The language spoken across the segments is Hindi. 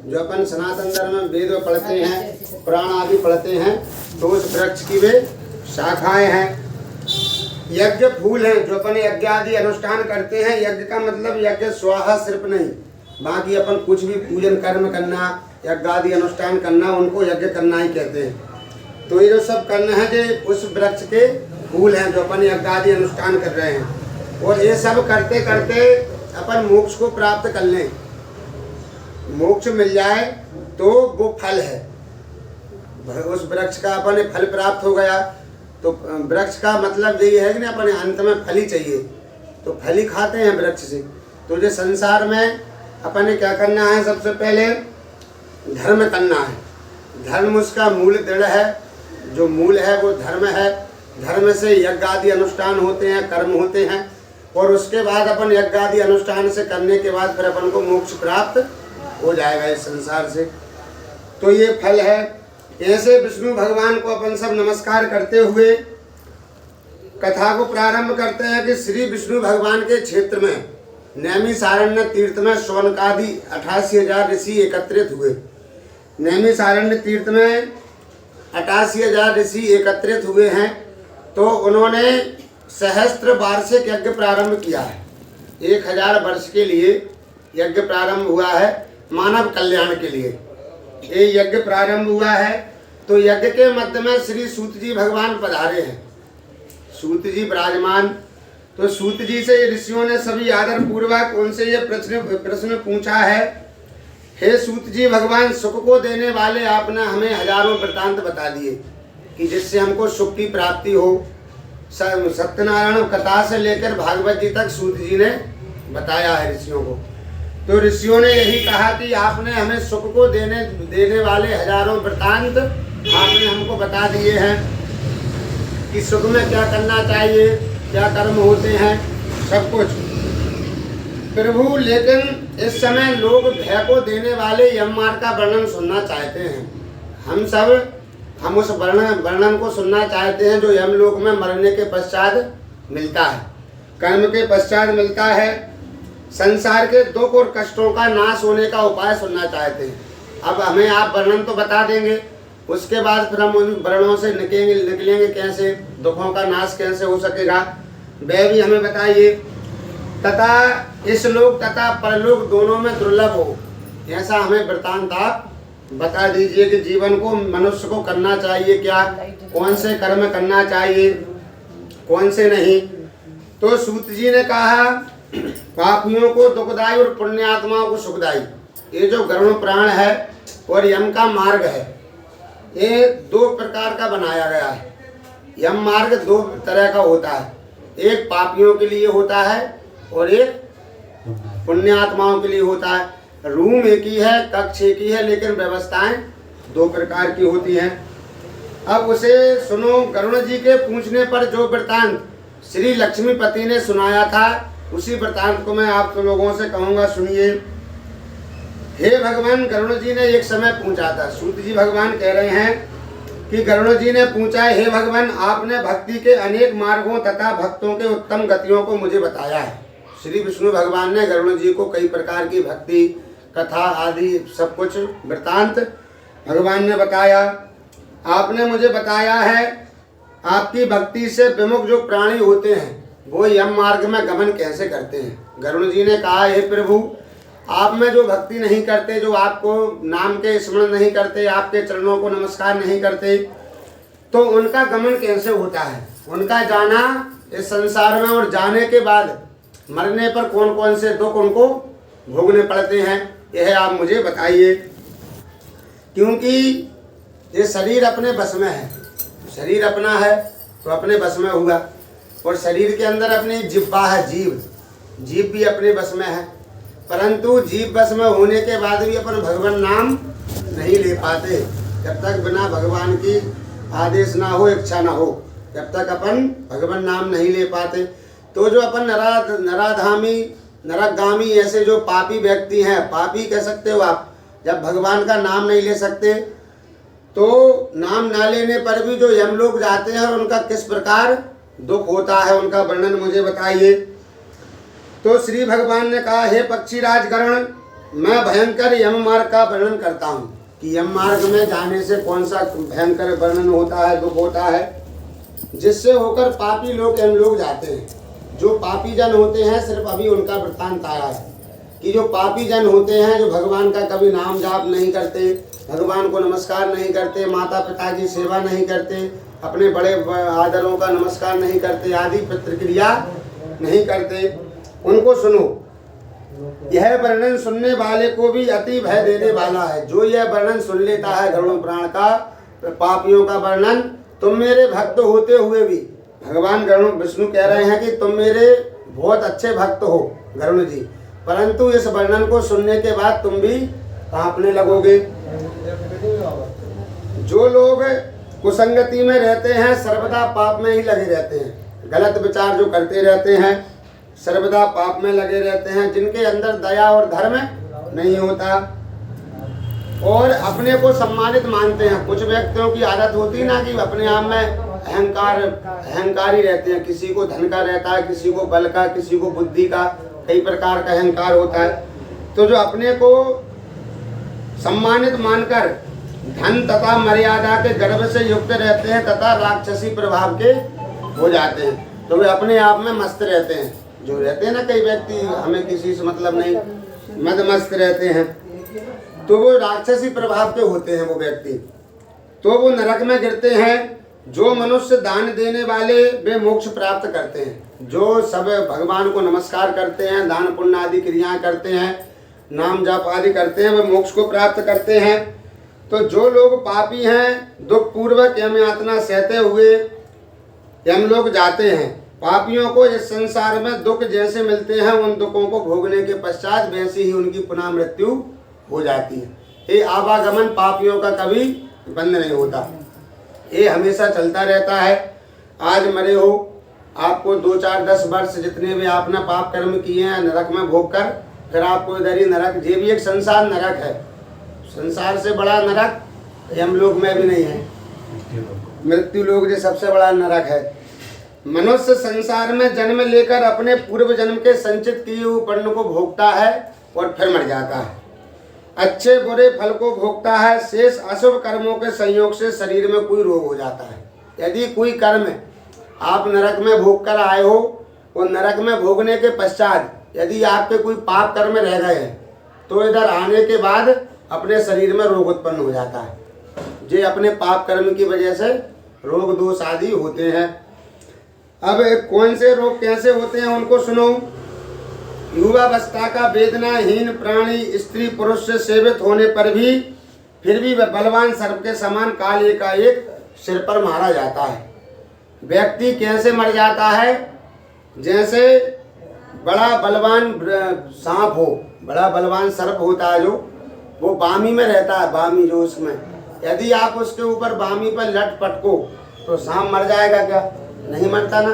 जो अपन सनातन धर्म में वेद पढ़ते हैं, पुराण आदि पढ़ते हैं, तो उस वृक्ष की वे शाखाएं हैं। यज्ञ फूल हैं, जो अपन यज्ञ आदि अनुष्ठान करते हैं। यज्ञ का मतलब यज्ञ स्वाहा सिर्फ नहीं, बाकी अपन कुछ भी पूजन कर्म करना, यज्ञ आदि अनुष्ठान करना, उनको यज्ञ करना ही कहते हैं। तो ये जो सब करना है जो उस वृक्ष के फूल हैं, जो अपन यज्ञ आदि अनुष्ठान कर रहे हैं। और ये सब करते करते अपन मोक्ष को प्राप्त कर लें, मोक्ष मिल जाए तो वो फल है। उस वृक्ष का अपने फल प्राप्त हो गया, तो वृक्ष का मतलब यही है कि ना अपने अंत में फल ही चाहिए, तो फल ही खाते हैं वृक्ष से। तो जो संसार में अपने क्या करना है, सबसे पहले धर्म करना है। धर्म उसका मूल दृढ़ है, जो मूल है वो धर्म है। धर्म से यज्ञ आदि अनुष्ठान होते हैं, कर्म होते हैं, और उसके बाद अपन यज्ञ आदि अनुष्ठान से करने के बाद फिर अपन को मोक्ष प्राप्त हो जाएगा इस संसार से। तो ये फल है। ऐसे विष्णु भगवान को अपन सब नमस्कार करते हुए कथा को प्रारंभ करते हैं कि श्री विष्णु भगवान के क्षेत्र में नैमिषारण्य तीर्थ में शौनकादि 88,000 ऋषि एकत्रित हुए। नैमिषारण्य तीर्थ में 88,000 ऋषि एकत्रित हुए हैं। तो उन्होंने सहस्त्र वार्षिक यज्ञ प्रारंभ किया है। 1000 वर्ष के लिए यज्ञ प्रारंभ हुआ है, मानव कल्याण के लिए ये यज्ञ प्रारंभ हुआ है। तो यज्ञ के मध्य में श्री सूत जी भगवान पधारे हैं, सूत जी विराजमान। तो सूत जी से ऋषियों ने सभी आदर पूर्वक उनसे ये प्रश्न पूछा है, हे सूत जी भगवान, सुख को देने वाले आपने हमें हजारों वृत्तांत बता दिए कि जिससे हमको सुख की प्राप्ति हो। सत्यनारायण कथा से लेकर भागवत जी तक सूत जी ने बताया है ऋषियों को। तो ऋषियों ने यही कहा कि आपने हमें सुख को देने वाले हजारों वृत्तांत आपने हमको बता दिए हैं कि सुख में क्या करना चाहिए, क्या कर्म होते हैं, सब कुछ। प्रभु, लेकिन इस समय लोग भय को देने वाले यम मार्ग का वर्णन सुनना चाहते हैं। हम उस वर्णन को सुनना चाहते हैं जो यमलोक में मरने के पश्चात मिलता है, कर्म के पश्चात मिलता है। संसार के दुख और कष्टों का नाश होने का उपाय सुनना चाहते हैं। अब हमें आप वर्णन तो बता देंगे, उसके बाद फिर हम उन वर्णों से निकलेंगे कैसे, दुखों का नाश कैसे हो सकेगा, वह भी हमें बताइए। तथा इस लोक तथा परलोक दोनों में दुर्लभ हो, ऐसा हमें वृत्तांत आप बता दीजिए कि जीवन को मनुष्य को करना चाहिए क्या, कौन से कर्म करना चाहिए, कौन से नहीं। तो सूत जी ने कहा, पापियों को दुखदाई और पुण्यात्माओं को सुखदाई। ये जो गरुड़ पुराण है और यम का मार्ग है, ये 2 प्रकार का बनाया गया है। यम मार्ग 2 तरह का होता है, एक पापियों के लिए होता है और एक पुण्यात्माओं के लिए होता है। रूम एक ही है, कक्ष एक ही है, लेकिन व्यवस्थाएं 2 प्रकार की होती हैं। अब उसे सुनो। गरुड़ जी के पूछने पर जो वृत्तांत श्री लक्ष्मीपति ने सुनाया था, उसी वृत्तांत को मैं आप लोगों से कहूँगा, सुनिए। हे भगवान, गरुड़ जी ने एक समय पूछा था। सूत जी भगवान कह रहे हैं कि गरुड़ जी ने पूछा, हे भगवान, आपने भक्ति के अनेक मार्गों तथा भक्तों के उत्तम गतियों को मुझे बताया है। श्री विष्णु भगवान ने गरुड़ जी को कई प्रकार की भक्ति कथा आदि सब कुछ वृत्तांत भगवान ने बताया। आपने मुझे बताया है आपकी भक्ति से विमुख जो प्राणी होते हैं वो यम मार्ग में गमन कैसे करते हैं। गरुड़ जी ने कहा, हे प्रभु, आप में जो भक्ति नहीं करते, जो आपको नाम के स्मरण नहीं करते, आपके चरणों को नमस्कार नहीं करते, तो उनका गमन कैसे होता है, उनका जाना इस संसार में, और जाने के बाद मरने पर कौन कौन से दुख उनको भोगने पड़ते हैं, यह आप मुझे बताइए। क्योंकि ये शरीर अपने बस में है, शरीर अपना है तो अपने बस में हुआ, और शरीर के अंदर अपनी जिह्वा है, जीव भी अपने बस में है। परंतु जीव बस में होने के बाद भी अपन भगवान नाम नहीं ले पाते। जब तक बिना भगवान की आदेश ना हो, इच्छा ना हो, जब तक अपन भगवान नाम नहीं ले पाते। तो जो अपन नराधामी नरकगामी ऐसे जो पापी व्यक्ति हैं, पापी कह सकते हो आप, जब भगवान का नाम नहीं ले सकते, तो नाम ना लेने पर भी जो यमलोक जाते हैं और उनका किस प्रकार दुख होता है, उनका वर्णन मुझे बताइए। तो श्री भगवान ने कहा, हे पक्षीराज गरुड़, मैं भयंकर यम मार्ग का वर्णन करता हूँ कि यम मार्ग में जाने से कौन सा भयंकर वर्णन होता है, दुख होता है, जिससे होकर पापी लोग यमलोक जाते हैं। जो पापी जन होते हैं, सिर्फ अभी उनका वृत्तांत आया है कि जो पापी जन होते हैं, जो भगवान का कभी नाम जाप नहीं करते, भगवान को नमस्कार नहीं करते, माता पिता की सेवा नहीं करते, अपने बड़े आदरों का नमस्कार नहीं करते, आदि पितृक्रिया नहीं करते, उनको सुनो। यह वर्णन सुनने वाले को भी अति भय देने वाला है। जो यह वर्णन सुन लेता है गरुड़ पुराण का, पापियों का वर्णन, तुम मेरे भक्त होते हुए भी, भगवान गरुड़ विष्णु कह रहे हैं कि तुम मेरे बहुत अच्छे भक्त हो गरुड़ जी, परंतु इस वर्णन को सुनने के बाद तुम भी कांपने लगोगे। जो लोग कुसंगति में रहते हैं, सर्वदा पाप में ही लगे रहते हैं, गलत विचार जो करते रहते हैं, सर्वदा पाप में लगे रहते हैं, जिनके अंदर दया और धर्म नहीं होता और अपने को सम्मानित मानते हैं। कुछ व्यक्तियों की आदत होती है ना कि अपने आप में अहंकारी रहते हैं, किसी को धन का रहता है, किसी को बल का, किसी को बुद्धि का, कई प्रकार का अहंकार होता है। तो जो अपने को सम्मानित मानकर धन तथा मर्यादा के गर्व से युक्त रहते हैं तथा राक्षसी प्रभाव के हो जाते हैं, तो वे अपने आप में मस्त रहते हैं। जो रहते हैं ना कई व्यक्ति, हमें किसी से मतलब नहीं, मदमस्त रहते हैं, तो वो राक्षसी प्रभाव के होते हैं वो व्यक्ति, तो वो नरक में गिरते हैं। जो मनुष्य दान देने वाले वे मोक्ष प्राप्त करते हैं। जो सब भगवान को नमस्कार करते हैं, दान पुण्य आदि क्रियाएं करते हैं, नाम जाप आदि करते हैं, वे मोक्ष को प्राप्त करते हैं। तो जो लोग पापी हैं, दुख पूर्वक यम यातना सहते हुए यमलोक जाते हैं। पापियों को इस संसार में दुख जैसे मिलते हैं, उन दुखों को भोगने के पश्चात वैसी ही उनकी पुनः मृत्यु हो जाती है। ये आवागमन पापियों का कभी बंद नहीं होता, ये हमेशा चलता रहता है। आज मरे हो, आपको 2, 4, 10 वर्ष जितने भी आपने पाप कर्म किए हैं नरक में भोग कर, फिर आपको इधर ही नरक, ये भी एक संसार नरक है। संसार से बड़ा नरक यमलोक में भी नहीं है, मृत्यु लोक जो सबसे बड़ा नरक है। मनुष्य संसार में जन्म लेकर अपने पूर्व जन्म के संचित किए हुए पुण्य को भोगता है और फिर मर जाता है। अच्छे बुरे फल को भोगता है। शेष अशुभ कर्मों के संयोग से शरीर में कोई रोग हो जाता है। यदि कोई कर्म आप नरक में भोग कर आए हो और नरक में भोगने के पश्चात यदि आपके कोई पाप कर्म रह गए हैं, तो इधर आने के बाद अपने शरीर में रोग उत्पन्न हो जाता है। जे अपने पाप कर्म की वजह से रोग दोष आदि होते हैं। अब कौन से रोग कैसे होते हैं उनको सुनो। युवावस्था का वेदनाहीन प्राणी स्त्री पुरुष से सेवित होने पर भी फिर भी बलवान सर्प के समान काल एकाएक सिर पर मारा जाता है। व्यक्ति कैसे मर जाता है? जैसे बड़ा बलवान सांप हो, बड़ा बलवान सर्प होता है जो वो बामी में रहता है, बामी जो उसमें, यदि आप उसके ऊपर बामी पर लट पटको तो सांप मर जाएगा क्या? नहीं मरता ना।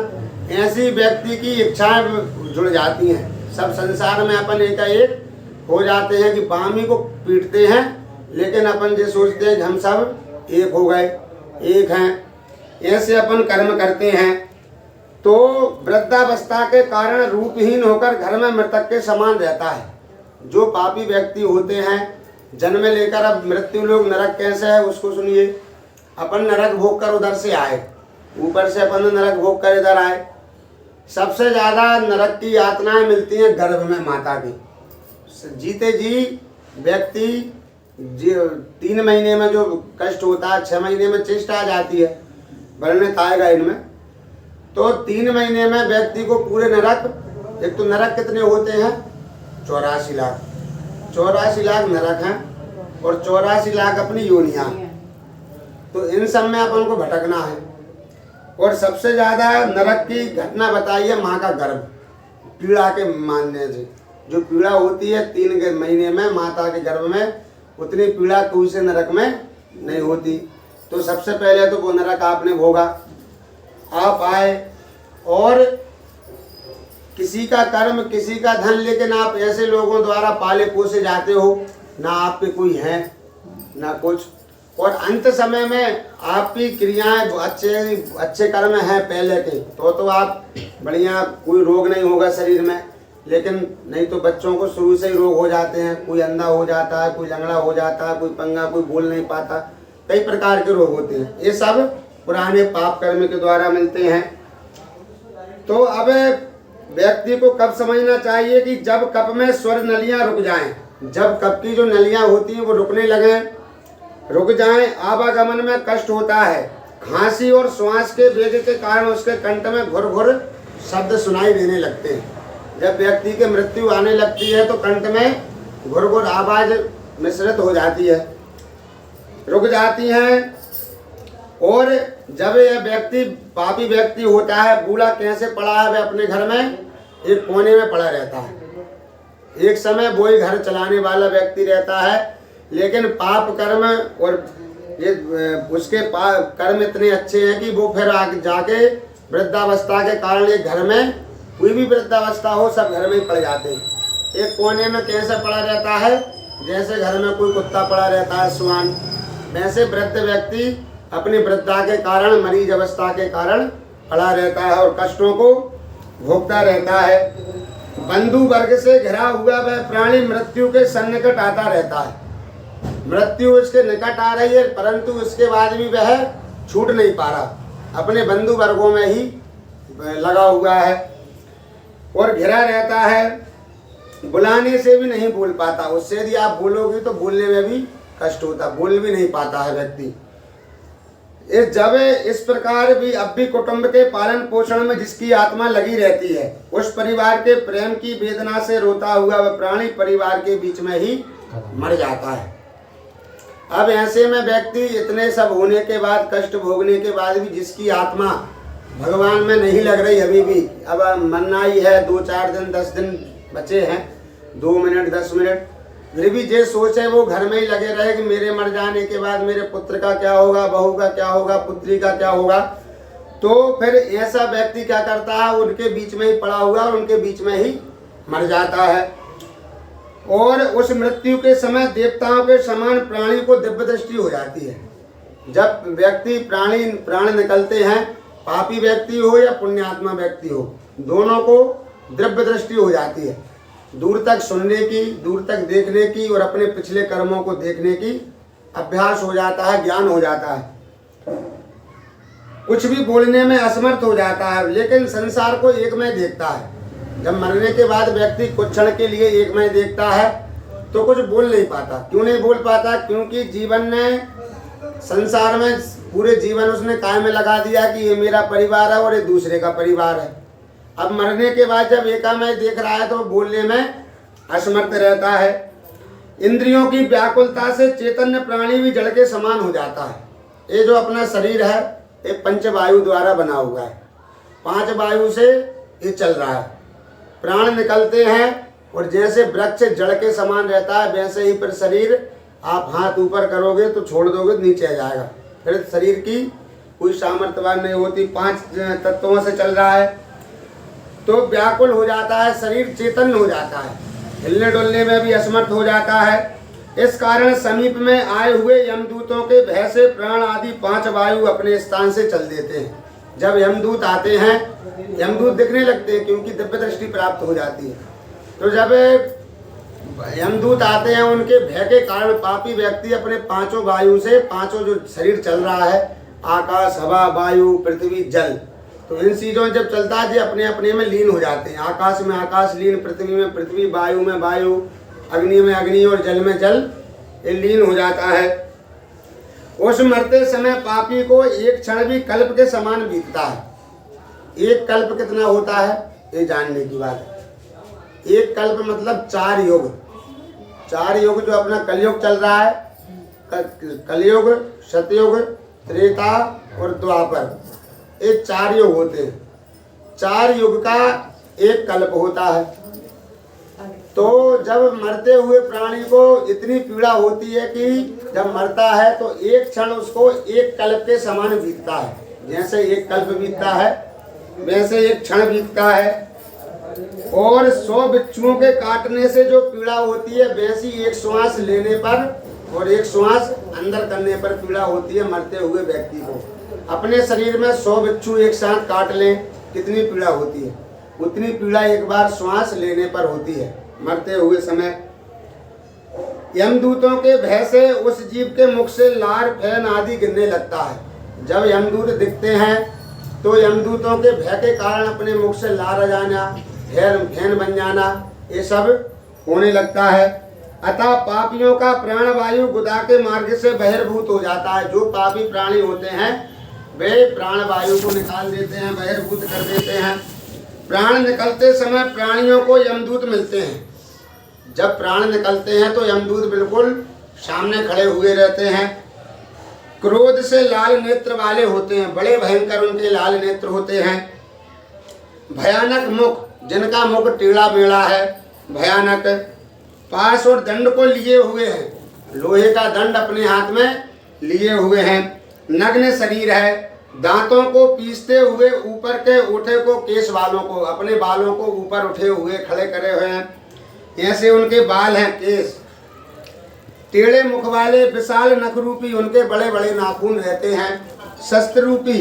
ऐसी व्यक्ति की इच्छाएं जुड़ जाती हैं। सब संसार में अपन एकाएक हो जाते हैं कि बामी को पीटते हैं, लेकिन अपन जो सोचते हैं कि हम सब एक हो गए, एक हैं, ऐसे अपन कर्म करते हैं। तो वृद्धावस्था के कारण रूपहीन होकर घर में मृतक के समान रहता है। जो पापी व्यक्ति होते हैं जन्म लेकर, अब मृत्यु लोग नरक कैसे है उसको सुनिए। अपन नरक भोग कर उधर से आए, ऊपर से अपन नरक भोग कर इधर आए। सबसे ज़्यादा नरक की यातनाएं मिलती हैं गर्भ में माता की। जीते जी व्यक्ति 3 महीने में जो कष्ट होता है, 6 महीने में चिष्ट आ जाती है, वर्णित आएगा इनमें। तो 3 महीने में व्यक्ति को पूरे नरक, एक तो नरक कितने होते हैं? 84 लाख। 84 लाख नरक हैं और 84 लाख अपनी योनियाँ। तो इन सब में अपन को भटकना है। और सबसे ज़्यादा नरक की घटना बताइए माँ का गर्भ, पीड़ा के मानने से। जो पीड़ा होती है 3 महीने में माता के गर्भ में, उतनी पीड़ा कोई से नरक में नहीं होती। तो सबसे पहले तो वो नरक आपने भोगा, आप आए और किसी का कर्म, किसी का धन, लेकिन आप ऐसे लोगों द्वारा पाले पोसे जाते हो, ना आपके कोई हैं ना कुछ। और अंत समय में आपकी क्रियाएं अच्छे कर्म हैं पहले के, तो आप बढ़िया, कोई रोग नहीं होगा शरीर में, लेकिन नहीं तो बच्चों को शुरू से ही रोग हो जाते हैं, कोई अंधा हो जाता है, कोई लंगड़ा हो जाता है, कोई पंगा, कोई बोल नहीं पाता, कई प्रकार के रोग होते हैं। ये सब पुराने पाप कर्म के द्वारा मिलते हैं। तो अब व्यक्ति को कब समझना चाहिए कि जब कप में स्वर नलियां रुक जाएं, जब कप की जो नलियां होती हैं वो रुकने लगें, रुक जाएं, आवागमन में कष्ट होता है, खांसी और श्वास के वेग के कारण उसके कंठ में घुर घुर शब्द सुनाई देने लगते हैं। जब व्यक्ति की मृत्यु आने लगती है तो कंठ में घुर घुर आवाज मिश्रित हो जाती है, रुक जाती हैं। और जब यह व्यक्ति पापी व्यक्ति होता है, बूढ़ा कैसे पड़ा है, वह अपने घर में एक कोने में पड़ा रहता है। एक समय वो ही घर चलाने वाला व्यक्ति रहता है, लेकिन पाप कर्म और ये उसके कर्म इतने अच्छे हैं कि वो फिर आगे जाके वृद्धावस्था के कारण एक घर में कोई भी वृद्धावस्था हो सब घर में ही पड़ जाते हैं। एक कोने में कैसे पड़ा रहता है, जैसे घर में कोई कुत्ता पड़ा रहता है स्वान, वैसे वृद्ध व्यक्ति अपनी वृद्धा के कारण, मरीज अवस्था के कारण पड़ा रहता है और कष्टों को भोगता रहता है। बंधु वर्ग से घिरा हुआ वह प्राणी मृत्यु के सन्निकट आता रहता है। मृत्यु उसके निकट आ रही है, परंतु उसके बाद भी वह छूट नहीं पा रहा, अपने बंधु वर्गों में ही लगा हुआ है और घिरा रहता है। बुलाने से भी नहीं बोल पाता, उससे यदि आप बोलोगे तो बोलने में भी कष्ट होता, बोल भी नहीं पाता है व्यक्ति। जब इस प्रकार भी अब भी कुटुंब के पालन पोषण में जिसकी आत्मा लगी रहती है, उस परिवार के प्रेम की वेदना से रोता हुआ वह प्राणी परिवार के बीच में ही मर जाता है। अब ऐसे में व्यक्ति इतने सब होने के बाद, कष्ट भोगने के बाद भी जिसकी आत्मा भगवान में नहीं लग रही अभी भी, अब मरना ही है, 2-4 दिन 10 दिन बचे हैं, 2 मिनट 10 मिनट, फिर भी जे सोच है वो घर में ही लगे रहे कि मेरे मर जाने के बाद मेरे पुत्र का क्या होगा, बहू का क्या होगा, पुत्री का क्या होगा। तो फिर ऐसा व्यक्ति क्या करता है, उनके बीच में ही पड़ा हुआ और उनके बीच में ही मर जाता है। और उस मृत्यु के समय देवताओं के समान प्राणी को दिव्य दृष्टि हो जाती है। जब व्यक्ति प्राण निकलते हैं, पापी व्यक्ति हो या पुण्यात्मा व्यक्ति हो, दोनों को दिव्य दृष्टि हो जाती है, दूर तक सुनने की, दूर तक देखने की और अपने पिछले कर्मों को देखने की अभ्यास हो जाता है, ज्ञान हो जाता है, कुछ भी बोलने में असमर्थ हो जाता है, लेकिन संसार को एक में देखता है। जब मरने के बाद व्यक्ति कुछ क्षण के लिए एक में देखता है तो कुछ बोल नहीं पाता। क्यों नहीं बोल पाता? क्योंकि जीवन ने, संसार में पूरे जीवन उसने काय में लगा दिया कि ये मेरा परिवार है और ये दूसरे का परिवार है। अब मरने के बाद जब एकामय देख रहा है तो बोलने में असमर्थ रहता है। इंद्रियों की व्याकुलता से चैतन्य प्राणी भी जड़ के समान हो जाता है। ये जो अपना शरीर है ये पंचवायु द्वारा बना हुआ है, 5 वायु से ये चल रहा है। प्राण निकलते हैं और जैसे वृक्ष जड़ के समान रहता है, वैसे ही फिर शरीर आप हाथ ऊपर करोगे तो छोड़ दोगे तो नीचे आ जाएगा। फिर शरीर की कोई सामर्थ्यवान नहीं होती, 5 तत्वों से चल रहा है तो व्याकुल हो जाता है, शरीर चेतन हो जाता है, हिलने डुलने में भी असमर्थ हो जाता है। इस कारण समीप में आए हुए यमदूतों के भय से प्राण आदि 5 वायु अपने स्थान से चल देते हैं। जब यमदूत आते हैं, यमदूत दिखने लगते हैं क्योंकि दिव्य दृष्टि प्राप्त हो जाती है। तो जब यमदूत आते हैं, उनके भय के कारण पापी व्यक्ति अपने 5 वायु से, 5 जो शरीर चल रहा है, आकाश, हवा, वायु, पृथ्वी, जल, तो इन चीज़ों जब चलता है अपने अपने में लीन हो जाते हैं। आकाश में आकाश लीन, पृथ्वी में पृथ्वी, वायु में वायु, अग्नि में अग्नि और जल में जल, ये लीन हो जाता है। उस मरते समय पापी को एक क्षण भी कल्प के समान बीतता है। एक कल्प कितना होता है ये जानने की बात है। एक कल्प मतलब 4 युग। 4 युग जो अपना कलयुग चल रहा है, कलयुग, सतयुग, त्रेता और द्वापर, ये 4 युग होते हैं। 4 युग का एक कल्प होता है। तो जब मरते हुए प्राणी को इतनी पीड़ा होती है कि जब मरता है तो एक क्षण उसको एक कल्प के समान बीतता है। जैसे एक कल्प बीतता है वैसे एक क्षण बीतता है। और 100 बिच्छुओं के काटने से जो पीड़ा होती है वैसी एक श्वास लेने पर और एक श्वास अंदर करने पर पीड़ा होती है मरते हुए व्यक्ति को। अपने शरीर में 100 बिच्छू एक साथ काट लें कितनी पीड़ा होती है। उतनी पीड़ा एक बार श्वास लेने पर होती है मरते हुए समय। यमदूतों के भय से उस जीव के मुख से लार फैन आदि गिरने लगता है। जब यमदूत दिखते हैं तो यमदूतों के भय के कारण अपने मुख से लार आ जाना, फैन बन जाना, ये सब होने लगता है। अतः पापियों का प्राणवायु गुदा के मार्ग से बहिर्भूत हो जाता है। जो पापी प्राणी होते हैं वे प्राणवायु को निकाल देते हैं, बहिर्भूत कर देते हैं। प्राण निकलते समय प्राणियों को यमदूत मिलते हैं। जब प्राण निकलते हैं तो यमदूत बिल्कुल सामने खड़े हुए रहते हैं। क्रोध से लाल नेत्र वाले होते हैं, बड़े भयंकर उनके लाल नेत्र होते हैं। भयानक मुख, जिनका मुख टेढ़ा मेढ़ा है, भयानक। पास और दंड को लिए हुए हैं, लोहे का दंड अपने हाथ में लिए हुए हैं। नग्न शरीर है, दांतों को पीसते हुए ऊपर के उठे को केश वालों को, अपने बालों को ऊपर उठे हुए खड़े करे हुए हैं, ऐसे उनके बाल हैं, केश। टेढ़े मुख वाले, विशाल नख रूपी उनके बड़े बड़े नाखून रहते हैं। शस्त्र रूपी,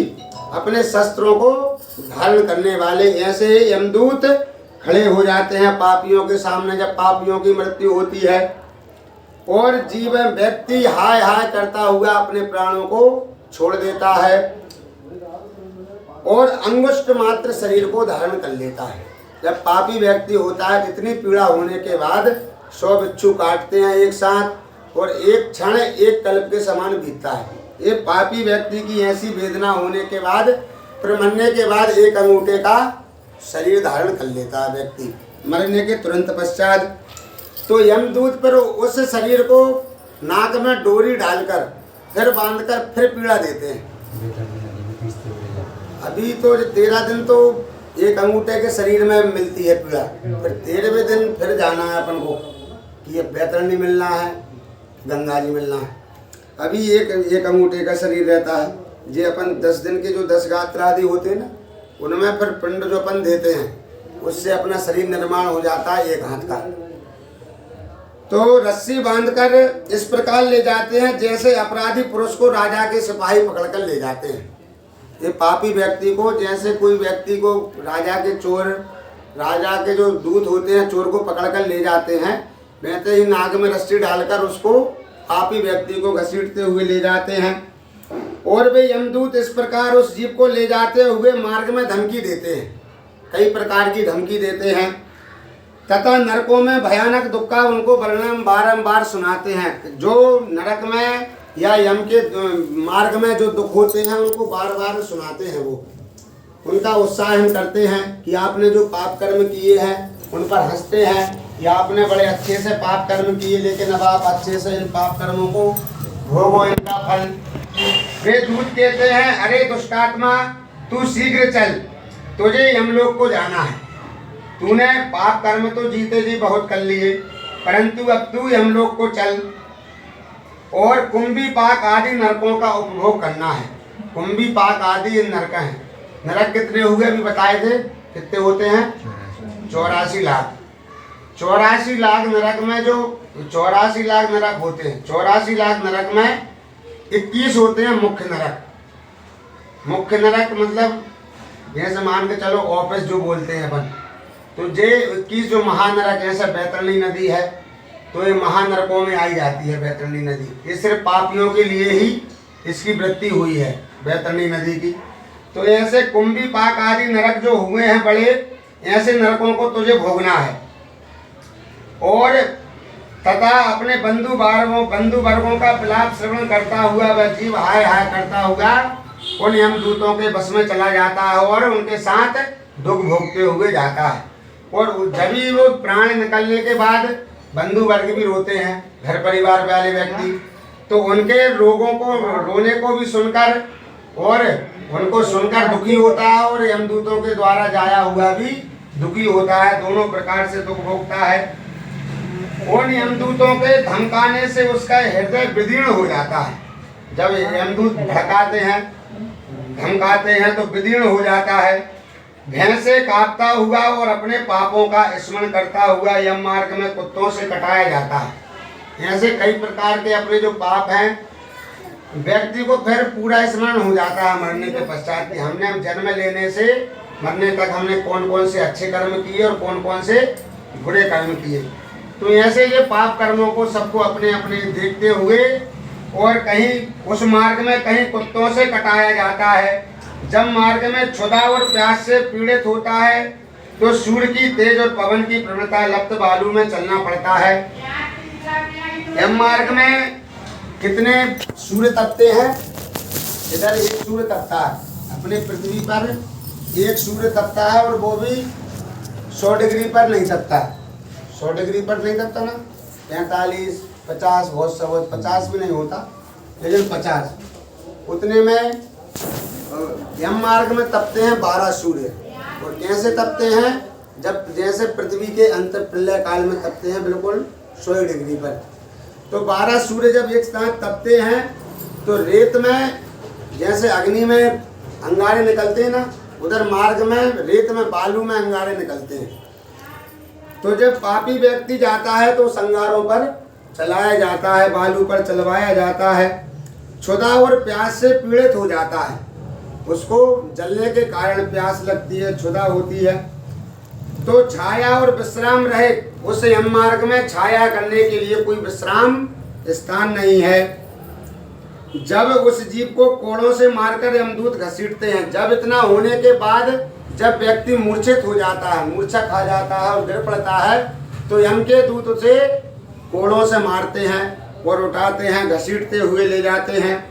अपने शस्त्रों को धारण करने वाले, ऐसे यमदूत खड़े हो जाते हैं पापियों के सामने जब पापियों की मृत्यु होती है। और जीव व्यक्ति हाय हाय करता हुआ अपने प्राणों को छोड़ देता है और अंगुष्ठ मात्र शरीर को धारण कर लेता है। जब पापी व्यक्ति होता है, इतनी पीड़ा होने के बाद 100 बिच्छू काटते हैं एक साथ और एक क्षण एक कल्प के समान बीतता है। ये पापी व्यक्ति की ऐसी वेदना होने के बाद, फिर मरने के बाद एक अंगूठे का शरीर धारण कर लेता है व्यक्ति मरने के तुरंत पश्चात। तो यमदूत पर उस शरीर को नाक में डोरी डालकर फिर बांधकर फिर पीड़ा देते हैं। अभी तो 13 दिन तो एक अंगूठे के शरीर में मिलती है पीड़ा, फिर 13वें दिन फिर जाना है अपन को कि ये बैतरणी मिलना है, गंगा जी मिलना है। अभी एक अंगूठे का शरीर रहता है। ये अपन 10 दिन के जो 10 गात्र आदि होते हैं ना, उनमें फिर पिंड जो अपन देते हैं उससे अपना शरीर निर्माण हो जाता है एक हाथ का। तो रस्सी बांधकर इस प्रकार ले जाते हैं जैसे अपराधी पुरुष को राजा के सिपाही पकड़कर ले जाते हैं। ये पापी व्यक्ति को, जैसे कोई व्यक्ति को राजा के चोर, राजा के जो दूत होते हैं चोर को पकड़कर ले जाते हैं, वैसे ही नाक में रस्सी डालकर उसको पापी व्यक्ति को घसीटते हुए ले जाते हैं। और वे यमदूत इस प्रकार उस जीव को ले जाते हुए मार्ग में धमकी देते हैं, कई प्रकार की धमकी देते हैं। तथा नरकों में भयानक दुख का उनको वर्णन बारंबार सुनाते हैं। जो नरक में या यम के मार्ग में जो दुख होते हैं उनको बार बार सुनाते हैं। वो उनका उत्साहन करते हैं कि आपने जो पाप कर्म किए हैं उन पर हंसते हैं, या आपने बड़े अच्छे से पाप कर्म किए लेकिन अब आप अच्छे से इन पाप कर्मों को भोगो इनका फल। वे दूत कहते हैं, अरे दुष्टात्मा तू शीघ्र चल, तुझे यमलोक को जाना है। तूने पाप कर्म तो जीते जी बहुत कर लिए, परंतु अब तू यमलोक को चल और कुंभी पाक आदि नरकों का उपभोग करना है। कुंभी पाक आदि नरक हैं। नरक कितने हुए अभी बताए थे, कितने होते हैं? 84 लाख। 84 लाख नरक में जो 84 लाख नरक होते हैं, 84 लाख नरक में 21 होते हैं मुख्य नरक। मुख्य नरक मतलब जैसे मान के चलो ऑफिस जो बोलते हैं अपन, तो जे 21 जो महानरक, जैसे बैतरणी नदी है तो ये महानरकों में आई जाती है बैतरणी नदी। ये सिर्फ पापियों के लिए ही इसकी वृत्ति हुई है बैतरणी नदी की। तो ऐसे कुंभी पाक आदि नरक जो हुए हैं बड़े, ऐसे नरकों को तुझे भोगना है। और तथा अपने बंधु वर्गों का विलाप श्रवण करता हुआ वह जीव हाय हाय करता हुआ उन यमदूतों के बस में चला जाता है और उनके साथ दुख भोगते हुए जाता है। और जब भी वो प्राण निकलने के बाद बंधु वर्ग भी रोते हैं, घर परिवार वाले व्यक्ति, तो उनके रोगों को, रोने को भी सुनकर और उनको सुनकर दुखी होता है और यमदूतों के द्वारा जाया हुआ भी दुखी होता है। दोनों प्रकार से दुख भोगता है। उन यमदूतों के धमकाने से उसका हृदय विदीर्ण हो जाता है। जब यमदूत भड़काते हैं, धमकाते हैं तो विदीर्ण हो जाता है। भय से कांपता हुआ और अपने पापों का स्मरण करता हुआ यम मार्ग में कुत्तों से कटाया जाता है। ऐसे कई प्रकार के अपने जो पाप हैं, व्यक्ति को फिर पूरा स्मरण हो जाता है मरने के पश्चात कि हमने जन्म लेने से मरने तक हमने कौन कौन से अच्छे कर्म किए और कौन कौन से बुरे कर्म किए। तो ऐसे ये पाप कर्मों को सबको अपने अपने देखते हुए और कहीं उस मार्ग में कहीं कुत्तों से कटाया जाता है। जब मार्ग में क्षुधा और प्यास से पीड़ित होता है तो सूर्य की तेज और पवन की प्रवणता लप्त बालू में चलना पड़ता है। यम मार्ग में कितने सूर्य तपते हैं? इधर एक सूर्य तपता है अपने पृथ्वी पर, एक सूर्य तपता है और वो भी 100 डिग्री पर नहीं तपता। 100 डिग्री पर नहीं तपता ना, 45, 50, बहुत सा 50 भी नहीं होता, लेकिन 50 उतने में यम मार्ग में तपते हैं 12 सूर्य। और कैसे तपते हैं? जब जैसे पृथ्वी के अंत प्रलय काल में तपते हैं बिल्कुल 100 डिग्री पर। तो 12 सूर्य जब एक साथ तपते हैं तो रेत में जैसे अग्नि में अंगारे निकलते हैं ना, उधर मार्ग में रेत में बालू में अंगारे निकलते हैं। तो जब पापी व्यक्ति जाता है तो अंगारों पर चलाया जाता है, बालू पर चलवाया जाता है। क्षुधा और प्यास से पीड़ित हो जाता है, उसको जलने के कारण प्यास लगती है, क्षुधा होती है। तो छाया और विश्राम रहे, उस यम मार्ग में छाया करने के लिए कोई विश्राम स्थान नहीं है। जब उस जीव को कोड़ों से मारकर यमदूत घसीटते हैं, जब इतना होने के बाद जब व्यक्ति मूर्छित हो जाता है, मूर्छा खा जाता है और गिर पड़ता है, तो यम के दूत उसे कोड़ों से मारते हैं और उठाते हैं, घसीटते हुए ले जाते हैं।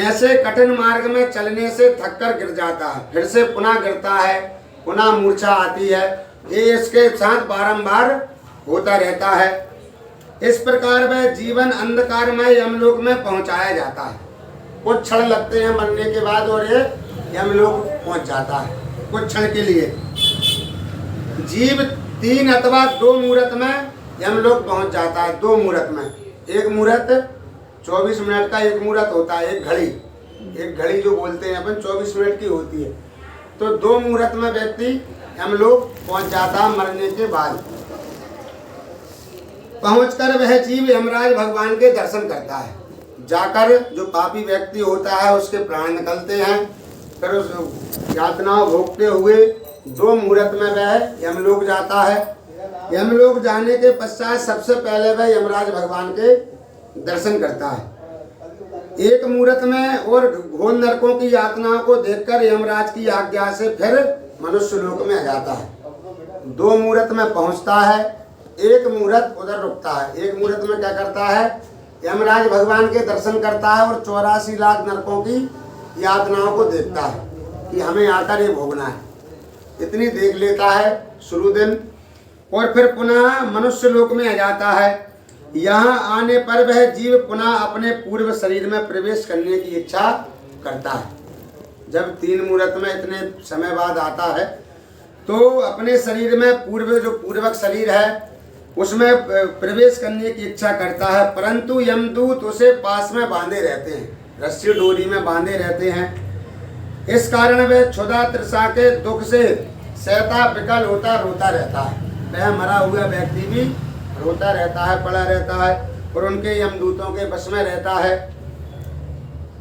ऐसे कठिन मार्ग में चलने से थककर गिर जाता है, फिर से पुनः गिरता है, पुनः मूर्छा आती है। ये इसके साथ बारंबार होता रहता है। इस प्रकार वह जीवन अंधकार में यमलोक में पहुंचाया जाता है। कुछ क्षण लगते हैं मरने के बाद और ये यमलोक पहुंच जाता है कुछ क्षण के लिए। जीव 3 अथवा 2 मुहूर्त में यमलोक पहुंच जाता है। 2 मुहूर्त में, एक मुहूर्त 24 मिनट का एक मुहूर्त होता है, एक घड़ी जो बोलते हैं अपन 24 मिनट की होती है। तो 2 मुहूर्त में व्यक्ति यमलोक पहुंच जाता है मरने के बाद। पहुंचकर वह जीव यमराज भगवान के दर्शन करता है। जाकर जो पापी व्यक्ति होता है उसके प्राण निकलते हैं, फिर उस यातनाओं भोगते हुए 2 मुहूर्त में वह यमलोक जाता है। यमलोक जाने के पश्चात सबसे पहले वह यमराज भगवान के दर्शन करता है। 1 मुहूर्त में और घोर नरकों की यातनाओं को देखकर यमराज की आज्ञा से फिर मनुष्य लोक में आ जाता है। 2 मुहूर्त में पहुंचता है, 1 मुहूर्त उधर रुकता है। 1 मुहूर्त में क्या करता है? यमराज भगवान के दर्शन करता है और 84 लाख नरकों की यातनाओं को देखता है कि हमें आकर ये भोगना है। इतनी देख लेता है शुरू दिन, और फिर पुनः मनुष्य लोक में आ जाता है। यहाँ आने पर वह जीव पुनः अपने पूर्व शरीर में प्रवेश करने की इच्छा करता है। जब 3 मुहूर्त में इतने समय बाद आता है तो अपने शरीर में जो पूर्वक शरीर है उसमें प्रवेश करने की इच्छा करता है, परंतु यमदूत उसे पास में बांधे रहते हैं, रस्सी डोरी में बांधे रहते हैं। इस कारण वह क्षुधा तृषा के दुख से सहता विकल होता रोता रहता है। वह मरा हुआ व्यक्ति भी रोता रहता है, पड़ा रहता है और उनके यमदूतों के वश में रहता है।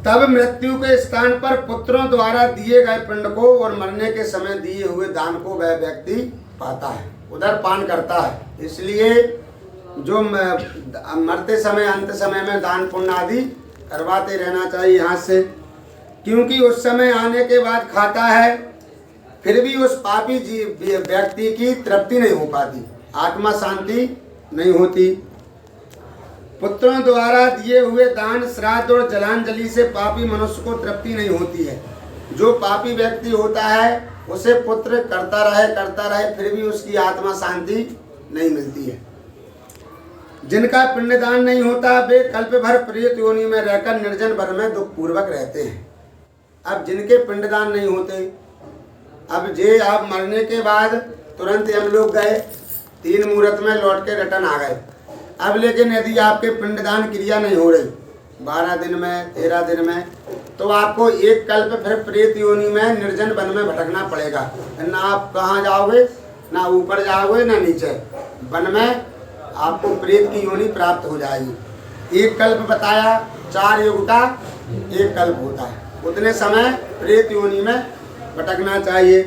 तब मृत्यु के स्थान पर पुत्रों द्वारा दिए गए पिंड को और मरने के समय दिए हुए दान को वह व्यक्ति पाता है, उधर पान करता है। इसलिए जो मरते समय अंत समय में दान पुण्य आदि करवाते रहना चाहिए हाथ से, क्योंकि उस समय आने के बाद खाता है फिर भी उस पापी व्यक्ति की तृप्ति नहीं हो पाती, आत्मा शांति नहीं होती। पुत्रों द्वारा दिए हुए दान, श्राद्ध और जलांजलि से पापी मनुष्य को तृप्ति नहीं होती है। जो पापी व्यक्ति होता है उसे पुत्र करता रहे फिर भी उसकी आत्मा शांति नहीं मिलती है। जिनका पिंडदान नहीं होता वे कल्प भर प्रेत योनि में रहकर निर्जन वन में दुख पूर्वक रहते हैं। अब जिनके पिंडदान नहीं होते, अब आप मरने के बाद तुरंत हम लोग गए, 3 मुहूर्त में लौट के रिटर्न आ गए। अब लेकिन यदि आपके पिंडदान क्रिया नहीं हो रही 12 दिन में 13 दिन में, तो आपको एक कल्प फिर प्रेत योनि में निर्जन वन में भटकना पड़ेगा। ना आप कहाँ जाओगे, ना ऊपर जाओगे ना नीचे, वन में आपको प्रेत की योनि प्राप्त हो जाएगी। एक कल्प बताया, 4 युग का एक कल्प होता है, उतने समय प्रेत योनि में भटकना चाहिए।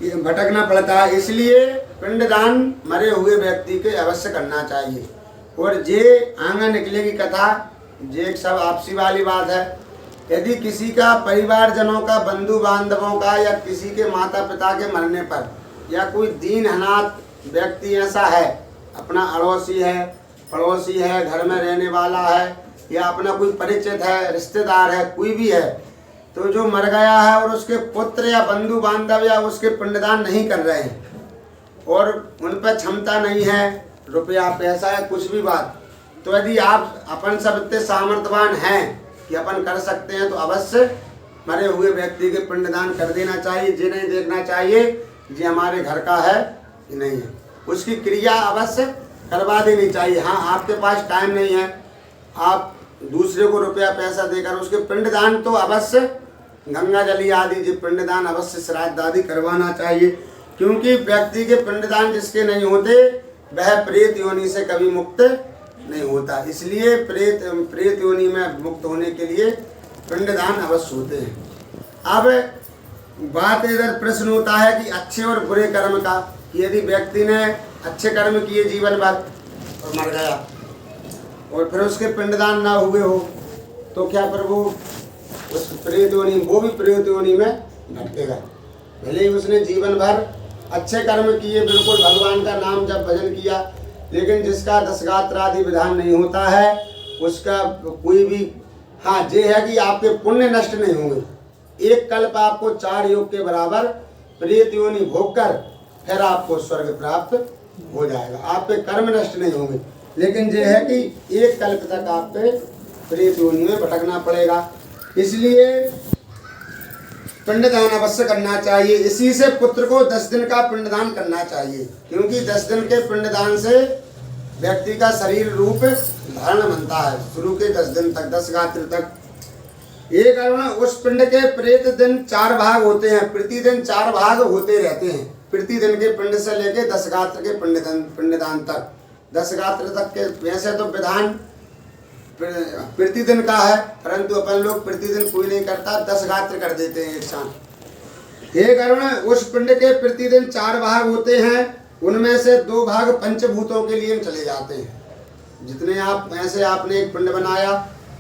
भटकना पड़ता है। इसलिए पिंडदान मरे हुए व्यक्ति के अवश्य करना चाहिए। और जे आगे निकलेगी कथा, जे एक सब आपसी वाली बात है। यदि किसी का परिवारजनों का, बंधु बांधवों का, या किसी के माता पिता के मरने पर, या कोई दीन अनाथ व्यक्ति ऐसा है, अपना अड़ोसी है, पड़ोसी है, घर में रहने वाला है, या अपना कोई परिचित है, रिश्तेदार है, कोई भी है, तो जो मर गया है और उसके पुत्र या बंधु बांधव या उसके पिंडदान नहीं कर रहे हैं और उन पर क्षमता नहीं है, रुपया पैसा है, कुछ भी बात, तो यदि आप अपन सब इतने सामर्थ्यवान हैं कि अपन कर सकते हैं, तो अवश्य मरे हुए व्यक्ति के पिंडदान कर देना चाहिए। ये नहीं देखना चाहिए ये हमारे घर का है कि नहीं है, उसकी क्रिया अवश्य करवा देनी चाहिए। हाँ, आपके पास टाइम नहीं है, आप दूसरे को रुपया पैसा देकर उसके पिंडदान तो अवश्य, गंगा जली आदि जो पिंडदान अवश्य श्राद्ध आदि करवाना चाहिए। क्योंकि व्यक्ति के पिंडदान जिसके नहीं होते वह प्रेत योनि से कभी मुक्त नहीं होता। इसलिए प्रेत योनि में मुक्त होने के लिए पिंडदान अवश्य होते हैं। अब बात इधर प्रश्न होता है कि अच्छे और बुरे कर्म का, कि यदि व्यक्ति ने अच्छे कर्म किए जीवन भर और मर गया और फिर उसके पिंडदान ना हुए हो, तो क्या प्रभु उस प्रेत योनि, वो भी प्रेत योनि में भटकेगा। भले ही उसने जीवन भर अच्छे कर्म किए, बिल्कुल भगवान का नाम जब भजन किया, लेकिन जिसका दशगात्र आदि विधान नहीं होता है उसका कोई भी, हाँ ये है कि आपके पुण्य नष्ट नहीं होंगे। एक कल्प आपको 4 युग के बराबर प्रेत योनि भोग कर फिर आपको स्वर्ग प्राप्त हो जाएगा, आपके कर्म नष्ट नहीं होंगे। लेकिन ये है कि एक कल्प तक आपके प्रेत योनि में भटकना पड़ेगा। इसलिए पिंडदान अवश्य करना चाहिए। इसी से पुत्र को 10 दिन का पिंडदान करना चाहिए, क्योंकि 10 दिन के पिंडदान से व्यक्ति का शरीर रूप धारण बनता है, शुरू के 10 दिन तक, 10 गात्र तक। ये कारण उस पिंड के प्रेत दिन 4 भाग होते हैं, प्रतिदिन 4 भाग होते रहते हैं। प्रतिदिन के पिंड से लेके 10 गात्र के पिंडदान तक, 10 गात्र तक के। वैसे तो विधान प्रतिदिन का है, परंतु अपन लोग प्रतिदिन कोई नहीं करता, 10 गात्र कर देते हैं एक साथ। हे करुण, उस पिंड के प्रतिदिन 4 भाग होते हैं, उनमें से 2 भाग पंचभूतों के लिए चले जाते हैं। जितने आप ऐसे आपने एक पिंड बनाया,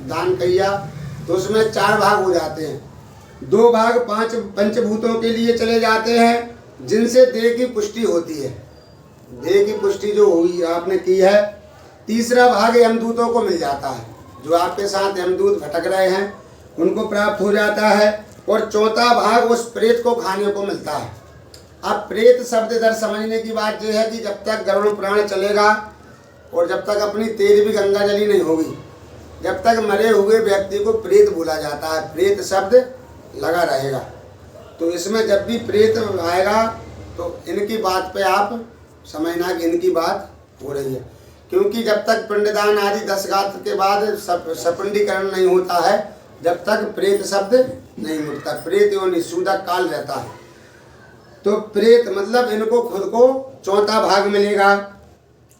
दान किया, तो उसमें 4 भाग हो जाते हैं। 2 भाग पंचभूतों के लिए चले जाते हैं, जिनसे देह की पुष्टि होती है। देह की पुष्टि जो हुई आपने की है। तीसरा भाग यमदूतों को मिल जाता है, जो आपके साथ यमदूत भटक रहे हैं उनको प्राप्त हो जाता है। और चौथा भाग उस प्रेत को खाने को मिलता है। अब प्रेत शब्द इधर समझने की बात यह है कि जब तक गरुड़ पुराण चलेगा और जब तक अपनी तेज भी गंगा जली नहीं होगी, जब तक मरे हुए व्यक्ति को प्रेत बोला जाता है, प्रेत शब्द लगा रहेगा। तो इसमें जब भी प्रेत आएगा तो इनकी बात पे आप समझना कि इनकी बात हो रही है। क्योंकि जब तक पिंडदान आदि 10 गात्र के बाद सपिंडीकरण नहीं होता है, जब तक प्रेत शब्द नहीं मिटता, प्रेत योनि सूदक काल रहता है। तो प्रेत मतलब इनको खुद को चौथा भाग मिलेगा।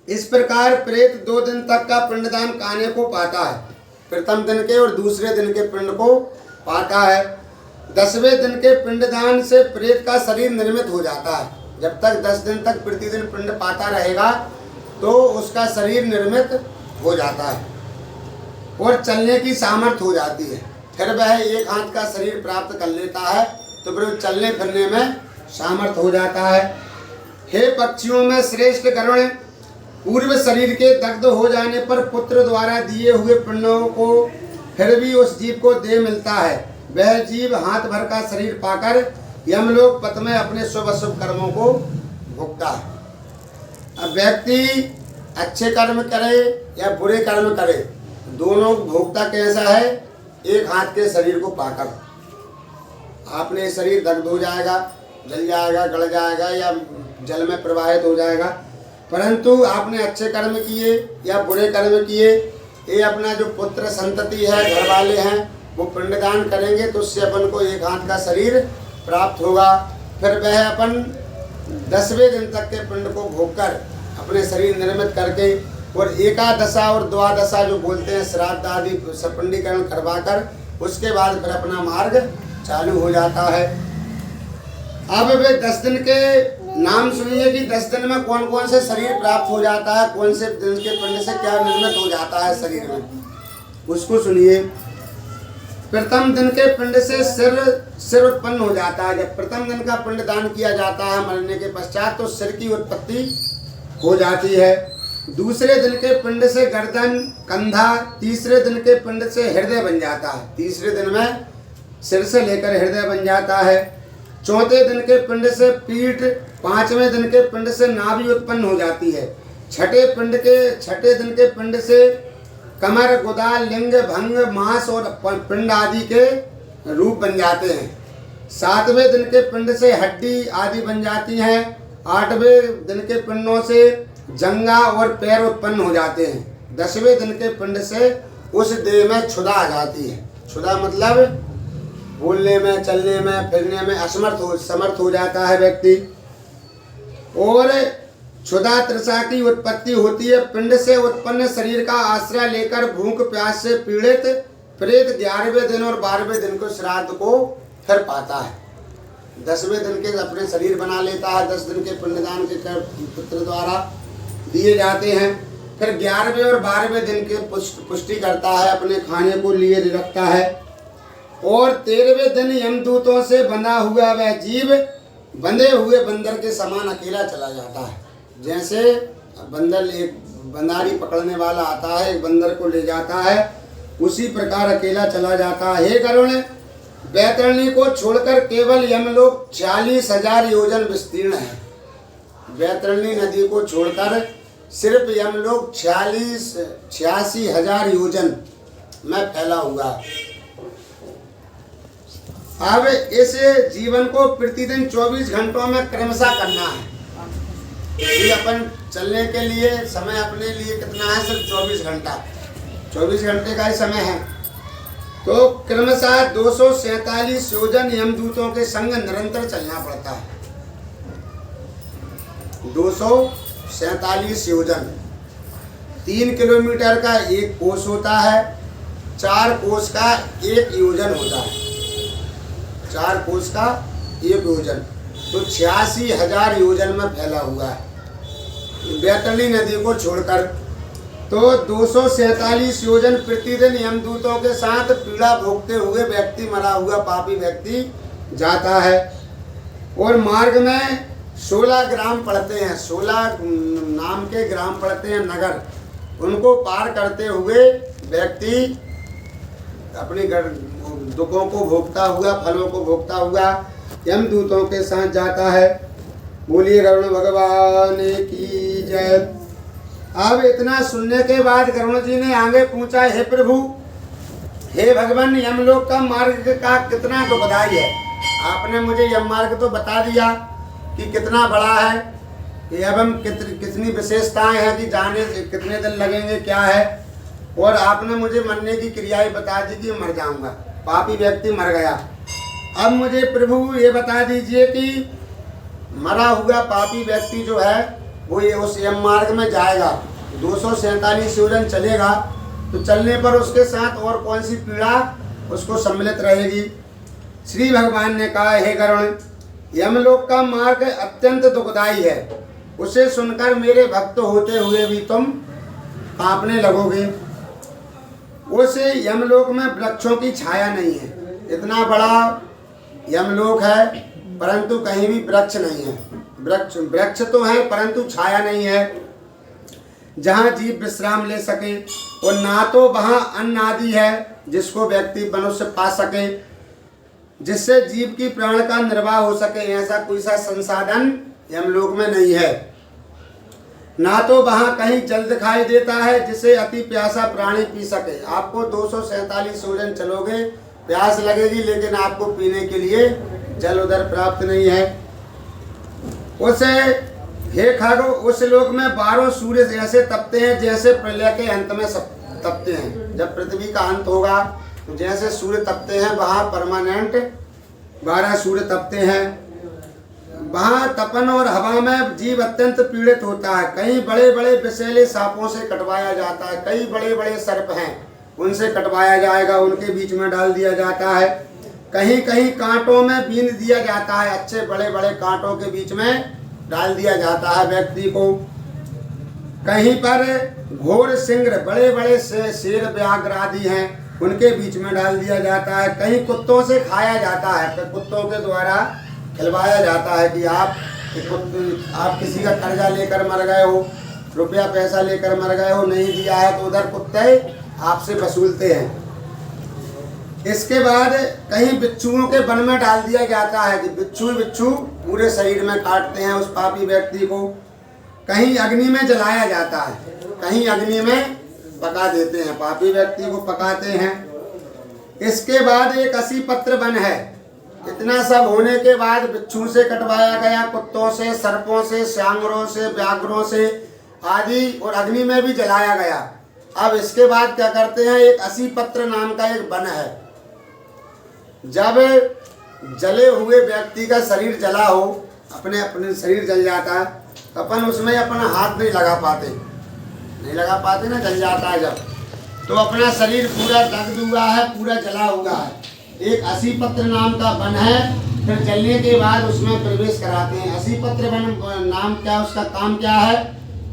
इस प्रकार प्रेत 2 दिन तक का पिंडदान खाने को पाता है, प्रथम दिन के और दूसरे दिन के पिंड को पाता है। 10वें दिन के पिंडदान से प्रेत का शरीर निर्मित हो जाता है। जब तक 10 दिन तक प्रतिदिन पिंड पाता रहेगा तो उसका शरीर निर्मित हो जाता है और चलने की सामर्थ्य हो जाती है। फिर वह एक हाथ का शरीर प्राप्त कर लेता है, तो फिर चलने फिरने में सामर्थ्य हो जाता है। हे पक्षियों में श्रेष्ठ गरुड़, पूर्व शरीर के दग्ध हो जाने पर पुत्र द्वारा दिए हुए पिंडों को फिर भी उस जीव को दे मिलता है। वह जीव हाथ भर का शरीर पाकर यमलोक पथ में अपने शुभ अशुभ कर्मों को भोगता है। अब व्यक्ति अच्छे कर्म करे या बुरे कर्म करे, दोनों भोगता कैसा है? एक हाथ के शरीर को पाकर। आपने शरीर दग्ध हो जाएगा, जल जाएगा, गल जाएगा या जल में प्रवाहित हो जाएगा, परंतु आपने अच्छे कर्म किए या बुरे कर्म किए, ये अपना जो पुत्र संतति है, घर वाले हैं, वो पिंडदान करेंगे तो उससे अपन को एक हाथ का शरीर प्राप्त होगा। फिर वह अपन 10वें दिन तक के पिंड को भोगकर अपने शरीर निर्मित करके और एकादशा और द्वादशा जो बोलते हैं श्राद्ध आदि सपिंडीकरण करवा कर उसके बाद फिर अपना मार्ग चालू हो जाता है। अब वे 10 दिन के नाम सुनिए कि 10 दिन में कौन कौन से शरीर प्राप्त हो जाता है, कौन से दिन के पिंड से क्या निर्मित हो जाता है शरीर में, उसको सुनिए। प्रथम दिन के पिंड से सिर उत्पन्न हो जाता है। जब प्रथम दिन का पिंड दान किया जाता है मरने के पश्चात तो सिर की उत्पत्ति हो जाती है। दूसरे दिन के पिंड से गर्दन, कंधा, तीसरे दिन के पिंड से हृदय बन जाता है। तीसरे दिन में सिर से लेकर हृदय बन जाता है। चौथे दिन के पिंड से पीठ, पांचवें दिन के पिंड से नाभि उत्पन्न हो जाती है। छठे दिन के पिंड से कमर, गुदा, लिंग, भंग, मांस और पिंड आदि के रूप बन जाते हैं। सातवें दिन के पिंड से हड्डी आदि बन जाती हैं। आठवें दिन के पिंडों से जंगा और पैर उत्पन्न हो जाते हैं। 10वें दिन के पिंड से उस देह में क्षुधा आ जाती है। क्षुधा मतलब बोलने में, चलने में, फिरने में समर्थ हो जाता है व्यक्ति। और क्षुधा तृषा की उत्पत्ति होती है। पिंड से उत्पन्न शरीर का आश्रय लेकर भूख प्यास से पीड़ित प्रेत 11वें दिन और 12वें दिन को श्राद्ध को फिर पाता है। 10वें दिन के अपने शरीर बना लेता है। 10 दिन के पिंडदान के पुत्र द्वारा दिए जाते हैं। फिर 11वें और 12वें दिन के पुष्टि करता है, अपने खाने को लिए रखता है। और 13वें दिन यमदूतों से बंधा हुआ वह जीव बंधे हुए बंदर के समान अकेला चला जाता है। जैसे बंदर, एक बंदारी पकड़ने वाला आता है, एक बंदर को ले जाता है, उसी प्रकार अकेला चला जाता है। हे गरुण, बैतरणी को छोड़कर केवल यमलोक 46,000 योजन विस्तीर्ण है। बैतरणी नदी को छोड़कर सिर्फ यमलोक 86,000 योजन में फैला हुआ है। अब इस जीवन को प्रतिदिन 24 घंटों में क्रमशः करना है। ये अपन चलने के लिए समय अपने लिए कितना है? सिर्फ 24 घंटा, 24 घंटे का ही समय है। तो क्रमशः 247 योजन यमदूतों के संग निरंतर चलना पड़ता है। 247 योजन, 3 किलोमीटर का एक कोस होता है, 4 कोस का एक योजन होता है। 4 कोस का एक योजन, तो 86,000 योजन में फैला हुआ है बैतरणी नदी को छोड़कर। तो 247 योजन प्रतिदिन यमदूतों के साथ पीड़ा भोगते हुए व्यक्ति, मरा हुआ पापी व्यक्ति जाता है। और मार्ग में 16 ग्राम पड़ते हैं, 16 नाम के ग्राम पड़ते हैं, नगर। उनको पार करते हुए व्यक्ति अपनी दुखों को भोगता हुआ, फलों को भोगता हुआ यमदूतों के साथ जाता है। बोलिए गरुड़ भगवान की जय। अब इतना सुनने के बाद गरुड़ जी ने आगे पूछा, हे प्रभु, हे भगवान, यमलोक का मार्ग का कितना दुखदाई है? आपने मुझे यम मार्ग तो बता दिया कि कितना बड़ा है, एवं कितनी विशेषताएं हैं कि जाने कितने दिन लगेंगे, क्या है। और आपने मुझे मरने की क्रियाएं बता दी कि मर जाऊंगा, पापी व्यक्ति मर गया। अब मुझे प्रभु ये बता दीजिए कि मरा हुआ पापी व्यक्ति जो है वो ये उस यम मार्ग में जाएगा, 247 योजन चलेगा, तो चलने पर उसके साथ और कौन सी पीड़ा उसको सम्मिलित रहेगी? श्री भगवान ने कहा, हे गरुण, यमलोक का मार्ग अत्यंत दुखदाई है। उसे सुनकर मेरे भक्त होते हुए भी तुम कांपने लगोगे। उस यमलोक में वृक्षों की छाया नहीं है। इतना बड़ा यमलोक है परंतु कहीं भी वृक्ष नहीं है। वृक्ष तो है परंतु छाया नहीं है जहाँ जीव विश्राम ले सके। और ना तो वहाँ अन्न आदि है जिसको व्यक्ति मनुष्य पा सके, जिससे जीव की प्राण का निर्वाह हो सके। ऐसा कोई सा संसाधन यमलोक में नहीं है। ना तो वहाँ कहीं जल दिखाई देता है जिसे अति प्यासा प्राणी पी सके। आपको 247 योजन चलोगे, प्यास लगेगी, लेकिन आपको पीने के लिए जल उधर प्राप्त नहीं है। उसे हे खागो, उस लोक में 12 सूर्य ऐसे तपते हैं जैसे प्रलय के अंत में सब तपते हैं। जब पृथ्वी का अंत होगा तो जैसे सूर्य तपते हैं, वहाँ परमानेंट 12 सूर्य तपते हैं। वहाँ तपन और हवा में जीव अत्यंत पीड़ित होता है। कई बड़े बड़े विषैले सांपों से कटवाया जाता है। कई बड़े बड़े सर्प हैं, उनसे कटवाया जाएगा, उनके बीच में डाल दिया जाता है। कहीं कहीं कांटों में बीन दिया जाता है, अच्छे बड़े बड़े कांटों के बीच में डाल दिया जाता है व्यक्ति को। कहीं पर घोर सिंह बड़े बड़े शेर व्याघ्र आदि हैं उनके बीच में डाल दिया जाता है। कहीं कुत्तों से खाया जाता है, तो कुत्तों के द्वारा खिलवाया जाता है कि आप किसी का कर्जा लेकर मर गए हो, रुपया पैसा लेकर मर गए हो, नहीं दिया है तो उधर कुत्ते आपसे वसूलते हैं। इसके बाद कहीं बिच्छुओं के वन में डाल दिया जाता है कि बिच्छू पूरे शरीर में काटते हैं उस पापी व्यक्ति को। कहीं अग्नि में जलाया जाता है, कहीं अग्नि में पका देते हैं, पापी व्यक्ति को पकाते हैं। इसके बाद एक 80 पत्र वन है। इतना सब होने के बाद बिच्छू से कटवाया गया, कुत्तों से, सर्पों से, सांगरों से, व्याघ्रों से आदि, और अग्नि में भी जलाया गया। अब इसके बाद क्या करते हैं, एक 80 पत्र नाम का एक वन है। जब जले हुए व्यक्ति का शरीर जला हो, अपने अपने शरीर जल जाता है, तो अपन उसमें अपना हाथ नहीं लगा पाते ना, जल जाता है जब, तो अपना शरीर पूरा दग्ध हुआ है, पूरा जला हुआ है। एक 80 पत्र नाम का वन है। फिर जलने के बाद उसमें प्रवेश कराते हैं। 80 पत्र वन नाम क्या, उसका काम क्या है,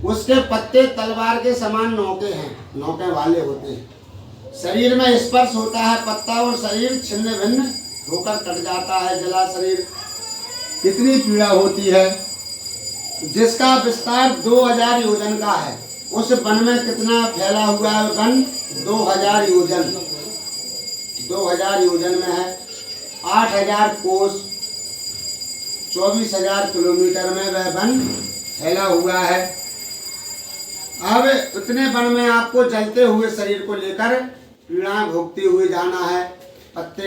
उसके पत्ते तलवार के समान नोके हैं, नोके वाले होते हैं। शरीर में स्पर्श होता है पत्ता और शरीर छिन्न भिन्न होकर कट जाता है, जला शरीर। कितनी पीड़ा होती है। जिसका विस्तार 2000 योजन का है। उस वन में कितना फैला हुआ है वन, 2000 योजन, 2000 योजन में है। 8000 कोस, 24,000 किलोमीटर में वह वन फैला हुआ है। अब इतने वन में आपको जलते हुए शरीर को लेकर पीड़ा भोगते हुए जाना है। पत्ते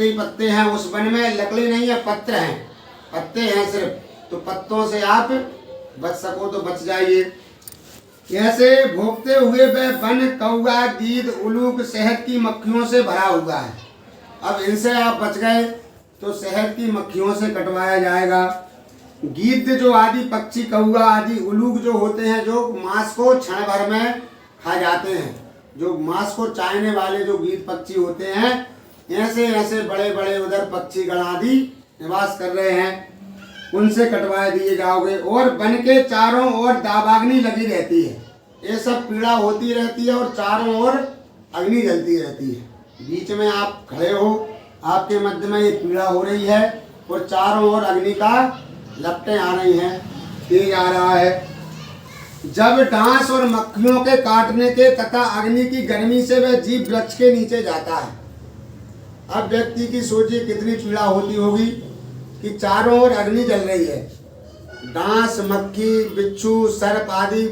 ही पत्ते हैं उस वन में, लकड़ी नहीं है, पत्र हैं, पत्ते हैं सिर्फ, तो पत्तों से आप बच सको तो बच जाइए। ऐसे भोगते हुए वह वन कौवा, गीद, उलूक, शहद की मक्खियों से भरा हुआ है। अब इनसे आप बच गए तो शहद की मक्खियों से कटवाया जाएगा। गीद जो आदि पक्षी, कौवा आदि, उलूक जो होते हैं जो मांस को क्षण भर में खा जाते हैं, जो मांस को चाहने वाले जो गीद पक्षी होते हैं, ऐसे ऐसे बड़े बड़े उधर पक्षीगण आदि निवास कर रहे हैं, उनसे कटवा दिए जाओगे। और वन के चारों ओर दावाग्नि लगी रहती है, ये सब पीड़ा होती रहती है और चारों ओर अग्नि जलती रहती है। बीच में आप खड़े हो, आपके मध्य में ये पीड़ा हो रही है और चारों ओर अग्नि का लपटें आ रही हैं, तेज आ रहा है। जब डांस और मक्खियों के काटने के तथा अग्नि की गर्मी से वह जीव वृक्ष के नीचे जाता है। अब व्यक्ति की सोचिए कितनी पीड़ा होती होगी कि चारों ओर अग्नि जल रही है, डांस, मक्खी, बिच्छू, सर्प आदि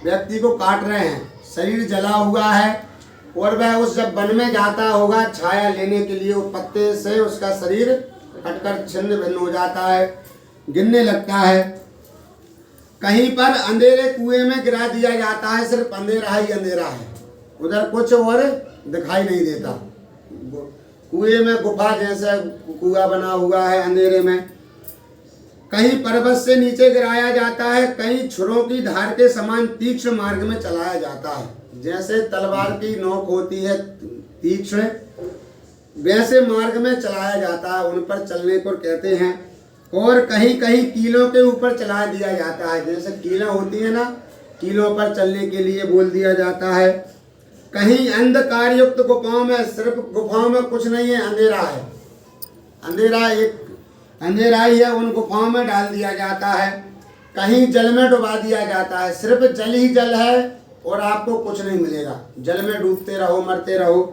व्यक्ति को काट रहे हैं, शरीर जला हुआ है, और वह उस जब वन में जाता होगा छाया लेने के लिए, वो पत्ते से उसका शरीर कटकर छिन्न भिन्न हो जाता है, गिरने लगता है। कहीं पर अंधेरे कुएं में गिरा दिया जाता है, सिर्फ अंधेरा ही अंधेरा है, उधर कुछ और दिखाई नहीं देता। कुएं में गुफा जैसा कुआं बना हुआ है अंधेरे में। कहीं पर्वत से नीचे गिराया जाता है, कहीं छुरों की धार के समान तीक्ष्ण मार्ग में चलाया जाता है, जैसे तलवार की नोक होती है तीक्ष्ण, वैसे मार्ग में चलाया जाता है, उन पर चलने को कहते हैं। और कहीं कहीं कीलों के ऊपर चला दिया जाता है, जैसे कीलें होती है ना, कीलों पर चलने के लिए बोल दिया जाता है। कहीं अंधकार युक्त गुफाओं में, सिर्फ गुफाओं में कुछ नहीं है, अंधेरा है, अंधेरा एक अंधेरा ही है, उन गुफाओं में डाल दिया जाता है। कहीं जल में डुबा दिया जाता है, सिर्फ जल ही जल है और आपको कुछ नहीं मिलेगा, जल में डूबते रहो, मरते रहो।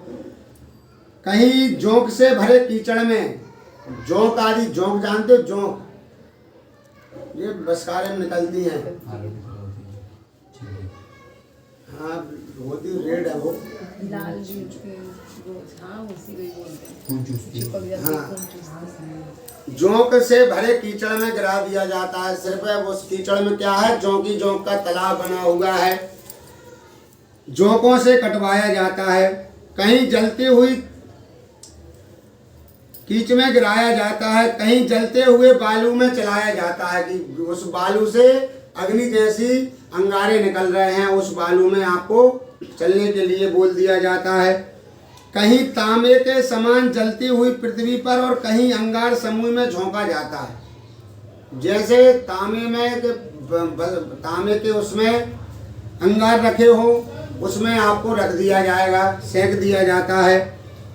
कहीं जोंक से भरे कीचड़ में, जोंक आदि, जोंक जानते हो, जोंक ये बसकारे में निकलती हैं, हाँ होती रेड है वो, लाल हाँ उसी को ही बोलते हैं। हाँ, जोंक से भरे कीचड़ में गिरा दिया जाता है, सिर्फ उस कीचड़ में क्या है, जोंकी जोंक का तालाब बना हुआ है, जोंकों से कटवाया जाता है। कहीं जलती हुई कीच में गिराया जाता है, कहीं जलते हुए बालू में चलाया जाता है कि उस बालू से अग्नि जैसी अंगारे निकल रहे हैं, उस बालू में आपको चलने के लिए बोल दिया जाता है। कहीं तांबे के समान जलती हुई पृथ्वी पर और कहीं अंगार समूह में झोंका जाता है। जैसे तांबे के उसमें अंगार रखे हो, उसमें आपको रख दिया जाएगा, सेंक दिया जाता है,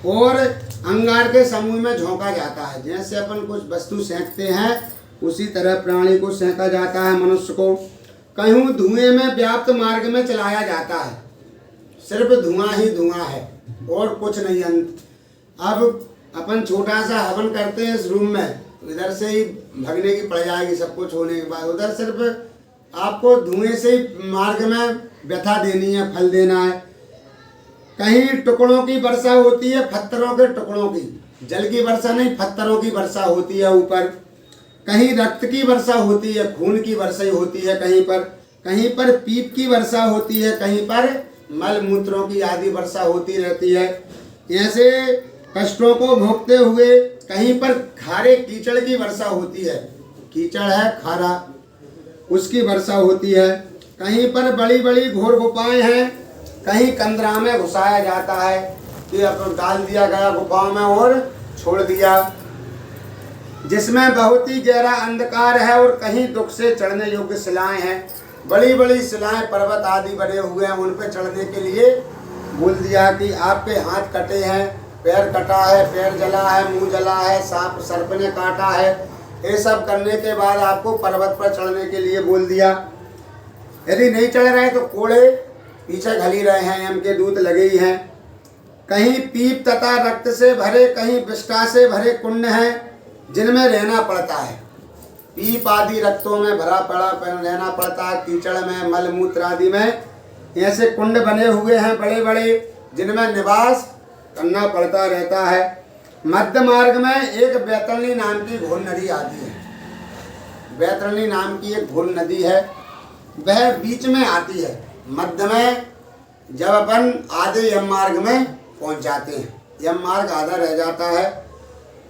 और अंगार के समूह में झोंका जाता है। जैसे अपन कुछ वस्तु सेंकते हैं, उसी तरह प्राणी को सेंका जाता है, मनुष्य को। कहीं धुएं में व्याप्त मार्ग में चलाया जाता है, सिर्फ धुआं ही धुआं है और कुछ नहीं। अब अपन छोटा सा हवन करते हैं इस रूम में, इधर से ही भगने की पड़ जाएगी सब कुछ होने के बाद, उधर सिर्फ आपको धुएं से ही मार्ग में व्यथा देनी है, फल देना है। कहीं टुकड़ों की वर्षा होती है, पत्थरों के टुकड़ों की, जल की वर्षा नहीं, पत्थरों की वर्षा होती है ऊपर। कहीं रक्त की वर्षा होती है, खून की वर्षा होती है, कहीं पर पीप की वर्षा होती है, कहीं पर मल मूत्रों की आदि वर्षा होती रहती है। ऐसे कष्टों को भोगते हुए कहीं पर खारे कीचड़ की वर्षा होती है, कीचड़ है खारा, उसकी वर्षा होती है। कहीं पर बड़ी बड़ी घोर गुफाएं हैं, कहीं कंदरा में घुसाया जाता है कि अब डाल दिया गया गुफाओं में और छोड़ दिया, जिसमें बहुत ही गहरा अंधकार है, और कहीं दुख से चढ़ने योग्य शिलाएं हैं, बड़ी बड़ी शिलाएं पर्वत आदि बने हुए हैं, उन पर चढ़ने के लिए बोल दिया कि आपके हाथ कटे हैं, पैर कटा है, पैर जला है, मुंह जला है, सांप सर्प ने काटा है, ये सब करने के बाद आपको पर्वत पर चढ़ने के लिए बोल दिया। यदि नहीं चढ़ रहे तो कोड़े पीछे घली रहे हैं, यम के दूत लगे ही हैं। कहीं पीप तथा रक्त से भरे, कहीं विष्ठा से भरे कुंड हैं, जिनमें रहना पड़ता है। पीप आदि रक्तों में भरा पड़ा रहना पड़ता है, कीचड़ में, मल मूत्र आदि में ऐसे कुंड बने हुए हैं बड़े बड़े, जिनमें निवास करना पड़ता रहता है। मध्य मार्ग में एक बैतरणी नाम की घोर नदी आती है। बैतरणी नाम की एक घोर नदी है, वह बीच में आती है मध्य में। जब अपन आधे यम मार्ग में पहुंच जाते हैं, यम मार्ग आधा रह जाता है,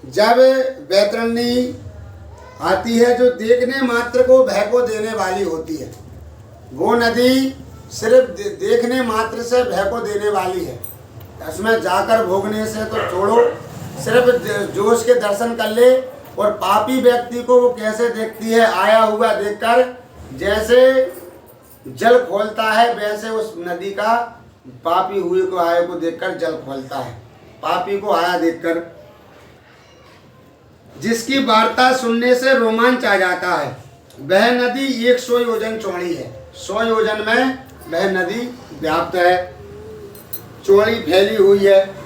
जब बैतरणी आती है जो देखने मात्र को भय को देने वाली होती है। वो नदी सिर्फ देखने मात्र से भय को देने वाली है, उसमें जाकर भोगने से तो छोड़ो, सिर्फ जो उसके दर्शन कर ले। और पापी व्यक्ति को वो कैसे देखती है, आया हुआ देखकर जैसे जल खोलता है, वैसे उस नदी का पापी हुए को आए को देखकर जल खोलता है, पापी को आया देखकर, जिसकी वार्ता सुनने से रोमांच आ जाता है। वह नदी 100 योजन चौड़ी है, 100 योजन में वह नदी व्याप्त है, चौड़ी फैली हुई है,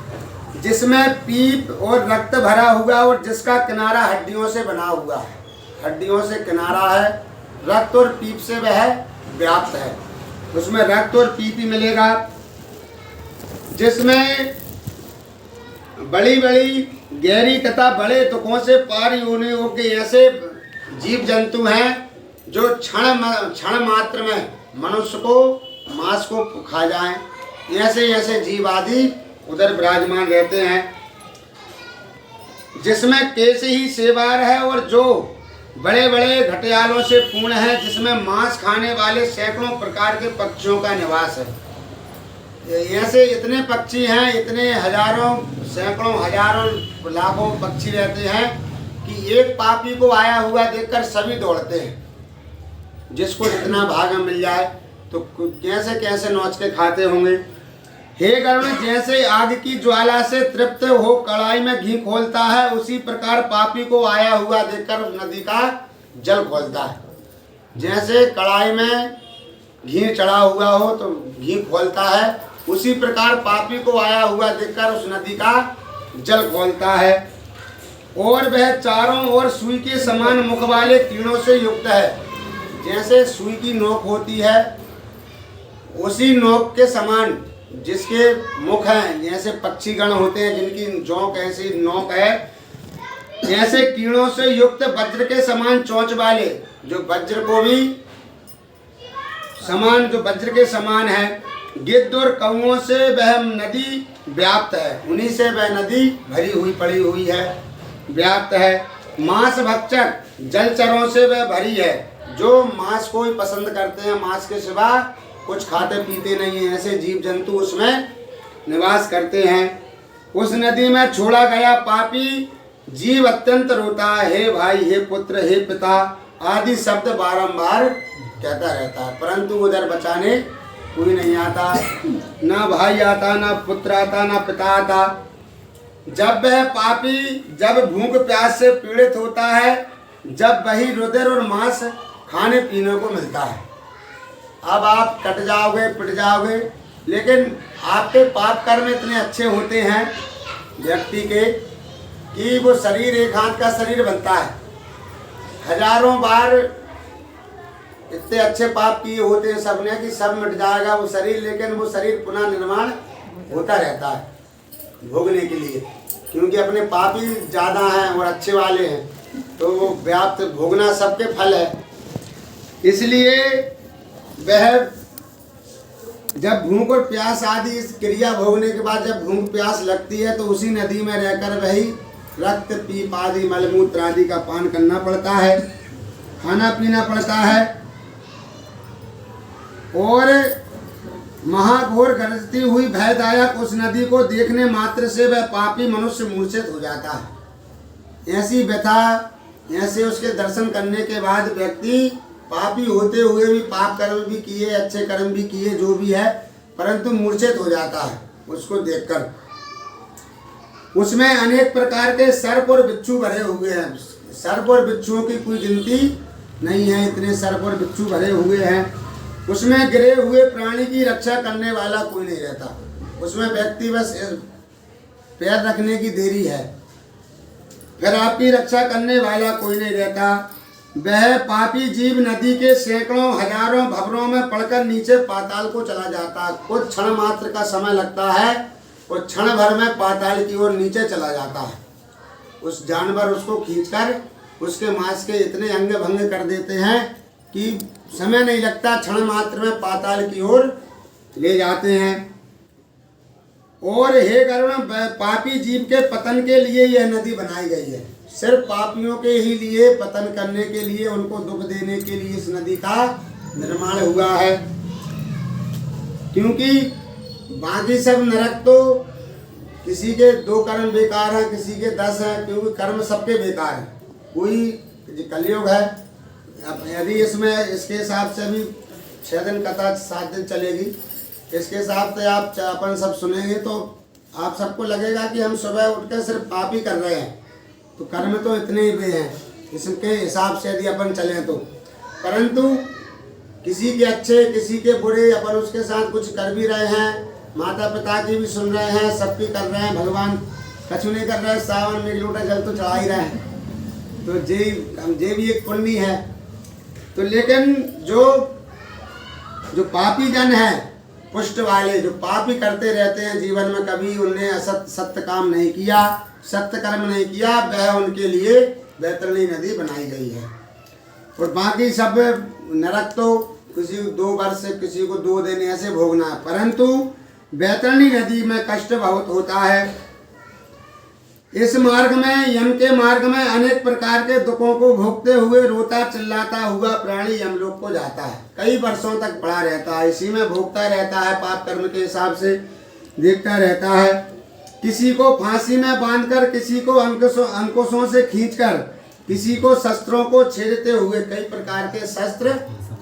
जिसमें पीप और रक्त भरा हुआ, और जिसका किनारा हड्डियों से बना हुआ है, हड्डियों से किनारा है, रक्त और पीप से वह व्याप्त है। उसमें रक्त और पीप ही मिलेगा, जिसमें बड़ी बड़ी गहरी तथा बड़े दुखों से पार होने के ऐसे जीव जंतु हैं जो क्षण मात्र में मनुष्य को मांस को खा जाएं। ऐसे ऐसे जीव आदि उधर विराजमान रहते हैं, जिसमें केस ही सेवार है, और जो बड़े बड़े घटियालों से पूर्ण है, जिसमें मांस खाने वाले सैकड़ों प्रकार के पक्षियों का निवास है। ऐसे इतने पक्षी हैं, इतने हजारों सैकड़ों हजारों लाखों पक्षी रहते हैं कि एक पापी को आया हुआ देखकर सभी दौड़ते हैं। जिसको जितना भाग मिल जाए तो कैसे कैसे नोच के खाते होंगे। हे गरुण, जैसे आग की ज्वाला से तृप्त हो कड़ाई में घी खोलता है, उसी प्रकार पापी को आया हुआ देखकर उस नदी का जल खोलता है। जैसे कड़ाई में घी चढ़ा हुआ हो तो घी खोलता है, उसी प्रकार पापी को आया हुआ देखकर उस नदी का जल खोलता है। और वह चारों ओर सुई के समान मुख वाले तीरों से युक्त है। जैसे सुई की नोक होती है, उसी नोक के समान जिसके मुख हैं, जैसे पक्षी गण होते हैं जिनकी जोंक ऐसी नोक है, ऐसे कीड़ों से युक्त वज्र के समान चोंच वाले, जो वज्र को भी समान, जो वज्र के समान है, गिद्ध और कौओं से वह नदी व्याप्त है। उन्हीं से वह नदी भरी हुई पड़ी हुई है, व्याप्त है। मांस भक्षक जलचरों से वह भरी है, जो मांस को ही पसंद करते हैं, मांस के सिवा कुछ खाते पीते नहीं हैं, ऐसे जीव जंतु उसमें निवास करते हैं। उस नदी में छोड़ा गया पापी जीव अत्यंत रोता है, हे भाई, हे पुत्र, हे पिता आदि शब्द बारंबार कहता रहता है, परंतु उधर बचाने कोई नहीं आता, ना भाई आता, ना पुत्र आता, ना पिता आता। जब वह पापी जब भूख प्यास से पीड़ित होता है, जब वही रुधिर और मांस खाने पीने को मिलता है। अब आप कट जाओगे, पिट जाओगे, लेकिन आपके पाप कर्म इतने अच्छे होते हैं व्यक्ति के कि वो शरीर एक हाथ का शरीर बनता है। हजारों बार इतने अच्छे पाप किए होते हैं सबने कि सब मिट जाएगा वो शरीर, लेकिन वो शरीर पुनः निर्माण होता रहता है भोगने के लिए, क्योंकि अपने पाप ही ज़्यादा हैं और अच्छे वाले हैं, तो वो व्याप्त भोगना सबके फल है। इसलिए वह जब भूख और प्यास आदि इस क्रिया भोगने के बाद जब भूख प्यास लगती है तो उसी नदी में रहकर वही रक्त पीप आदि मलमूत्र आदि का पान करना पड़ता है, खाना पीना पड़ता है। और महाघोर गरजती हुई भयदायक उस नदी को देखने मात्र से वह पापी मनुष्य मूर्छित हो जाता है। ऐसी व्यथा, ऐसे उसके दर्शन करने के बाद व्यक्ति पापी होते हुए भी पाप कर्म भी किए, अच्छे कर्म भी किए, जो भी है, परंतु मूर्छित हो जाता है उसको देखकर। उसमें अनेक प्रकार के सर्प और बिच्छू भरे हुए हैं। सर्प और बिच्छुओं की कोई गिनती नहीं है, इतने सर्प और बिच्छू भरे हुए हैं। उसमें गिरे हुए प्राणी की रक्षा करने वाला कोई नहीं रहता। उसमें व्यक्ति बस पैर रखने की देरी है, फिर आपकी रक्षा करने वाला कोई नहीं रहता। वह पापी जीव नदी के सैकड़ों हजारों भंवरों में पड़कर नीचे पाताल को चला जाता है। कुछ क्षण मात्र का समय लगता है और क्षण भर में पाताल की ओर नीचे चला जाता है। उस जानवर उसको खींचकर उसके मांस के इतने अंग भंग कर देते हैं कि समय नहीं लगता, क्षण मात्र में पाताल की ओर ले जाते हैं। और हे गरुण, पापी जीव के पतन के लिए यह नदी बनाई गई है। सिर्फ पापियों के ही लिए पतन करने के लिए, उनको दुख देने के लिए इस नदी का निर्माण हुआ है। क्योंकि बाकी सब नरक तो किसी के 2 कर्म बेकार हैं, किसी के 10 हैं, क्योंकि कर्म सबके बेकार हैं। कोई कलयुग है, यदि इसमें इसके हिसाब से अभी 6 दिन कथा 7 दिन चलेगी, इसके हिसाब से आप अपन सब सुनेंगे तो आप सबको लगेगा कि हम सुबह उठकर सिर्फ पाप ही कर रहे हैं, तो कर्म तो इतने ही वे हैं इसके हिसाब से यदि अपन चलें तो। परंतु किसी के अच्छे, किसी के बुरे, अपन उसके साथ कुछ कर भी रहे हैं, माता पिता की भी सुन रहे हैं, सबकी कर रहे हैं, भगवान कछु नहीं कर रहे हैं, सावन में 1 लोटा जल तो चढ़ा ही रहे हैं, तो ये भी एक पुण्य है। तो लेकिन जो पापी जन है, पुष्ट वाले, जो पापी करते रहते हैं जीवन में, कभी उनने सत्य काम नहीं किया, सत्य कर्म नहीं किया, वह उनके लिए बैतरणी नदी बनाई गई है। और बाकी सब नरक तो किसी को 2 वर्ष, किसी को 2 दिन ऐसे भोगना है, परंतु बैतरणी नदी में कष्ट बहुत होता है। इस मार्ग में, यम के मार्ग में अनेक प्रकार के दुखों को भोगते हुए रोता चिल्लाता हुआ प्राणी यमलोक को जाता है। कई वर्षों तक पड़ा रहता है, इसी में भोगता रहता है, पाप कर्म के हिसाब से देखता रहता है। किसी को फांसी में बांधकर, किसी को अंकुशों से खींचकर, किसी को शस्त्रों को छेदते हुए, कई प्रकार के शस्त्र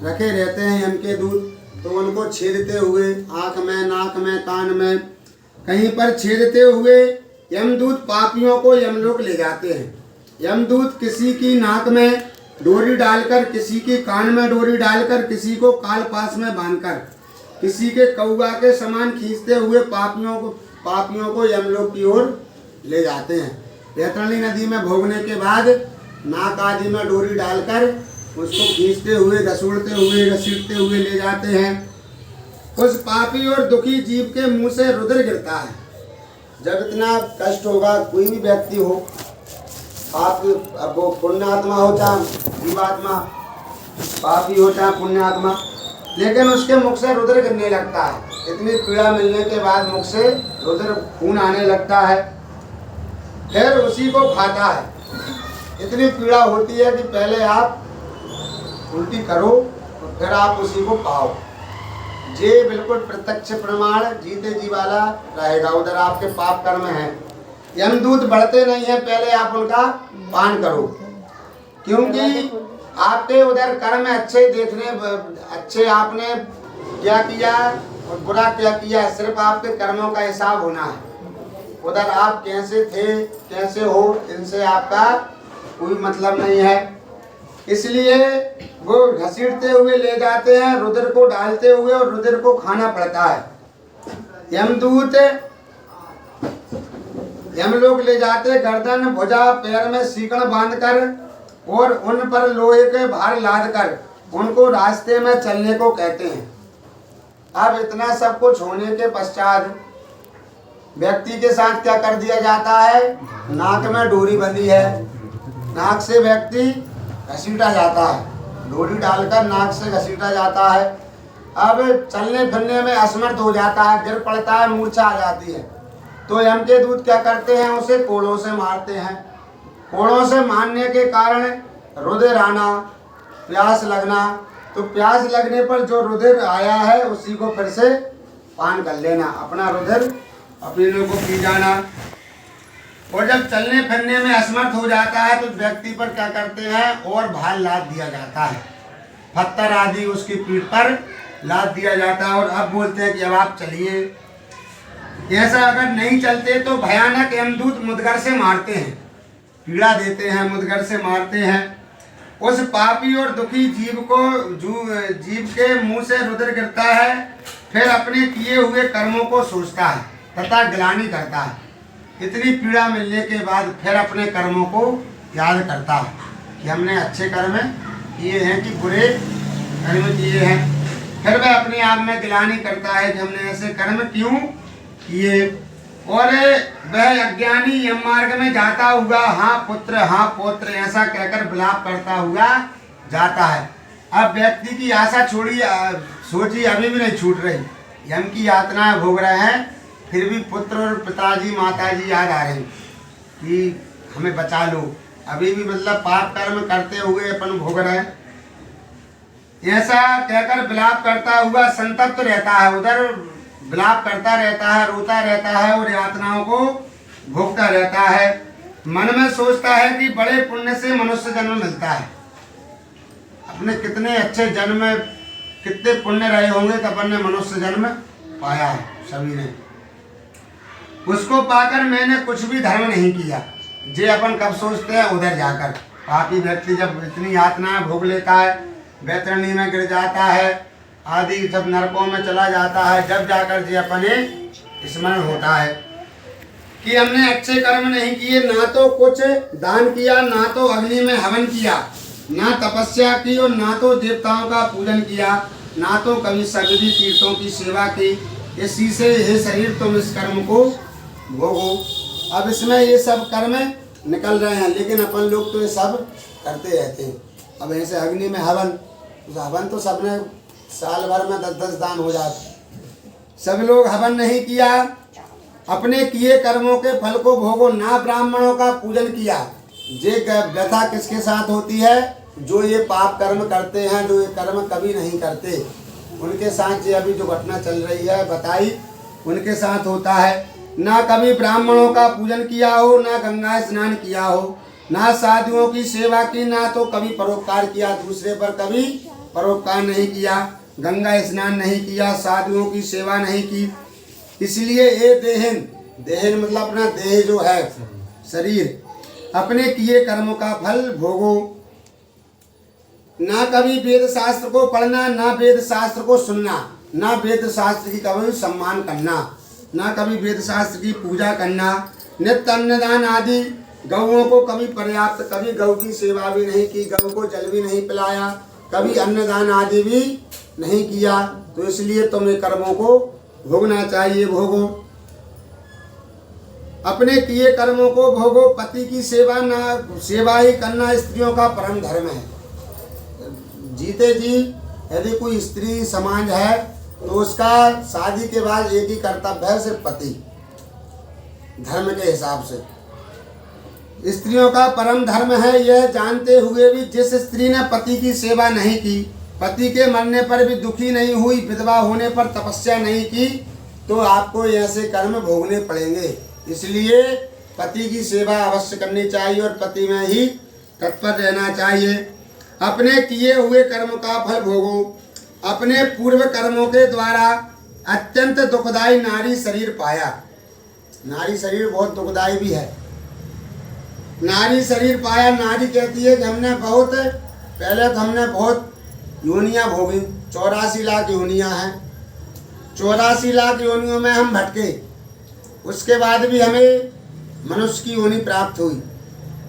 रखे रहते हैं यम के दूत, तो उनको छेदते हुए आँख में, नाक में, कान में, कहीं पर छेदते हुए यमदूत पापियों को यमलोक ले जाते हैं। यमदूत किसी की नाक में डोरी डालकर, किसी की कान में डोरी डालकर, किसी को कालपास में बांधकर, किसी के कौवा के समान खींचते हुए पापियों को यमलोक की ओर ले जाते हैं। बैतरणी नदी में भोगने के बाद नाक आदि में डोरी डालकर उसको खींचते हुए, घसीटते हुए, घसीटते हुए ले जाते हैं। उस पापी और दुखी जीव के मुंह से रुधिर गिरता है। जब इतना कष्ट होगा, कोई भी व्यक्ति हो, पाप, अब वो पुण्यात्मा होता है, जीवात्मा, पापी होता है पुण्यात्मा, लेकिन उसके मुख से रुधिर गिरने लगता है। इतनी पीड़ा मिलने के बाद मुख से रुधिर, खून आने लगता है, फिर उसी को खाता है। इतनी पीड़ा होती है कि पहले आप उल्टी करो और फिर आप उसी को पाओ। ये बिल्कुल प्रत्यक्ष प्रमाण जीते जी वाला रहेगा। उधर आपके पाप कर्म हैं। यमदूत बढ़ते नहीं हैं, पहले आप उनका पान करो, क्योंकि आपके उधर कर्म अच्छे देखने, अच्छे आपने क्या किया और बुरा क्या किया, सिर्फ आपके कर्मों का हिसाब होना है। उधर आप कैसे थे कैसे हो, इनसे आपका कोई मतलब नहीं है। इसलिए वो घसीटते हुए ले जाते हैं, रुधिर को डालते हुए, और रुधिर को खाना पड़ता है। यमदूत यमलोक ले जाते गर्दन, भुजा, पैर में सीकड़ बांधकर और उन पर लोहे के भार लादकर उनको रास्ते में चलने को कहते हैं। अब इतना सब कुछ होने के पश्चात व्यक्ति के साथ क्या कर दिया जाता है? नाक में डोरी बंधी है, नाक से व्यक्ति घसीटा जाता है, डोरी डालकर नाक से घसीटा जाता है। अब चलने फिरने में असमर्थ हो जाता है, गिर पड़ता है, मूर्छा आ जाती है। तो यम के दूत क्या करते हैं? उसे कोड़ों से मारते हैं। कोड़ों से मारने के कारण रुधिर आना, प्यास लगना, तो प्यास लगने पर जो रुधिर आया है उसी को फिर से पान कर लेना, अपना रुधिर अपने लोगों को पी जाना। और जब चलने फिरने में असमर्थ हो जाता है तो व्यक्ति पर क्या करते हैं? और भार लाद दिया जाता है, पत्थर आदि उसकी पीठ पर लाद दिया जाता है। और अब बोलते हैं कि अब आप चलिए। ऐसा अगर नहीं चलते तो भयानक यमदूत मुदगर से मारते हैं, पीड़ा देते हैं, मुदगर से मारते हैं। उस पापी और दुखी जीव के मुंह से रुधिर गिरता है, फिर अपने किए हुए कर्मों को सोचता है तथा ग्लानि करता है। इतनी पीड़ा मिलने के बाद फिर अपने कर्मों को याद करता है कि हमने अच्छे कर्म किए हैं कि बुरे कर्म किए हैं। फिर वह अपने आप में ग्लानि करता है कि हमने ऐसे कर्म क्यों किए। और वह अज्ञानी यम मार्ग में जाता हुआ हाँ पुत्र हाँ पुत्र ऐसा कहकर विलाप करता हुआ जाता है। अब व्यक्ति की आशा सोची अभी भी नहीं छूट रही, यम की यातनाएं भोग रहे हैं, फिर भी पुत्र और पिताजी माताजी याद आ रहे हैं कि हमें बचा लो। अभी भी मतलब पाप कर्म करते हुए अपन भोग रहे हैं। ऐसा कहकर विलाप करता हुआ संतप्त रहता है, उधर विलाप करता रहता है, रोता रहता है और यातनाओं को भोगता रहता है। मन में सोचता है कि बड़े पुण्य से मनुष्य जन्म मिलता है। अपने कितने अच्छे जन्म में कितने पुण्य रहे होंगे कि अपन ने मनुष्य जन्म पाया है सभी ने। उसको पाकर मैंने कुछ भी धर्म नहीं किया। जे अपन कब सोचते हैं? उधर जाकर। पापी व्यक्ति जब इतनी यातनाएं भोग लेता है, वैतरणी में गिर जाता है आदि, सब नरकों में चला जाता है, जब जाकर जे अपने स्मरण होता है कि हमने अच्छे कर्म नहीं किए, ना तो कुछ दान किया, ना तो अग्नि में हवन किया, ना तपस्या की और ना तो देवताओं का पूजन किया, ना तो कभी सभी तीर्थों की सेवा की। इसी से हे शरीर तुम इस कर्म को भोगो। अब इसमें ये सब कर्म निकल रहे हैं, लेकिन अपन लोग तो ये सब करते रहते हैं। अब ऐसे अग्नि में हवन तो सबने साल भर में 10-10 दान हो जाते। सब लोग हवन नहीं किया, अपने किए कर्मों के फल को भोगो। ना ब्राह्मणों का पूजन किया। ये व्यथा किसके साथ होती है? जो ये पाप कर्म करते हैं, जो ये कर्म कभी नहीं करते, उनके साथ ये अभी जो घटना चल रही है बताई, उनके साथ होता है। ना कभी ब्राह्मणों का पूजन किया हो, ना गंगा स्नान किया हो, ना साधुओं की सेवा की, ना तो कभी परोपकार किया, दूसरे पर कभी परोपकार नहीं किया, गंगा स्नान नहीं किया, साधुओं की सेवा नहीं की। इसलिए ये देहन मतलब अपना देह जो है शरीर, अपने किए कर्मों का फल भोगो। ना कभी वेद शास्त्र को पढ़ना, ना वेद शास्त्र को सुनना, ना वेद शास्त्र की कभी सम्मान करना, ना कभी वेद शास्त्र की पूजा करना, नित्य अन्नदान आदि, गौओं को कभी पर्याप्त, कभी गौ की सेवा भी नहीं की, गौ को जल भी नहीं पिलाया, कभी अन्नदान आदि भी नहीं किया। तो इसलिए तुम्हें कर्मों को भोगना चाहिए, भोगो। अपने किए कर्मों को भोगो। पति की सेवा ही करना स्त्रियों का परम धर्म है। जीते जी यदि कोई स्त्री समाज है तो उसका शादी के बाद एक ही कर्तव्य है, सिर्फ पति, धर्म के हिसाब से। स्त्रियों का परम धर्म है, यह जानते हुए भी जिस स्त्री ने पति की सेवा नहीं की पति के मरने पर भी दुखी नहीं हुई, विधवा होने पर तपस्या नहीं की, तो आपको ऐसे कर्म भोगने पड़ेंगे। इसलिए पति की सेवा अवश्य करनी चाहिए और पति में ही तत्पर रहना चाहिए। अपने किए हुए कर्म का फल भोगो। अपने पूर्व कर्मों के द्वारा अत्यंत दुखदायी नारी शरीर पाया। नारी शरीर बहुत दुखदायी भी है। नारी शरीर पाया, नारी कहती है कि हमने बहुत, पहले तो हमने बहुत योनियाँ भोगी, 84 लाख योनियाँ हैं, 84 लाख योनियों में हम भटके, उसके बाद भी हमें मनुष्य की योनि प्राप्त हुई।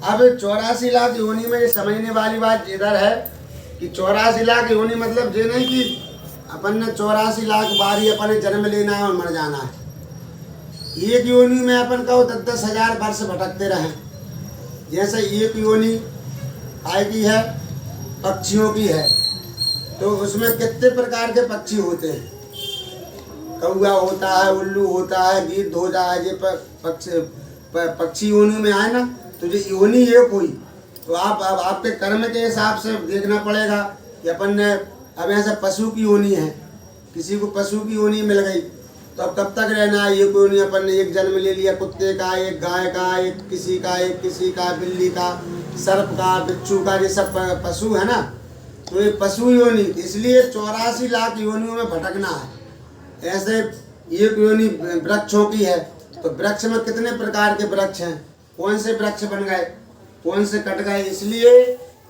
अब 84 लाख योनि में ये समझने वाली बात इधर है कि 84 लाख योनि मतलब ये नहीं कि अपन ने 84 लाख बार ही अपन ने जन्म लेना है और मर जाना है। एक योनि में अपन का 10-10 हजार वर्ष भटकते रहें। जैसे एक योनि काय की है, पक्षियों की है, तो उसमें कितने प्रकार के पक्षी होते हैं। कौआ होता है, उल्लू होता है, गिद्ध होता है। ये पक्षी योनि में आए ना, तो जो योनि एक हुई, तो आप अब आपके कर्म के हिसाब से देखना पड़ेगा कि अपन ने अब ऐसा पशु की योनि है, किसी को पशु की योनि मिल गई, तो अब कब तक रहना है। ये योनि अपन ने एक जन्म ले लिया, कुत्ते का, एक गाय का, एक किसी का, बिल्ली का, सर्प का, बिच्छू का, ये सब पशु है ना, तो ये पशु योनि। इसलिए 84 लाख योनियों में भटकना है। ऐसे एक योनि वृक्षों की है, तो वृक्ष में कितने प्रकार के वृक्ष हैं, कौन से वृक्ष बन गए, कौन से कट गए। इसलिए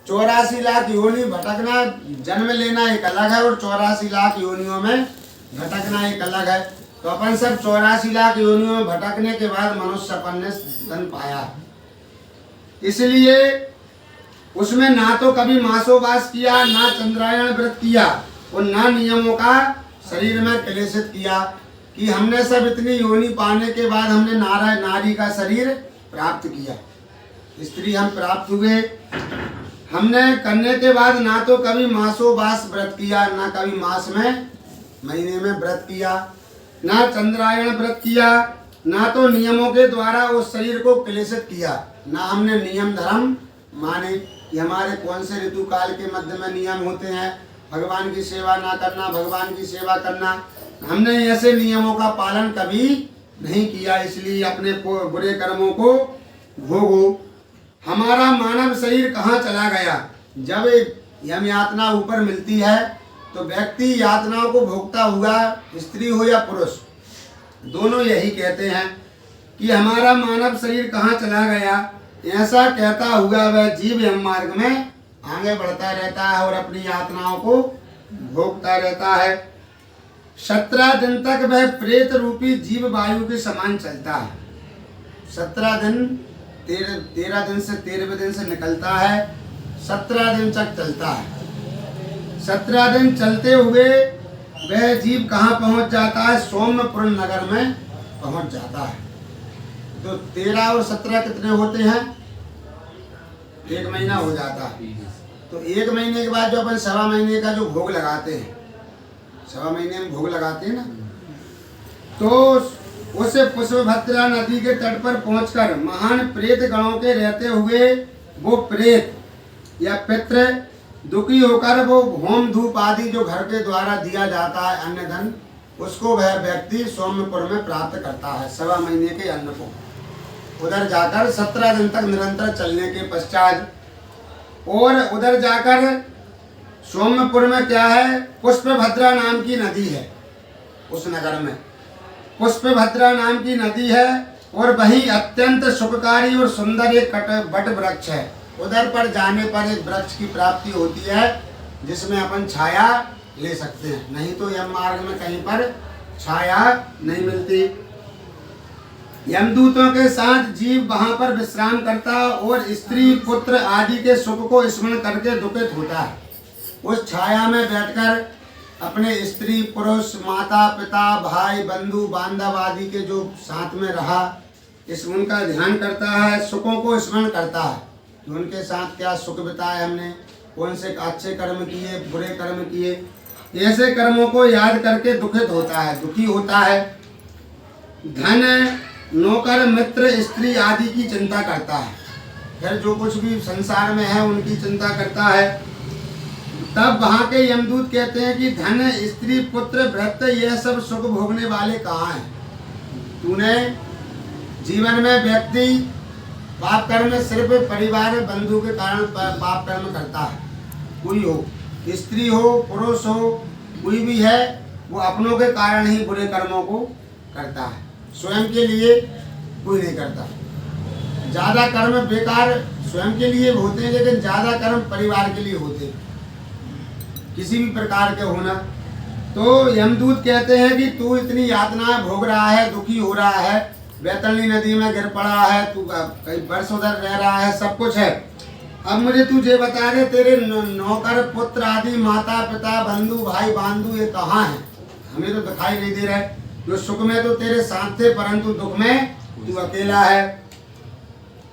84 लाख योनि भटकना, जन्म लेना एक अलग है और 84 लाख योनियों में भटकना एक अलग है। तो अपन सब 84 लाख योनियों में भटकने के बाद मनुष्य अपन ने धन पाया। इसलिए उसमें ना तो कभी मासोवास किया, ना चंद्रायण व्रत किया और ना नियमों का शरीर में क्लेशित किया कि हमने सब इतनी योनि पाने के बाद हमने नारी का शरीर प्राप्त किया, स्त्री हम प्राप्त हुए। हमने करने के बाद ना तो कभी मासोवास व्रत किया, ना कभी मास में महीने में व्रत किया, ना चंद्रायण व्रत किया, ना तो नियमों के द्वारा उस शरीर को क्लेशित किया, ना हमने नियम धर्म माने कि हमारे कौन से ऋतु काल के मध्य में नियम होते हैं, भगवान की सेवा ना करना, भगवान की सेवा करना, हमने ऐसे नियमों का पालन कभी नहीं किया। इसलिए अपने बुरे कर्मों को भोगो। हमारा मानव शरीर कहाँ चला गया। जब यम यातना ऊपर मिलती है तो व्यक्ति यातनाओं को भोगता हुआ, स्त्री हो या पुरुष, दोनों यही कहते हैं कि हमारा मानव शरीर कहाँ चला गया। ऐसा कहता हुआ वह जीव यम मार्ग में आगे बढ़ता रहता है और अपनी यातनाओं को भोगता रहता है। 17 दिन तक वह प्रेत रूपी जीव वायु के समान चलता है। 17 दिन, 13 दिन से 13वें दिन से निकलता है, 17 दिन तक चलता है। 17 दिन चलते हुए वह जीव कहाँ पहुँच जाता है, सोमपुर नगर में पहुँच जाता है। तो 13 और 17 कितने होते हैं, 1 महीना हो जाता है। तो 1 महीने के बाद जो अपन 1.25 महीने का जो भोग लगाते हैं, 1.25 महीने में भोग लगाते हैं ना, तो उसे पुष्पभद्रा नदी के तट पर पहुंचकर महान प्रेत गणों के रहते हुए वो प्रेत या पितृ दुखी होकर वो होम धूप आदि जो घर के द्वारा दिया जाता है अन्न धन, उसको वह व्यक्ति सोमपुर में प्राप्त करता है 1.25 महीने के अन्न को। उधर जाकर 17 दिन तक निरंतर चलने के पश्चात, और उधर जाकर सोमपुर में क्या है, पुष्पभद्रा नाम की नदी है। उस नगर में पुष्पभद्रा नाम की नदी है और वही अत्यंत सुखकारी और सुंदर एक बट वृक्ष है। उधर पर जाने पर एक वृक्ष की प्राप्ति होती है जिसमें अपन छाया ले सकते हैं, नहीं तो यम मार्ग में कहीं पर छाया नहीं मिलती। यमदूतों के साथ जीव वहां पर विश्राम करता और स्त्री पुत्र आदि के सुख को स्मरण करके दुखित होता है। उस छाया में बैठकर अपने स्त्री पुरुष माता पिता भाई बंधु बांधव आदि के जो साथ में रहा, इस उनका ध्यान करता है, सुखों को स्मरण करता है कि उनके साथ क्या सुख बिताए हमने, कौन से अच्छे कर्म किए, बुरे कर्म किए। ऐसे कर्मों को याद करके दुखित होता है, दुखी होता है। धन नौकर मित्र स्त्री आदि की चिंता करता है, फिर जो कुछ भी संसार में है उनकी चिंता करता है। तब वहां के यमदूत कहते हैं कि धन, स्त्री, पुत्र, भृत्य यह सब सुख भोगने वाले कहाँ हैं? तूने जीवन में व्यक्ति पाप कर्म सिर्फ परिवार बंधु के कारण पाप कर्म करता है। कोई हो, स्त्री हो, पुरुष हो, कोई भी है, वो अपनों के कारण ही बुरे कर्मों को करता है, स्वयं के लिए कोई नहीं करता। ज्यादा कर्म बेकार स्वयं के लिए होते हैं, लेकिन ज्यादा कर्म परिवार के लिए होते हैं, किसी भी प्रकार के होना। तो यमदूत कहते हैं कि तू इतनी यातना भोग रहा है, दुखी हो रहा है, बैतरणी नदी में गिर पड़ा है, तू कई वर्ष उधर रह रहा है, सब कुछ है। अब मुझे तुझे बता दे, तेरे नौकर, पुत्र आदि, माता पिता, बंधु, भाई बांधु ये कहाँ हैं? हमें तो दिखाई नहीं दे रहा है। जो सुख में तो तेरे साथ थे, परंतु दुख में तू अकेला है।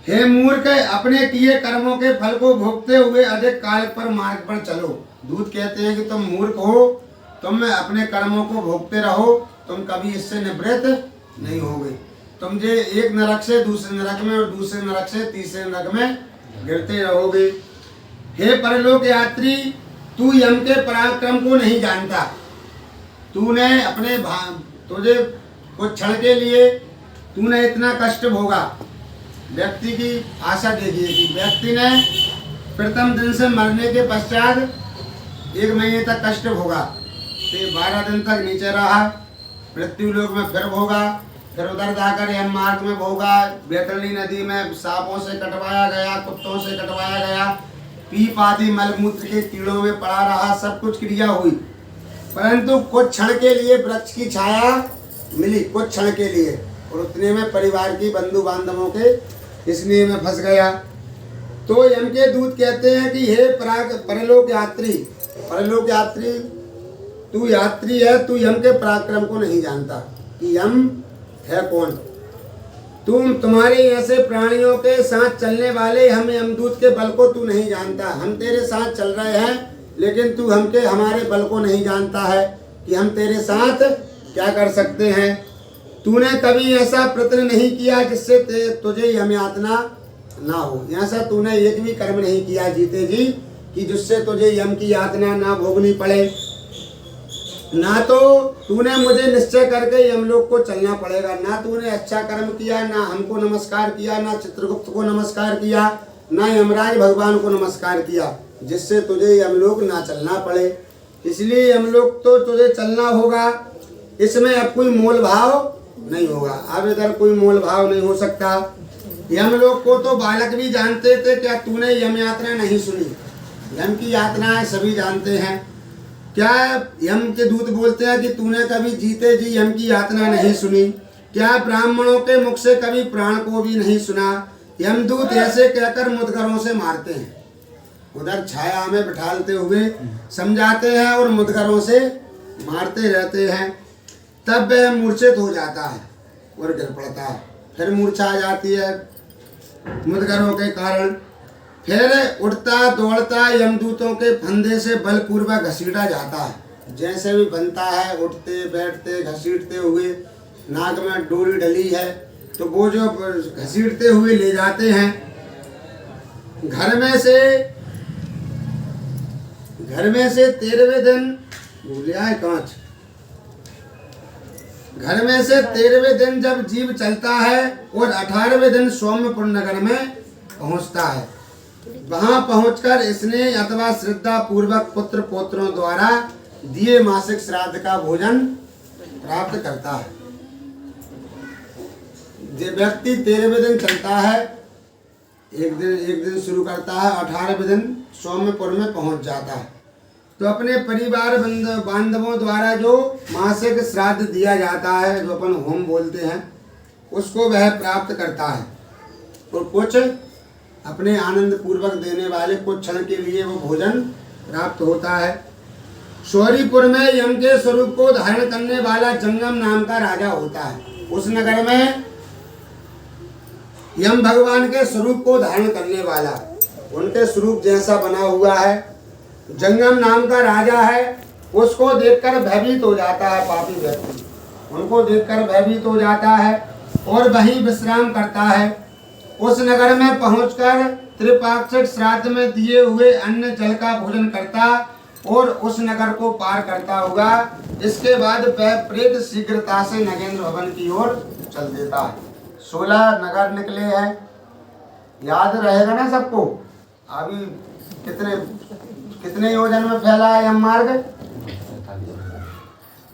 हे मूर्ख, अपने किए कर्मों के फल को भोगते हुए अधिक काल पर मार्ग पर चलो। दूत कहते हैं कि तुम मूर्ख हो, तुम अपने कर्मों को भोगते रहो, तुम कभी इससे निवृत्त नहीं होगे। तुम जे एक नरक से दूसरे नरक में और दूसरे नरक से तीसरे नरक में गिरते रहोगे। हे परलोक यात्री, तू यम के पराक्रम को नहीं जानता। तूने अपने तुझे कुछ क्षण के लिए तूने इतना कष्ट भोगा। व्यक्ति की आशा देखिए कि व्यक्ति ने प्रथम दिन से मरने के पश्चात 1 महीने तक कष्ट भोगा, फिर 12 दिन तक नीचे रहा, मृत्यु लोक में फिर भोगा, फिर उधर जाकर यम मार्ग में भोगा, बैतरणी नदी में सांपों से कटवाया गया, कुत्तों से कटवाया गया, पीप आदि मलमूत्र के कीड़ों में पड़ा रहा, सब कुछ क्रिया हुई, परंतु कुछ क्षण के लिए वृक्ष की छाया मिली, कुछ क्षण के लिए, और उतने में परिवार की बंधु बांधवों के स्नेह में फंस गया। तो यम के दूत कहते हैं कि हे परलोक यात्री, परलोक यात्री, तू यात्री है, तू यम के पराक्रम को नहीं जानता कि यम है कौन। तुम्हारे ऐसे प्राणियों के साथ चलने वाले हम यमदूत के बल को तू नहीं जानता। हम तेरे साथ चल रहे हैं, लेकिन तू हमारे बल को नहीं जानता है कि हम तेरे साथ क्या कर सकते हैं। तूने कभी ऐसा प्रयत्न नहीं किया जिससे तुझे यम यातना ना हो। ऐसा तूने एक भी कर्म नहीं किया जीते जी कि जिससे तुझे यम की यातना ना भोगनी पड़े। ना तो तूने मुझे निश्चय करके यमलोक को चलना पड़ेगा, ना तूने अच्छा कर्म किया, ना हमको नमस्कार किया, ना चित्रगुप्त को नमस्कार किया, ना यमराज भगवान को नमस्कार किया, जिससे तुझे यमलोक ना चलना पड़े। इसलिए यमलोक तो तुझे चलना होगा, इसमें अब कोई मोल भाव नहीं होगा। अब इधर कोई मोल भाव नहीं हो सकता। यमलोक को तो बालक भी जानते थे, क्या तूने यम यात्रा नहीं सुनी? यम की यातनाएं सभी जानते हैं। क्या यम के दूत बोलते हैं कि तूने कभी जीते जी यम की यातना नहीं सुनी? क्या ब्राह्मणों के मुख से कभी प्राण को भी नहीं सुना? यमदूत ऐसे कहकर मुदगरों से मारते हैं, उधर छाया में बिठालते हुए समझाते हैं और मुदगरों से मारते रहते हैं। तब वह मूर्छित हो जाता है और गिर पड़ता है, फिर मूर्छा आ जाती है मुदगरों के कारण। फिर उड़ता दौड़ता यमदूतों के फंदे से बलपूर्वक घसीटा जाता है। जैसे भी बनता है, उठते बैठते घसीटते हुए, नाक में डोरी डली है तो वो जो घसीटते हुए ले जाते हैं। घर में से 13वें दिन भूलिया है कांच। घर में से 13वें दिन जब जीव चलता है और 18वें दिन सौम्यपुर नगर में पहुंचता है, वहां पहुंचकर इसने अथवा श्रद्धा पूर्वक पुत्र पौत्रों द्वारा दिए मासिक श्राद्ध का भोजन प्राप्त करता है। जो व्यक्ति 13वें दिन चलता है, एक दिन शुरू करता है, 18वें दिन सौम्यपुर में पहुंच जाता है, तो अपने परिवार बांधवों द्वारा जो मासिक श्राद्ध दिया जाता है, जो अपन होम बोलते हैं, उसको वह प्राप्त करता है। और कुछ अपने आनंद पूर्वक देने वाले कुछ क्षण के लिए वो भोजन प्राप्त होता है। शौरीपुर में यम के स्वरूप को धारण करने वाला जंगम नाम का राजा होता है। उस नगर में यम भगवान के स्वरूप को धारण करने वाला, उनके स्वरूप जैसा बना हुआ है, जंगम नाम का राजा है। उसको देखकर भयभीत हो जाता है पापी व्यक्ति, उनको देखकर भयभीत हो जाता है और वहीं विश्राम करता है। उस नगर में पहुंचकर त्रिपाक्षिक श्राद्ध में दिए हुए अन्न जल का भोजन करता और उस नगर को पार करता होगा। इसके बाद वह प्रेत शीघ्रता से नगेंद्र भवन की ओर चल देता है। 16 नगर निकले हैं, याद रहेगा ना सबको। अभी कितने योजन में फैला है यम मार्ग?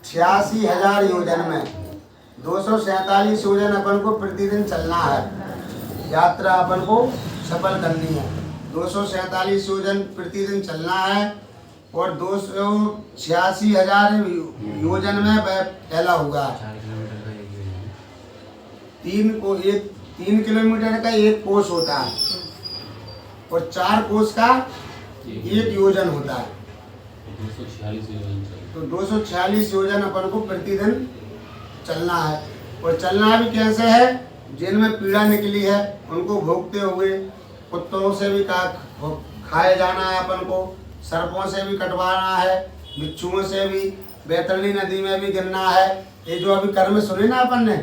86,000 योजन में। 247 योजन अपन को प्रतिदिन चलना है, यात्रा अपन को सफल करनी है। 247 योजन प्रतिदिन चलना है और 286,000 योजन में वह फैला हुआ है। 3 किलोमीटर का एक कोस होता है और 4 कोस का एक योजन होता है। 246 योजन तो 246 योजन अपन को प्रतिदिन चलना है। और चलना भी कैसे है? जिनमें पीड़ा निकली है उनको भोगते हुए, कुत्तों से भी खाए जाना है अपन को, सर्पों से भी कटवाना है, बिच्छुओं से भी, बैतरणी नदी में भी गिरना है। ये जो अभी कर्म सुने ना अपन ने,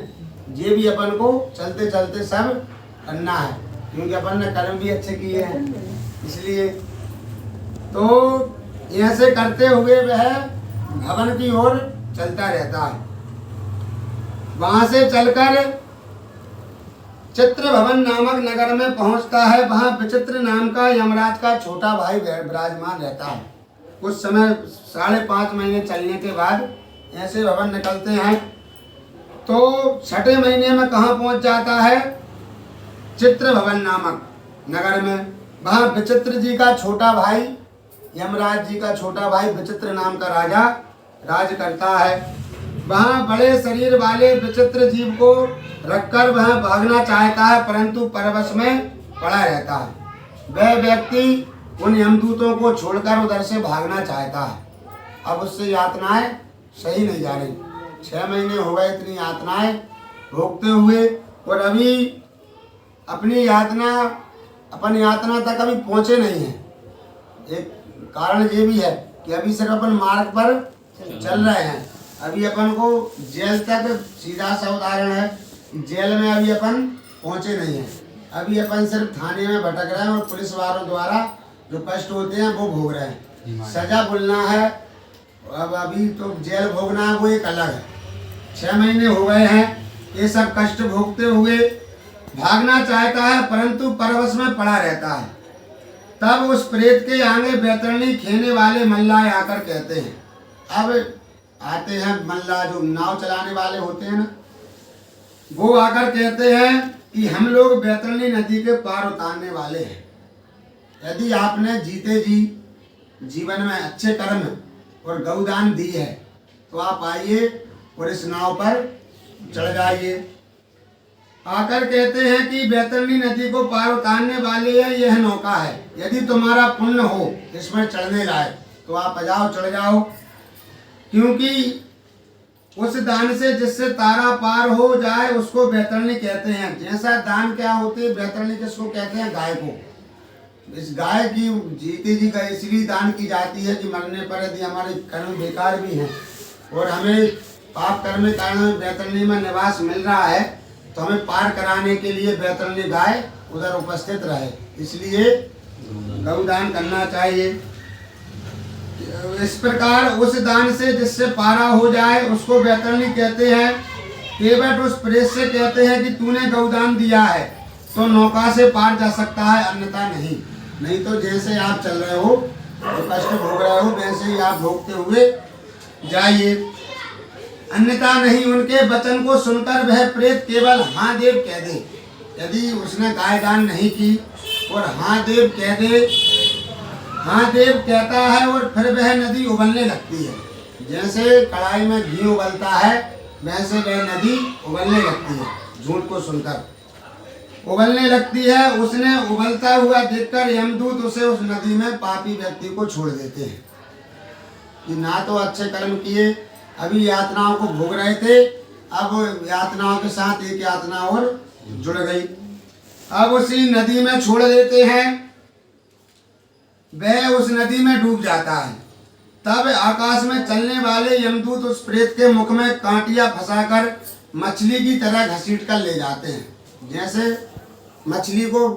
ये भी अपन को चलते चलते सब करना है, क्योंकि अपन ने कर्म भी अच्छे किए हैं। इसलिए तो ऐसे करते हुए वह भवन की ओर चलता रहता है। वहां से चलकर चित्र भवन नामक नगर में पहुंचता है। वहां विचित्र नाम का यमराज का छोटा भाई विराजमान रहता है। कुछ समय 5.5 महीने चलने के बाद ऐसे भवन निकलते हैं तो 6ठे महीने में कहाँ पहुंच जाता है? चित्र भवन नामक नगर में। वहां विचित्र जी का छोटा भाई, यमराज जी का छोटा भाई विचित्र नाम का राजा राज करता है। वहां बड़े शरीर वाले विचित्र जीव को रखकर वह भागना चाहता है, परंतु परवश में पड़ा रहता है। वह व्यक्ति उन यमदूतों को छोड़कर उधर से भागना चाहता है। अब उससे यातनाएं सही नहीं जा रही। 6 महीने हो गए इतनी यातनाएं भोगते हुए, और अभी अपनी यातना तक अभी पहुंचे नहीं हैं। एक कारण ये भी है कि अभी सिर्फ अपन मार्ग पर चल रहे हैं। अभी अपन को जेल तक, सीधा सा उदाहरण है, जेल में अभी अपन पहुंचे नहीं हैं। अभी अपन सिर्फ थाने में भटक रहे हैं और पुलिस वालों द्वारा जो कष्ट होते हैं वो भोग रहे हैं। सजा बुलना है, अब अभी तो जेल भोगना है, वो एक अलग है। 6 महीने हो गए हैं ये सब कष्ट भोगते हुए। भागना चाहता है परंतु परवश में पड़ा रहता है। तब उस प्रेत के आगे बैतरणी खेने वाले मल्लाह आकर कहते हैं, अब आते हैं मल्लाह जो नाव चलाने वाले होते हैं ना, वो आकर कहते हैं कि हम लोग बैतरणी नदी के पार उतारने वाले हैं। यदि आपने जीते जी जीवन में अच्छे कर्म और गौदान दी है तो आप आइए और इस नाव पर चढ़ जाइए। आकर कहते हैं कि बैतरणी नदी को पार उतारने वाले हैं, यह नौका है। यदि तुम्हारा पुण्य हो इसमें चढ़ने लायक तो आप आ जाओ, चढ़ जाओ, क्योंकि उस दान से जिससे तारा पार हो जाए उसको बैतरणी कहते हैं। जैसा दान क्या होती है, बैतरणी किसको कहते हैं? गाय को। इस गाय की जीते जी का इसलिए दान की जाती है कि मरने पर यदि हमारे कर्म बेकार भी हैं और हमें पाप कर्म के कारण बैतरणी में निवास मिल रहा है तो हमें पार कराने के लिए बैतरणी गाय उधर उपस्थित रहे, इसलिए गौदान करना चाहिए। इस प्रकार उस दान से जिससे पारा हो जाए उसको बैतरणी कहते हैं। केवट उस प्रेत से कहते हैं कि तूने गौदान दिया है तो नौका से पार जा सकता है, अन्यथा नहीं तो जैसे आप चल रहे हो तो कष्ट भोग रहे हो वैसे ही आप भोगते हुए जाइए, अन्यथा नहीं। उनके वचन को सुनकर वह प्रेत केवल हाँ देव कह दे। यदि उसने गाय दान नहीं की और हाँ देव कह दे, हाँ देव कहता है और फिर वह नदी उबलने लगती है। जैसे कढ़ाई में घी उबलता है वैसे वह नदी उबलने लगती है। झूठ को सुनकर उबलने लगती है। उसने उबलता हुआ देखकर यमदूत उसे उस नदी में पापी व्यक्ति को छोड़ देते हैं कि ना तो अच्छे कर्म किए, अभी यातनाओं को भोग रहे थे, अब यातनाओं के साथ एक यातना और जुड़ गई। अब उसी नदी में छोड़ देते हैं। वह उस नदी में डूब जाता है। तब आकाश में चलने वाले यमदूत उस प्रेत के मुख में कांटिया फंसाकर मछली की तरह घसीट कर ले जाते हैं। जैसे मछली को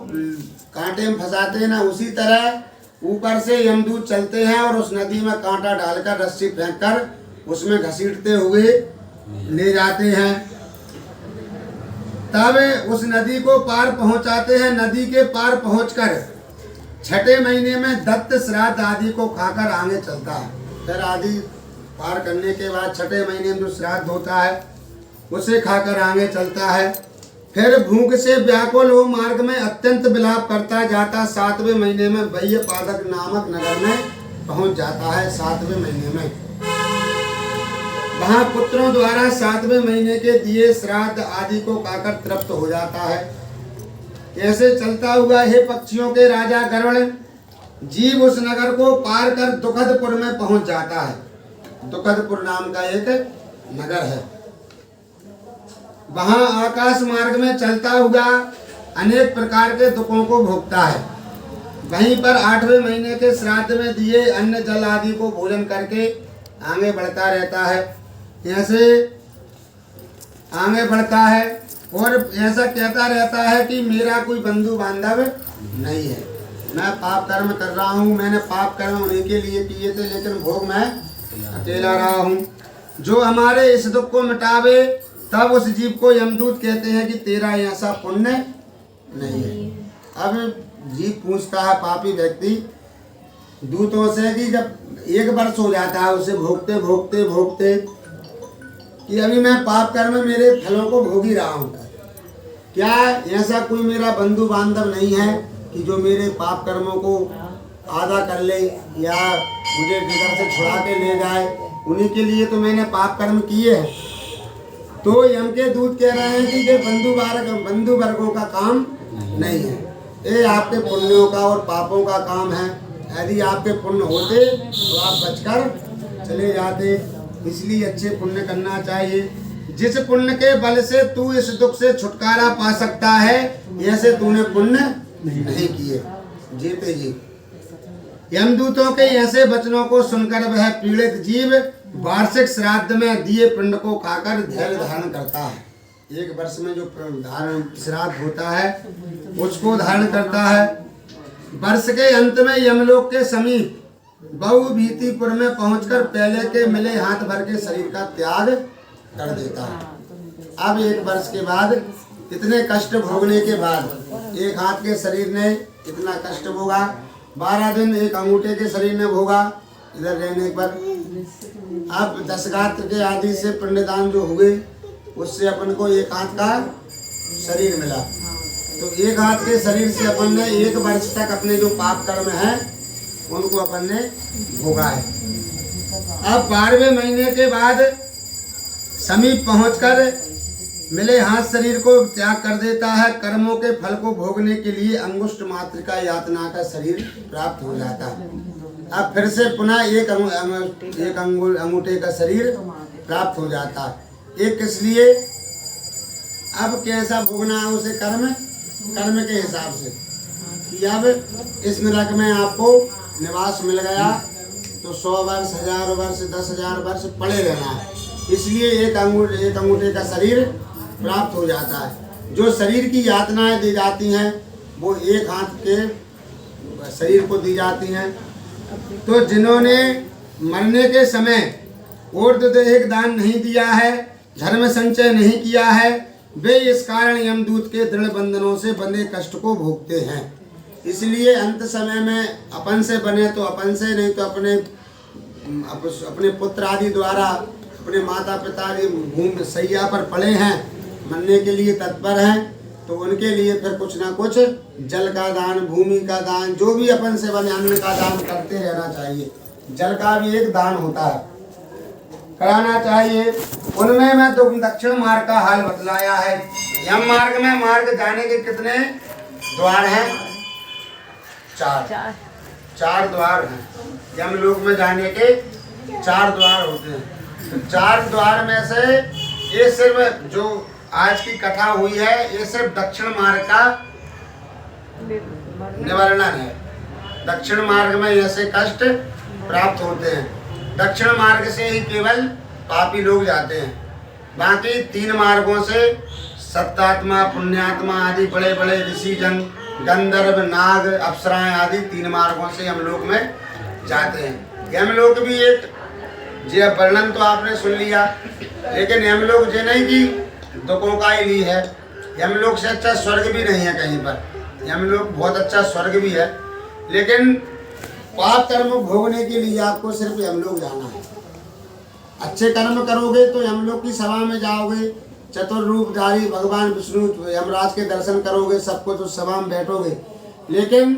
कांटे में फंसाते हैं ना, उसी तरह ऊपर से यमदूत चलते हैं और उस नदी में कांटा डालकर रस्सी फेंककर उसमें घसीटते हुए ले जाते हैं। तब उस नदी को पार पहुंचाते हैं। नदी के पार पहुंचकर छठे महीने में दत्त श्राद्ध आदि को खाकर आगे चलता है। फिर आदि पार करने के बाद छठे महीने में जो श्राद्ध होता है उसे खाकर आगे चलता है। फिर भूख से व्याकुल हो मार्ग में अत्यंत विलाप करता जाता 7वें महीने में वैयपादक नामक नगर में पहुंच जाता है। 7वें महीने में वहां पुत्रों द्वारा 7वें महीने के दिए श्राद्ध आदि को खाकर तृप्त हो जाता है। ऐसे चलता हुआ हे पक्षियों के राजा गरुड़ जीव उस नगर को पार कर दुखदपुर में पहुंच जाता है। दुखदपुर नाम का एक नगर है। वहां आकाश मार्ग में चलता हुआ अनेक प्रकार के दुखों को भोगता है। वहीं पर 8वें महीने के श्राद्ध में दिए अन्न जल आदि को भोजन करके आगे बढ़ता रहता है। ऐसे आगे बढ़ता है और ऐसा कहता रहता है कि मेरा कोई बंधु बांधव नहीं है, मैं पाप कर्म कर रहा हूँ, मैंने पाप कर्म उन्हीं के लिए किए थे लेकिन भोग मैं अकेला रहा हूँ। जो हमारे इस दुख को मिटावे तब उस जीव को यमदूत कहते हैं कि तेरा ऐसा पुण्य नहीं है। अब जीव पूछता है पापी व्यक्ति दूतों से कि जब 1 वर्ष हो जाता है उसे भोगते भोगते भोगते कि अभी मैं पाप कर्म मेरे फलों को भोग ही रहा हूँ, क्या ऐसा कोई मेरा बंधु बांधव नहीं है कि जो मेरे पाप कर्मों को आधा कर ले या मुझे घर से छुड़ा के ले जाए? उन्हीं के लिए तो मैंने पाप कर्म किए हैं। तो यम के दूत कह रहे हैं कि ये बंधु वर्गों का काम नहीं है, ये आपके पुण्यों का और पापों का काम है। यदि आपके पुण्य होते तो आप बचकर चले जाते, इसलिए अच्छे पुण्य करना चाहिए। जिस पुण्य के बल से तू इस दुख से छुटकारा पा सकता है ऐसे तूने पुण्य नहीं किए। जीते जी यमदूतों के ऐसे वचनों को सुनकर वह पीड़ित जीव वार्षिक श्राद्ध में दिए पिंड को खाकर धैर्य धारण करता है। 1 वर्ष में जो धारण श्राद्ध होता है उसको धारण करता है। वर्ष के अंत में यमलोक के समीप बहुभीतिपुर में पहुंचकर पहले के मिले हाथ भर के शरीर का त्याग कर देता है। अब 1 वर्ष के बाद इतने कष्ट भोगने के बाद एक हाथ के शरीर ने इतना कष्ट भोगा, 12 दिन एक अंगूठे के शरीर ने भोगा इधर रहने पर। अब 10 गात्र के आदि से पिंडदान जो हुए उससे अपन को 1 हाथ का शरीर मिला। तो 1 हाथ के शरीर से अपन ने 1 वर्ष तक अपने जो पाप कर्म है उनको अपन ने भोगा है। अब 12वें महीने के बाद समीप पहुंचकर मिले हाथ शरीर को त्याग कर देता है। कर्मों के फल को भोगने के लिए अंगुष्ठ मात्र का यातना का शरीर प्राप्त हो जाता है। अब फिर से पुनः एक अंगूठे का शरीर प्राप्त हो जाता है। एक इसलिए अब कैसा भोगना है उसे कर्म के हिसाब से कि अब इस नरक में आपको निवास मिल गया तो 100 वर्ष 1000 वर्ष 10,000 वर्ष पड़े रहना है, इसलिए एक अंगूठे का शरीर प्राप्त हो जाता है। जो शरीर की यातनाएं दी जाती हैं वो 1 हाथ के शरीर को दी जाती हैं। तो जिन्होंने मरने के समय ऊर्ध्वदेहिक दान नहीं दिया है, धर्म संचय नहीं किया है, वे इस कारण यमदूत के दृढ़ बंधनों से बंधे कष्ट को भोगते हैं। इसलिए अंत समय में अपन से बने तो अपन से, नहीं तो अपने पुत्र आदि द्वारा अपने माता पिता भूमि सैया पर पड़े हैं, मरने के लिए तत्पर हैं, तो उनके लिए फिर कुछ ना कुछ जल का दान, भूमि का दान, जो भी अपन से बने अन्न का दान करते रहना चाहिए। जल का भी एक दान होता है, कराना चाहिए। उनमें मैं तो दक्षिण मार्ग का हाल बतलाया है। यम मार्ग में मार्ग जाने के कितने द्वार हैं? 4 द्वार हैं। यमलोक में जाने के 4 द्वार होते हैं। तो 4 द्वार में से ये सिर्फ जो आज की कथा हुई है ये सिर्फ दक्षिण मार्ग का निवारण है। दक्षिण मार्ग में ऐसे कष्ट प्राप्त होते हैं। दक्षिण मार्ग से ही केवल पापी लोग जाते हैं। बाकी 3 मार्गों से सत्तात्मा, पुण्यात्मा आदि बड़े बड़े ऋषि जन गंधर्व, नाग, अप्सराएं आदि 3 मार्गों से यमलोक में जाते हैं। यमलोक भी एक जी वर्णन तो आपने सुन लिया, लेकिन यमलोक जे नहीं की दुखों का ही ली है। यमलोक से अच्छा स्वर्ग भी नहीं है कहीं पर। यमलोक बहुत अच्छा स्वर्ग भी है, लेकिन पाप कर्म भोगने के लिए आपको सिर्फ यमलोक जाना है। अच्छे कर्म करोगे तो यमलोक की सभा में जाओगे, चतुर्रूपधारी भगवान विष्णु यमराज के दर्शन करोगे, सब कुछ उस सभा में बैठोगे। लेकिन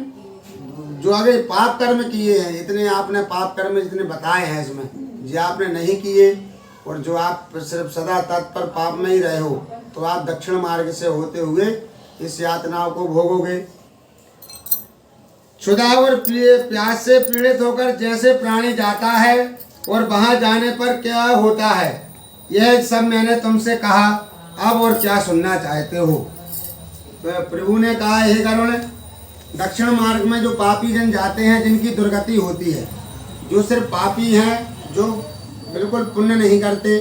जो आगे पाप कर्म किए हैं, इतने आपने पाप कर्म जितने बताए हैं इसमें, जो आपने नहीं किए और जो आप सिर्फ सदा तत्पर पाप में ही रहे हो, तो आप दक्षिण मार्ग से होते हुए इस यातनाओं को भोगोगे। क्षुधा और प्यास से पीड़ित होकर जैसे प्राणी जाता है और वहां जाने पर क्या होता है, यह सब मैंने तुमसे कहा। अब और क्या सुनना चाहते हो? तो प्रभु ने कहा, हे गरुण, दक्षिण मार्ग में जो पापी जन जाते हैं, जिनकी दुर्गति होती है, जो सिर्फ पापी हैं, जो बिल्कुल पुण्य नहीं करते,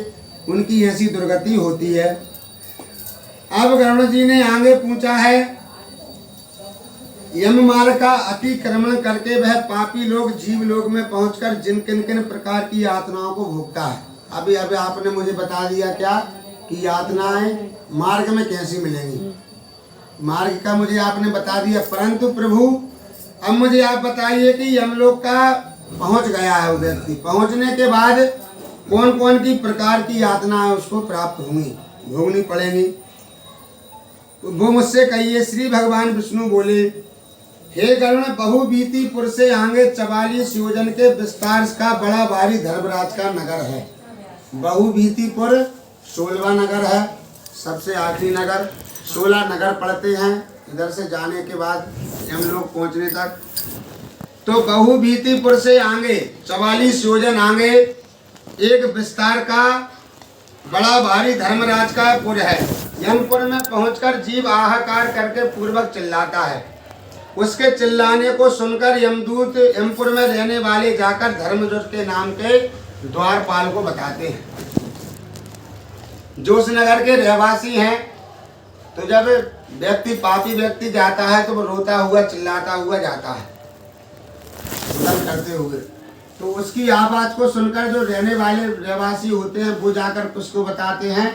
उनकी ऐसी दुर्गति होती है। अब गरुड़ जी ने आगे पूछा है, यम मार्ग का अतिक्रमण करके वह पापी लोग जीव लोक में पहुंचकर जिन किन किन प्रकार की यातनाओं को भोगता है। अभी आपने मुझे बता दिया क्या कि यातनाएं मार्ग में कैसी मिलेंगी, मार्ग का मुझे आपने बता दिया। परंतु प्रभु अब मुझे आप बताइए कि यमलोक का पहुंच गया है वो व्यक्ति, पहुंचने के बाद कौन कौन की प्रकार की यातनाएं उसको प्राप्त होंगी, भोगनी पड़ेंगी। वो मुझसे कहिए। श्री भगवान विष्णु बोले, हे गरुण, बहुबीतीपुर से आगे 44 योजन के विस्तार का बड़ा भारी धर्मराज का नगर है। बहुबीतीपुर 16वां नगर है, सबसे आखिरी नगर। 16 नगर पड़ते हैं इधर से जाने के बाद हम लोग पहुंचने तक। तो बहुबीतीपुर से आगे 44 योजन आगे एक विस्तार का बड़ा भारी धर्मराज का पुर है। यमपुर में पहुंचकर जीव आहाकार करके पूर्वक चिल्लाता है। उसके चिल्लाने को सुनकर यमदूत यमपुर में रहने वाले जाकर धर्मध्वज के नाम के द्वारपाल को बताते हैं, जो उस नगर के रहवासी हैं। तो जब व्यक्ति पापी व्यक्ति जाता है तो वो रोता हुआ चिल्लाता हुआ जाता है, रुदन करते हुए। तो उसकी आवाज को सुनकर जो रहने वाले रहवासी होते हैं वो जाकर उसको बताते हैं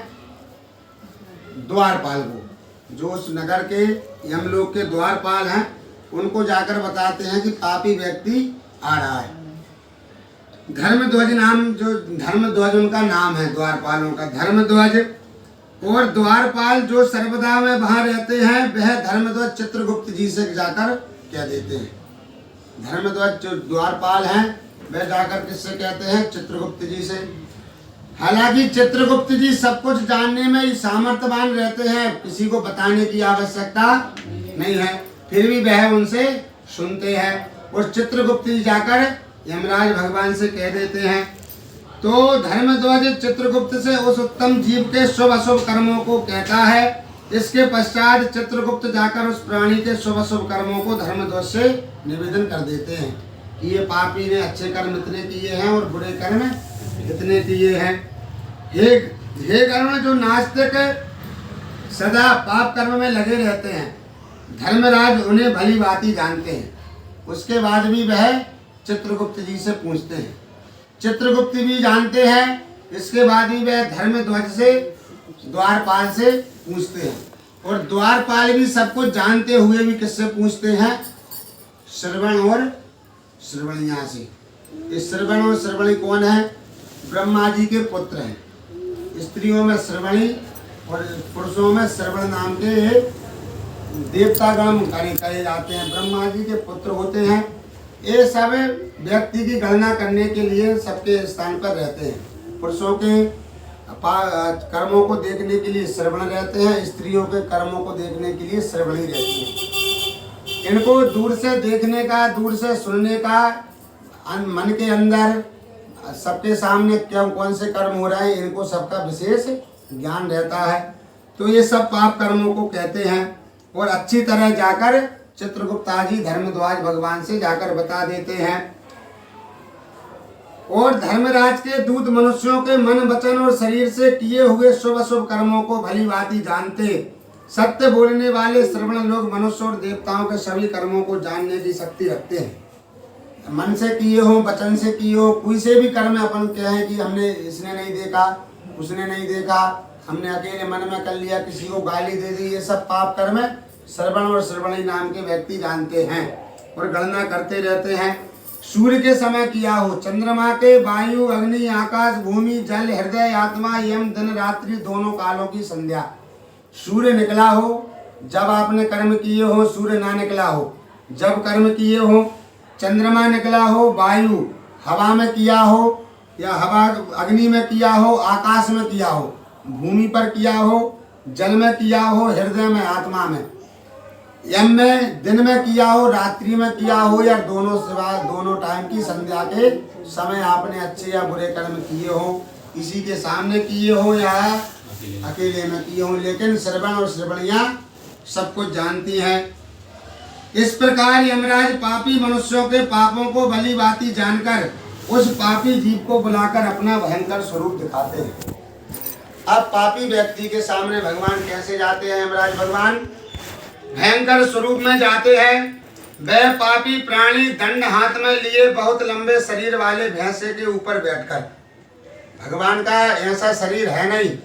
द्वारपाल को, जो उस नगर के यमलोक के द्वारपाल हैं, उनको जाकर बताते हैं कि पापी व्यक्ति आ रहा है। धर्मध्वज नाम, जो धर्मध्वज उनका नाम है द्वारपालों का, धर्मध्वज। और द्वारपाल जो सर्वदा में वहां रहते हैं, वह धर्मध्वज चित्रगुप्त जी से जाकर कह देते हैं। धर्मध्वज जो द्वारपाल हैं वह जाकर किससे कहते हैं? चित्रगुप्त जी से। हालांकि चित्रगुप्त जी सब कुछ जानने में सामर्थ्यवान रहते हैं, किसी को बताने की आवश्यकता नहीं है, फिर भी वह उनसे सुनते हैं। और चित्रगुप्त जी जाकर यमराज भगवान से कह देते हैं। तो धर्मध्वज चित्रगुप्त से उस उत्तम जीव के शुभ अशुभ कर्मों को कहता है। इसके पश्चात चित्रगुप्त जाकर उस प्राणी के शुभ अशुभ कर्मों को धर्मध्वज से निवेदन कर देते हैं कि ये पापी ने अच्छे कर्म इतने किए हैं और बुरे कर्म इतने किए हैं। हे गरुण, जो नास्तिक सदा पाप कर्म में लगे रहते हैं, धर्मराज उन्हें भली भांति जानते हैं। उसके बाद भी वह चित्रगुप्त जी से पूछते हैं। चित्रगुप्त भी जानते हैं, इसके बाद भी वह धर्मध्वज से द्वारपाल से पूछते हैं। और द्वारपाल भी सब कुछ जानते हुए भी किससे पूछते हैं? श्रवण और श्रवणिया से। इस श्रवण और श्रवणी कौन है? ब्रह्मा जी के पुत्र हैं। स्त्रियों में श्रवणी और पुरुषों में श्रवण नाम के देवतागण कहे जाते हैं, ब्रह्मा जी के पुत्र होते हैं। ये सब व्यक्ति की गणना करने के लिए सबके स्थान पर रहते हैं। पुरुषों के कर्मों को देखने के लिए श्रवण रहते हैं, स्त्रियों के कर्मों को देखने के लिए श्रवणी रहती है। इनको दूर से देखने का, दूर से सुनने का, मन के अंदर सबके सामने क्या कौन से कर्म हो रहे हैं, इनको सबका विशेष ज्ञान रहता है। तो ये सब पाप कर्मों को कहते हैं। और अच्छी तरह जाकर चित्रगुप्त जी धर्मध्वज भगवान से जाकर बता देते हैं। और धर्मराज के दूत मनुष्यों के मन, वचन और शरीर से किए हुए शुभ अशुभ कर्मों को भली भांति जानते सत्य बोलने वाले श्रवण लोग मनुष्य और देवताओं के सभी कर्मों को जानने की शक्ति रखते हैं। मन से किए हो, वचन से किए हो, कोई से भी कर्म अपन कहें कि हमने इसने नहीं देखा, उसने नहीं देखा, हमने अकेले मन में कर लिया, किसी को गाली दे दी, ये सब पाप कर्म श्रवण और श्रवणी नाम के व्यक्ति जानते हैं और गणना करते रहते हैं। सूर्य के समय किया हो, चंद्रमा के, वायु, अग्नि, आकाश, भूमि, जल, हृदय, आत्मा, यम, दिन, रात्रि दोनों कालों की संध्या। सूर्य निकला हो जब आपने कर्म किए हो, सूर्य ना निकला हो जब कर्म किए हो, चंद्रमा निकला हो, वायु हवा में किया हो या हवा अग्नि में किया हो, आकाश में किया हो, भूमि पर किया हो, जल में किया हो, हृदय में, आत्मा में, यम में, दिन में किया हो, रात्रि में किया हो या दोनों सिवाय दोनों टाइम की संध्या के समय आपने अच्छे या बुरे कर्म किए हो, किसी के सामने किए हो या अकेले में किए हो, लेकिन श्रवण और श्रवणियाँ सब कुछ जानती हैं। इस प्रकार यमराज पापी मनुष्यों के पापों को भली भांति जानकर उस पापी जीव को बुलाकर अपना भयंकर स्वरूप दिखाते हैं। अब पापी व्यक्ति के सामने भगवान कैसे जाते हैं? यमराज भगवान भयंकर स्वरूप में जाते हैं। वह पापी प्राणी दंड हाथ में लिए बहुत लंबे शरीर वाले भैंसे के ऊपर बैठकर, भगवान का ऐसा शरीर है नहीं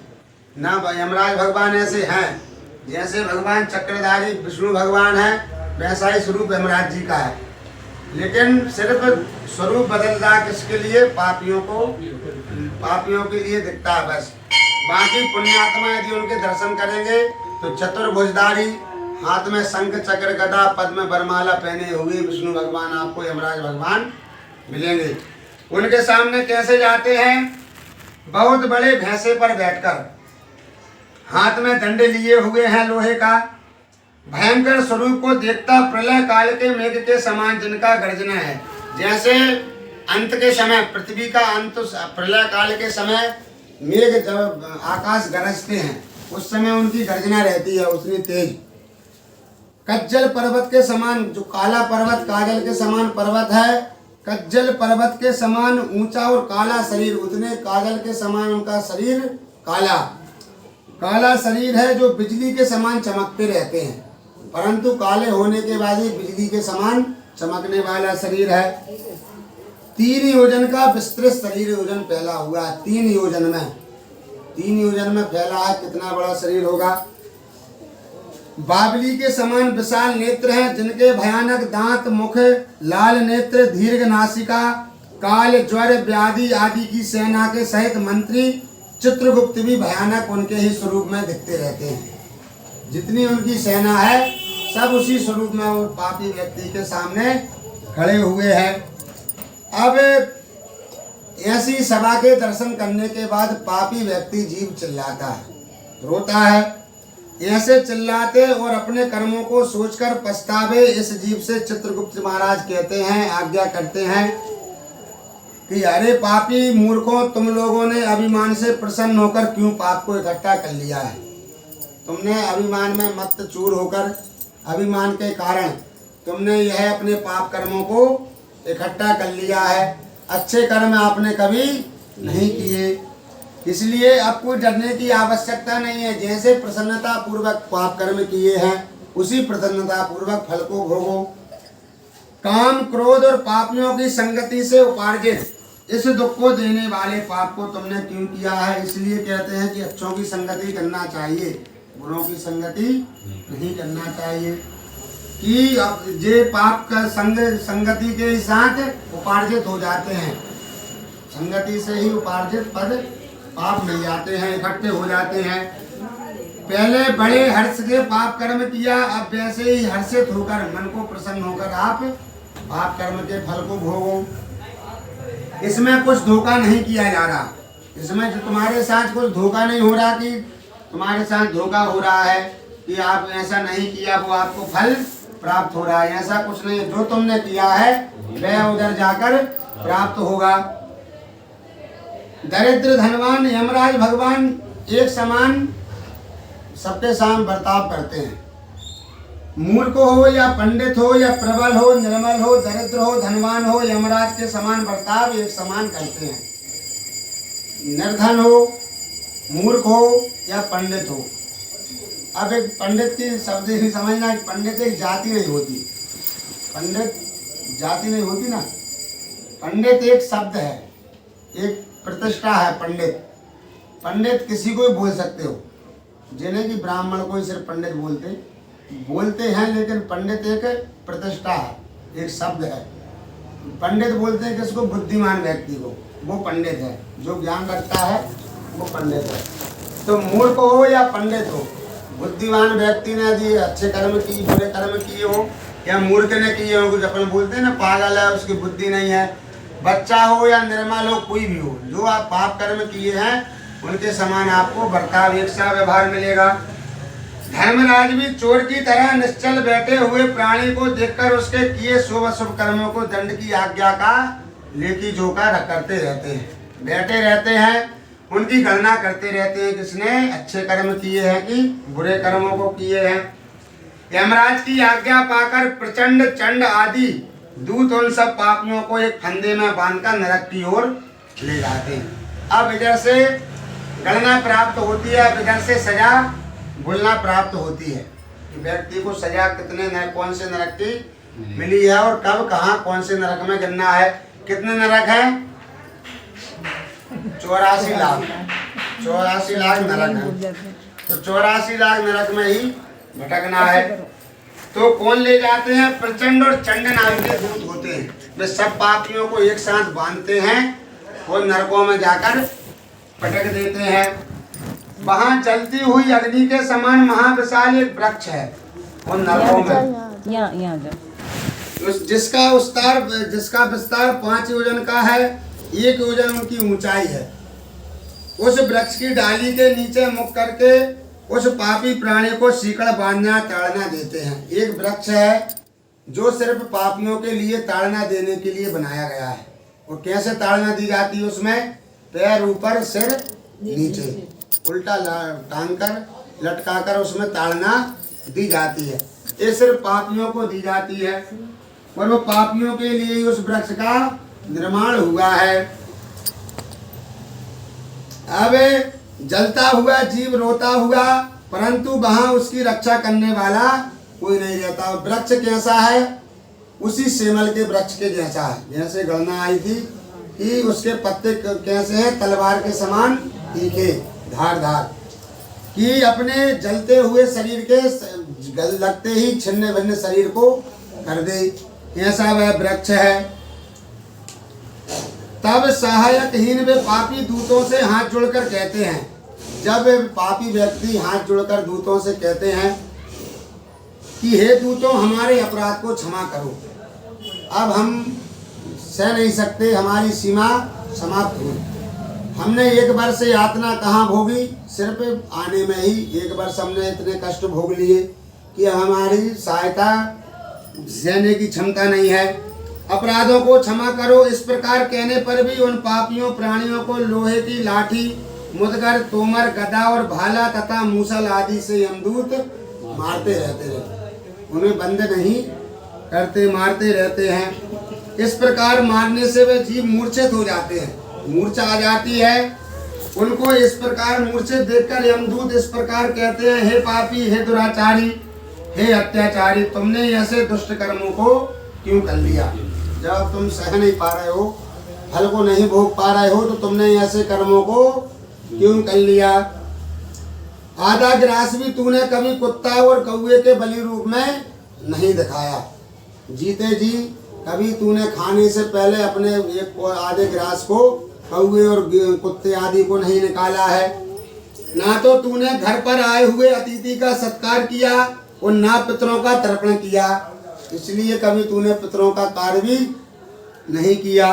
ना, यमराज भगवान ऐसे हैं जैसे भगवान चक्रधारी विष्णु भगवान है, वैसा ही स्वरूप यमराज जी का है, लेकिन सिर्फ स्वरूप बदलता किसके लिए? पापियों के लिए दिखता है बस। बाकी पुण्यात्मा यदि उनके दर्शन करेंगे तो चतुर्भुजधारी, हाथ में शंख चक्र गदा पद्म बरमाला पहने हुए विष्णु भगवान आपको यमराज भगवान मिलेंगे। उनके सामने कैसे जाते हैं? बहुत बड़े भैंसे पर बैठकर, हाथ में दंड लिए हुए हैं लोहे का। भयंकर स्वरूप को देखता प्रलय काल के मेघ के समान जिनका गर्जना है, जैसे अंत के समय पृथ्वी का अंत, प्रलय काल के समय मेघ जब आकाश गरजते हैं उस समय उनकी गर्जना रहती है उतनी तेज। कज्जल पर्वत के समान, जो काला पर्वत काजल के समान पर्वत है, कज्जल पर्वत के समान ऊंचा और काला शरीर, उतने काजल के समान उनका शरीर काला शरीर है, जो बिजली के समान चमकते रहते हैं, परंतु काले होने के बाद ही बिजली के समान चमकने वाला शरीर है। 3 योजन का विस्तृत शरीर योजन फैला हुआ है, 3 योजन में फैला है। कितना बड़ा शरीर होगा? बावली के समान विशाल नेत्र हैं, जिनके भयानक दांत, मुख, लाल नेत्र, दीर्घ नासिका, काल, ज्वर, व्याधि आदि की सेना के सहित मंत्री चित्रगुप्त भी भयानक उनके ही स्वरूप में दिखते रहते हैं। जितनी उनकी सेना है सब उसी स्वरूप में वो पापी व्यक्ति के सामने खड़े हुए हैं। अब ऐसी सभा के दर्शन करने के बाद पापी व्यक्ति जीव चिल्लाता है, रोता है। ऐसे चिल्लाते और अपने कर्मों को सोचकर पछतावे इस जीव से चित्रगुप्त महाराज कहते हैं, आज्ञा करते हैं कि अरे पापी मूर्खों, तुम लोगों ने अभिमान से प्रसन्न होकर क्यों पाप को इकट्ठा कर लिया है? तुमने अभिमान में मत्त चूर होकर, अभिमान के कारण तुमने यह अपने पाप कर्मों को इकट्ठा कर लिया है। अच्छे कर्म आपने कभी नहीं किए, इसलिए अब कोई डरने की आवश्यकता नहीं है। जैसे प्रसन्नता पूर्वक पाप कर्म किए हैं उसी प्रसन्नता पूर्वक फल को भोगो। काम, क्रोध और पापियों की संगति से उपार्जित इस दुख को देने वाले पाप को तुमने क्यों किया है? इसलिए कहते हैं कि अच्छों की संगति करना चाहिए, बुरों की संगति नहीं करना चाहिए। कि अब ये पाप का संगति के साथ उपार्जित हो जाते हैं, संगति से ही उपार्जित पद पाप मिल जाते हैं, इकट्ठे हो जाते हैं। पहले बड़े हर्ष से पाप कर्म किया, अब वैसे ही हर्षित होकर, मन को प्रसन्न होकर आप पाप कर्म के फल को भोगो। इसमें कुछ धोखा नहीं किया जा रहा, इसमें जो तुम्हारे साथ कुछ धोखा नहीं हो रहा कि तुम्हारे साथ धोखा हो रहा है कि आप ऐसा नहीं किया वो आपको फल प्राप्त हो रहा है, ऐसा कुछ नहीं। जो तुमने किया है वह उधर जाकर प्राप्त होगा। दरिद्र धनवान यमराज भगवान एक समान सबके साथ बर्ताव करते हैं। मूर्ख हो या पंडित हो या प्रबल हो, निर्मल हो, दरिद्र हो, धनवान हो, यमराज के समान बर्ताव एक समान करते हैं। निर्धन हो, मूर्ख हो या पंडित हो, अब एक पंडित की शब्द ही समझना, पंडित एक जाति नहीं होती, पंडित जाति नहीं होती ना, पंडित एक शब्द है, एक प्रतिष्ठा है। पंडित पंडित किसी को भी बोल सकते हो, जिन्हें कि ब्राह्मण को ही सिर्फ पंडित बोलते हैं, लेकिन पंडित एक प्रतिष्ठा है, एक शब्द है। पंडित बोलते हैं किसको? बुद्धिमान व्यक्ति को, वो पंडित है। जो ज्ञान रखता है वो पंडित है। तो मूर्ख हो या पंडित हो, बुद्धिमान व्यक्ति ने यदि अच्छे कर्म किए, बुरे कर्म किए हो, या मूर्ख ने किए हो, कुछ अपन बोलते हैं ना पागल है, उसकी बुद्धि नहीं है, बच्चा हो या निर्मल हो, कोई भी हो, जो आप पाप कर्म किए हैं उनके समान आपको बर्ताव, एक सा व्यवहार मिलेगा। धर्मराज भी चोर की तरह निश्चल बैठे हुए प्राणी को देखकर उसके किए शुभ अशुभ कर्मों को दंड की आज्ञा का लेखी जोखा करते रहते हैं, बैठे रहते हैं, उनकी गणना करते रहते हैं, किसने अच्छे कर्म किए हैं कि बुरे कर्मों को किए हैं। यमराज की आज्ञा पाकर प्रचंड चंड आदि दूत उन सब पापियों को एक फंदे में बांधकर नरक की ओर ले जाते हैं। अब इधर से गणना प्राप्त होती है, अब इधर से सजा भूलना प्राप्त होती है कि व्यक्ति को सजा कितने कौन से नरक की मिली है और कब कहाँ कौन से नरक में गिरना है। कितने नरक है? 84 लाख, 84 लाख नरक है। तो 84 लाख नरक में ही भटकना है। तो कौन ले जाते हैं? प्रचंड और चंड नाम के दूत होते हैं, वे सब पापियों को एक साथ बांधते हैं और नरकों में जाकर पटक देते हैं। वहां जलती हुई अग्नि के समान महाविशाल एक वृक्ष है और नरकों में जिसका विस्तार 5 योजन का है, 1 योजन उनकी ऊंचाई है। उस वृक्ष की डाली के नीचे मुख करके उस पापी प्राणी को सीकड़ बांधना ताड़ना देते हैं। एक वृक्ष है जो सिर्फ पापियों के लिए ताड़ना देने के लिए बनाया गया है। और कैसे ताड़ना दी जाती है? उसमें पैर ऊपर सिर नीचे उल्टा टांग कर लटका कर उसमें ताड़ना दी जाती है। ये सिर्फ पापियों को दी जाती है और वो पापियों के लिए ही उस वृक्ष का निर्माण हुआ है। अब जलता हुआ जीव रोता हुआ, परंतु वहां उसकी रक्षा करने वाला कोई नहीं रहता। वृक्ष कैसा है? उसी सेमल के वृक्ष के जैसा है। जैसे गणना आई थी कि उसके पत्ते कैसे हैं? तलवार के समान तीखे, धारदार, कि अपने जलते हुए शरीर के लगते ही छिन्न भिन्न शरीर को कर दे, ऐसा वह वृक्ष है। तब सहायकहीन वे पापी दूतों से हाथ जोड़कर कहते हैं, जब पापी व्यक्ति हाथ जोड़कर दूतों से कहते हैं कि हे दूतों, हमारे अपराध को क्षमा करो, अब हम सह नहीं सकते, हमारी सीमा समाप्त हुई। हमने 1 वर्ष यातना कहाँ भोगी? सिर्फ आने में ही 1 वर्ष हमने इतने कष्ट भोग लिए कि हमारी सहायता सहने की क्षमता नहीं है। अपराधों को क्षमा करो। इस प्रकार कहने पर भी उन पापियों प्राणियों को लोहे की लाठी, मुदगर, तोमर, गदा और भाला तथा मूसल आदि से यमदूत मारते रहते हैं। उन्हें बंद नहीं करते, मारते रहते हैं। इस प्रकार मारने से वे जीव मूर्छित हो जाते हैं, मूर्छा आ जाती है उनको। इस प्रकार मूर्छित देखकर यमदूत इस प्रकार कहते हैं, हे पापी, हे दुराचारी, हे अत्याचारी, तुमने ऐसे दुष्ट कर्मों को क्यों कर लिया? जब तुम सह नहीं पा रहे हो, फल को नहीं भोग पा रहे हो, तो तुमने ऐसे कर्मों को क्यों कर लिया? आधा ग्रास भी तूने कभी कुत्ता और कौवे के बलि रूप में नहीं दिखाया। जीते जी कभी तूने खाने से पहले अपने आधे ग्रास को कौवे और कुत्ते आदि को नहीं निकाला है। ना तो तूने घर पर आए हुए अतिथि का सत्कार किया और ना पितरों का तर्पण किया, इसलिए कभी तूने पितरों का कार्य भी नहीं किया।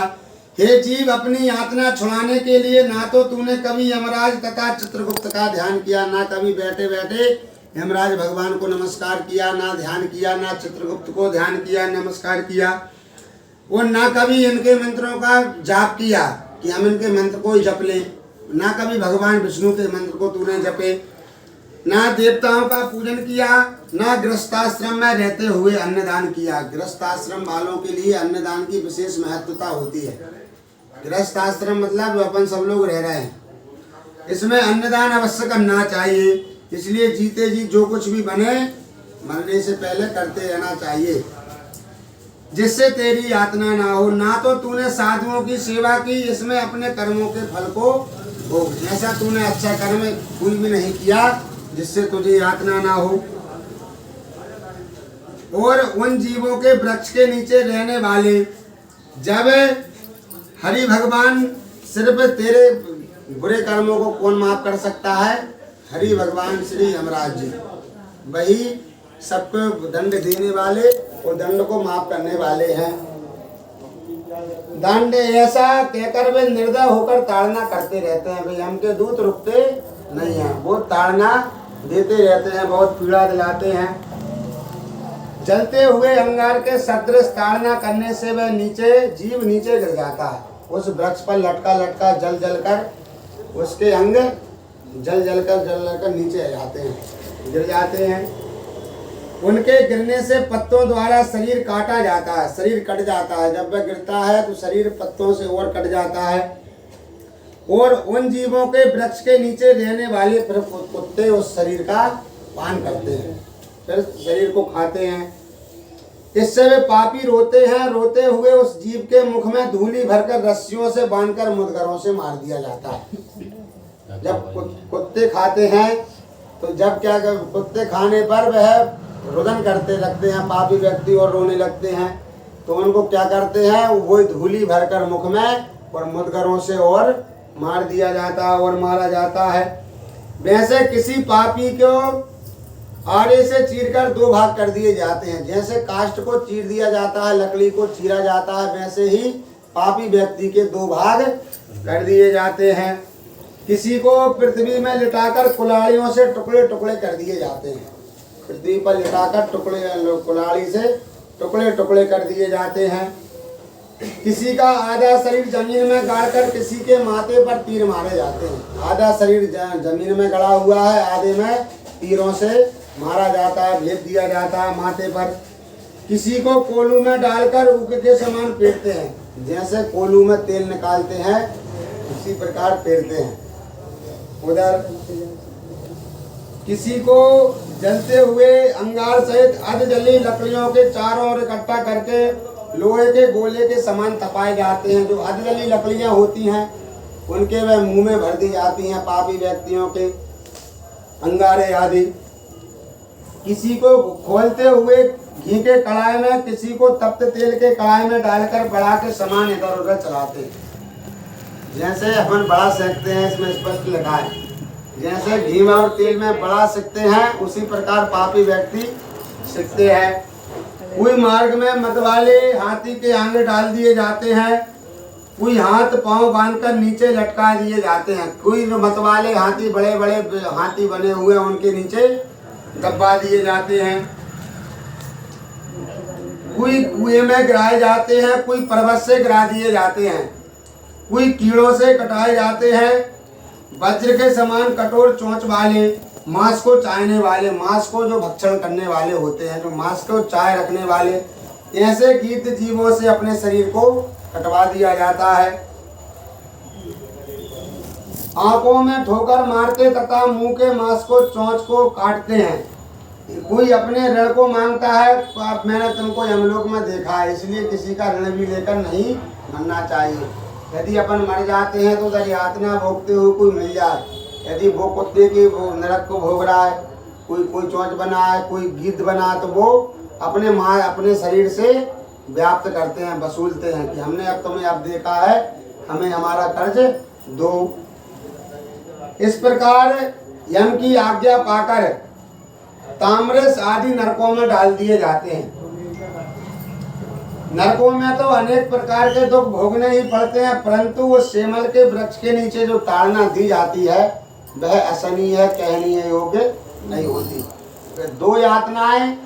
हे जीव, अपनी यातना छुड़ाने के लिए ना तो तूने कभी यमराज तथा चित्रगुप्त का ध्यान किया, ना कभी बैठे बैठे यमराज भगवान को नमस्कार किया, ना ध्यान किया, ना चित्रगुप्त को ध्यान किया, नमस्कार किया, और ना कभी इनके मंत्रों का जाप किया कि हम इनके मंत्र को ही जप लें, ना कभी भगवान विष्णु के मंत्र को तूने जपे, ना देवताओं का पूजन किया, ना गृहस्थाश्रम में रहते हुए अन्नदान किया। गृहस्थाश्रम वालों के लिए अन्नदान की विशेष महत्वता होती है। गृहस्थाश्रम मतलब अपन सब लोग रह रहे हैं, इसमें अन्नदान अवश्य करना चाहिए। इसलिए जीते जी जो कुछ भी बने मरने से पहले करते रहना चाहिए, जिससे तेरी यातना ना हो। ना तो तूने साधुओं की सेवा की, इसमें अपने कर्मों के फल को भोग, ऐसा तूने अच्छा कर्म कोई भी नहीं किया जिससे तुझे यातना ना हो। और उन जीवों के वृक्ष के नीचे रहने वाले, जब हरि भगवान, सिर्फ तेरे बुरे कर्मों को कौन माफ कर सकता है? हरि भगवान श्री यमराज जी, वही सबको दंड देने वाले और दंड को माफ करने वाले हैं। दंड ऐसा कहकर वे निर्दय होकर ताड़ना करते रहते हैं, भाई हमके दूत रुकते नहीं हैं, वो ताड़ना देते रहते हैं, बहुत पीड़ा दिलाते हैं। जलते हुए अंगार के सदृश ताड़ना करने से वह जीव नीचे गिर जाता है। उस वृक्ष पर लटका लटका जल जल कर उसके अंग जल जल कर नीचे आ जाते हैं, गिर जाते हैं। उनके गिरने से पत्तों द्वारा शरीर काटा जाता है, शरीर कट जाता है। जब वह गिरता है तो शरीर पत्तों से और कट जाता है। और उन जीवों के वृक्ष के नीचे रहने वाले फिर कुत्ते उस शरीर का पान करते हैं, फिर शरीर को खाते हैं। इससे वे पापी रोते हैं, रोते हुए उस जीव के मुख में धूली भरकर रस्सियों से बांधकर मुदगरों से मार दिया जाता है। जब कुत्ते खाते हैं तो जब क्या कुत्ते खाने पर वह रुदन करते लगते हैं, पापी व्यक्ति, और रोने लगते हैं, तो उनको क्या करते हैं, वो धूली भरकर मुख में और मुदगरों से और मार दिया जाता है और मारा जाता है। वैसे किसी पापी को आड़े से चीरकर दो भाग कर दिए जाते हैं। जैसे काष्ठ को चीर दिया जाता है, लकड़ी को चीरा जाता है, वैसे ही पापी व्यक्ति के दो भाग कर दिए जाते हैं। किसी को पृथ्वी में लिटाकर कुल्हाड़ियों से टुकड़े टुकड़े कर दिए जाते हैं, पृथ्वी पर लिटाकर कुल्हाड़ी से टुकड़े टुकड़े कर दिए जाते हैं। किसी का आधा शरीर जमीन में गाड़कर किसी के माथे पर तीर मारे जाते हैं। आधा शरीर जमीन में गड़ा हुआ है, आधे में तीरों से मारा जाता है, भेज दिया जाता है माथे पर। किसी को कोलू में डालकर उग के समान पेरते हैं, जैसे कोलू में तेल निकालते हैं उसी प्रकार पेरते हैं। उधर किसी को जलते हुए अंगार सहित अध जली लकड़ियों के चारों ओर इकट्ठा करके लोहे के गोले के समान तपाए जाते हैं। जो अध जली लकड़ियां होती हैं उनके वह मुंह में भर दी जाती हैं पापी व्यक्तियों के, अंगारे आदि। किसी को खोलते हुए घी के कढ़ाई में, किसी को तप्त तेल के कढ़ाई में डालकर बढ़ा के सामान इधर उधर चलाते हैं। जैसे अपन बड़ा सेकते हैं, इसमें स्पष्ट लिखा है, जैसे घी में और तेल में बड़ा सेकते हैं उसी प्रकार पापी व्यक्ति सेकते हैं। कोई मार्ग में मतवाले हाथी के आंगे डाल दिए जाते हैं, कोई हाथ पांव बांधकर नीचे लटका दिए जाते हैं। कोई मतवाले हाथी, बड़े बड़े हाथी बने हुए उनके नीचे दबा दिए जाते हैं। कोई कुएं में गिराए जाते हैं, कोई पर्वत से गिरा दिए जाते हैं, कोई कीड़ों से कटाए जाते हैं। वज्र के समान कठोर चोंच वाले, मांस को चाहने वाले, मांस को जो भक्षण करने वाले होते हैं, जो मांस को चाय रखने वाले, ऐसे गीत जीवों से अपने शरीर को कटवा दिया जाता है। आंखों में ठोकर मारते तथा मुंह के मांस को, चोंच को काटते हैं। कोई अपने ऋण को मांगता है, तो मैंने तुमको यमलोक में देखा है, इसलिए किसी का ऋण भी लेकर नहीं मरना चाहिए। यदि अपन मर जाते हैं तो उधर यातना भोगते हुए कोई मिल जाए, यदि वो कुत्ते के वो नरक को भोग रहा है, कोई चोंच बना है, कोई गिद्ध बना, तो वो अपने शरीर से व्याप्त करते हैं, वसूलते हैं कि हमने अब तुम्हें अब देखा है, हमें हमारा कर्ज दो। इस प्रकार यम की आज्ञा पाकर ताम्रस आदि नरकों में डाल दिए जाते हैं। नरकों में तो अनेक प्रकार के दुख भोगने ही पड़ते हैं, परंतु वो सेमल के वृक्ष के नीचे जो ताड़ना दी जाती है वह असहनीय है, कहनीय योग्य नहीं होती। तो दो यातनाएं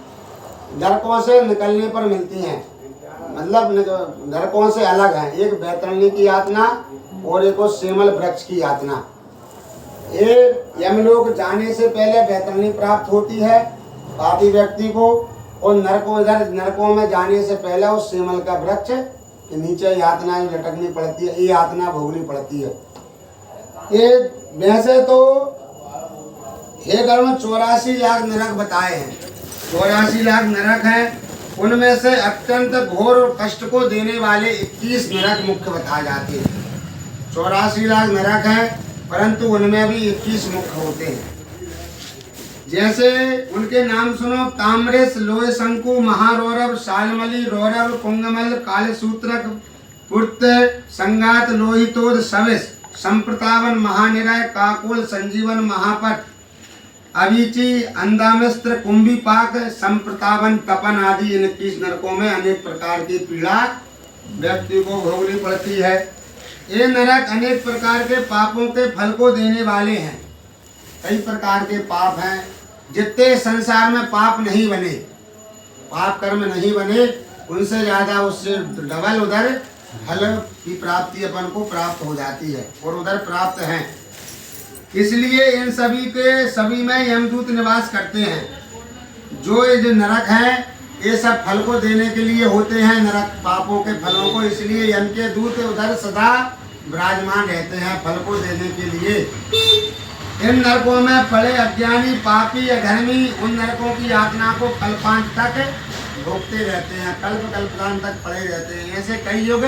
नरकों से निकलने पर मिलती हैं, मतलब नरकों से अलग है। एक बैतरणी की यातना और एक सेमल वृक्ष की यातना। ये यमलोक जाने से पहले बैतरणी प्राप्त होती है पापी व्यक्ति को, और नरकों में जाने से पहले उस सेमल का वृक्ष के नीचे यातनाएं लटकनी पड़ती है, ये यातना भोगनी पड़ती है। ये वैसे तो हे गरुण 84 लाख नरक बताए हैं। 84 लाख नरक हैं, उनमें से अत्यंत घोर और कष्ट को देने वाले 21 नरक मुख्य बताए जाते हैं। 84 लाख नरक हैं, परंतु उनमें भी 21 मुख्य होते हैं। जैसे उनके नाम सुनो: ताम्रेश, लोह शंकु, महारौरव, शालमली, रौरव, पुंगमल, कालसूत्रक, पुर्त, संगात, लोहितोद, सविश, संप्रतावन, महानिरय, काकोल, संजीवन, महापट, अवीची, अंधामिस्त्र, कुंभीपाक, संप्रतावन, तपन आदि इन 21 नरकों में अनेक प्रकार की पीड़ा व्यक्ति को भोगनी पड़ती है। ये नरक अनेक प्रकार के पापों के फल को देने वाले हैं। कई प्रकार के पाप हैं, जितने संसार में पाप नहीं बने, पाप कर्म नहीं बने, उनसे ज्यादा उससे डबल उधर फल की प्राप्ति अपन को प्राप्त हो जाती है और उधर प्राप्त है। इसलिए इन सभी में यमदूत निवास करते हैं। जो ये जो नरक हैं, ये सब फल को देने के लिए होते हैं, नरक पापों के फलों को। इसलिए यम के दूत उधर सदा विराजमान रहते हैं फल को देने के लिए। इन नरकों में पड़े अज्ञानी, पापी, अधर्मी उन नरकों की यातना को कल्पांत तक भोगते रहते हैं, कल्पांत तक पड़े रहते हैं। ऐसे कई युग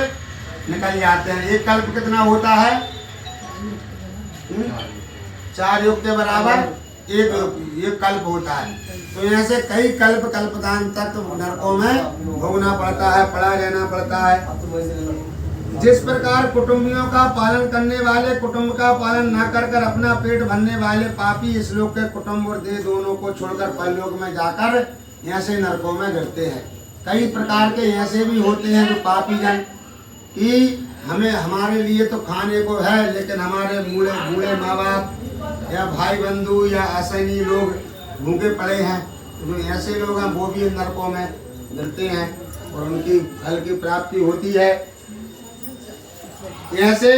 निकल जाते हैं। एक कल्प कितना होता है? 4 युग के बराबर एक कल्प होता है। तो ऐसे कई कल्पदान तक नरकों में भोगना पड़ता है, पड़ा रहना पड़ता है। जिस प्रकार कुटुंबियों का पालन करने वाले कुटुंब का पालन न कर अपना पेट भरने वाले पापी इस लोक के कुटुंब और देह दोनों को छोड़कर परलोक में जाकर ऐसे नरकों में गिरते हैं। कई प्रकार के ऐसे भी होते हैं जो पापी जन कि हमारे लिए तो खाने को है, लेकिन हमारे बूढ़े माँ बाप या भाई बंधु या असैनी लोग भूखे पड़े हैं। जो ऐसे लोग हैं वो भी इन नरकों में गिरते हैं और उनकी फल की प्राप्ति होती है। ऐसे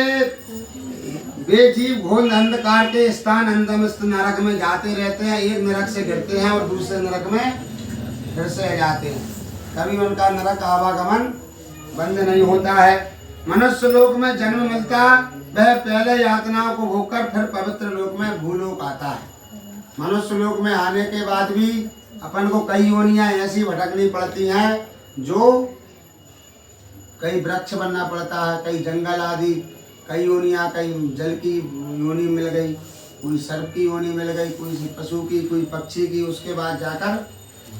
वे जीव घोर अंधकार के स्थान अंधमस्त नरक में जाते रहते हैं। एक नरक से गिरते हैं और दूसरे नरक में फिर से जाते हैं। कभी उनका नरक आवागमन बंद नहीं होता है। मनुष्य लोक में जन्म मिलता, वह पहले यातनाओं को भोगकर फिर पवित्र लोक में भूलोक आता है। मनुष्य लोक में आने के बाद भी अपन को कई योनियां ऐसी भटकनी पड़ती हैं, जो कई वृक्ष बनना पड़ता है, कई जंगल आदि, कई योनियां, कई जल की योनि मिल गई, कोई सर्प की योनि मिल गई, कोई पशु की, कोई पक्षी की, उसके बाद जाकर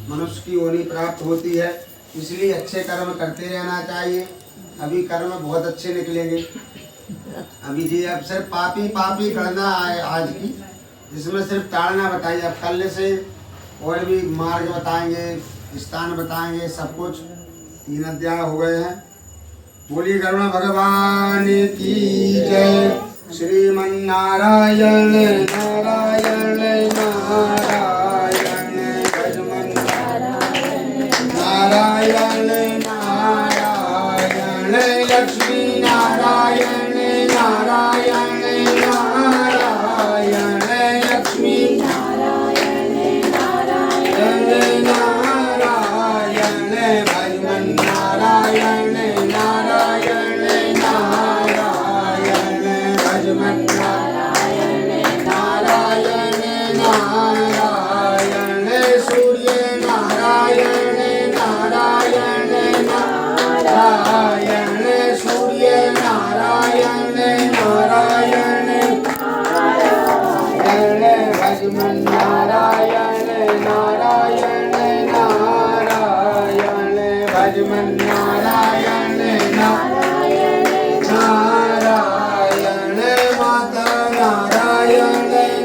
मनुष्य की योनि प्राप्त होती है। इसलिए अच्छे कर्म करते रहना चाहिए। अभी कर्म बहुत अच्छे निकलेंगे। अभी जी अब सिर्फ पापी करना है आज की, जिसमें सिर्फ ताड़ना बताइए। अब कल से और भी मार्ग बताएंगे, स्थान बताएंगे, सब कुछ 3 अध्याय हो गए हैं। बोलिए गरुड़ भगवान की जय। श्रीमन्नारायण नारायण नारायण भजमन नारायण नारायण लक्ष्मी नारायण नारायण नारायण लक्ष्मी नारायण नारायण नारायण भजमन नारायण नारायण नारायण भजमन नारायण नारायण नारायण सूर्य नारायण नारायण नारायण सूर्य नारायण नारायण नारायण भजमन नारायण नारायण नारायण भजमन नारायण नारायण नारायण माता नारायण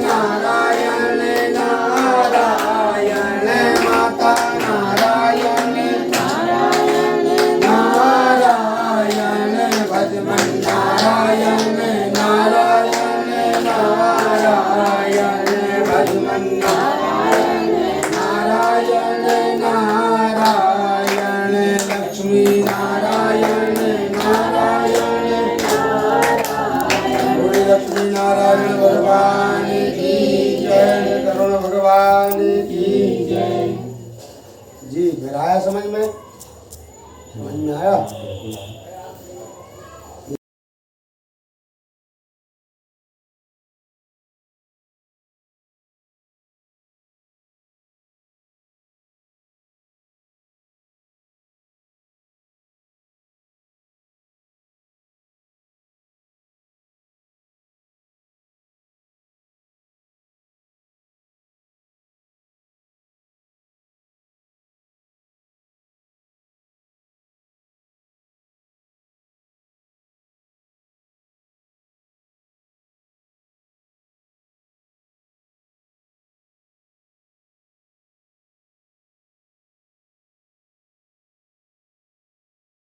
नारायण नारायण माता नारायण नारायण नारायण भजमन नारायण नारायण नारायण भजमन नारायण नारायण नारायण लक्ष्मी नारायण नारायण नारायण बोले लक्ष्मी नारायण भगवान की जय। करुण भगवान की जय। जी फिर आया समझ में आया।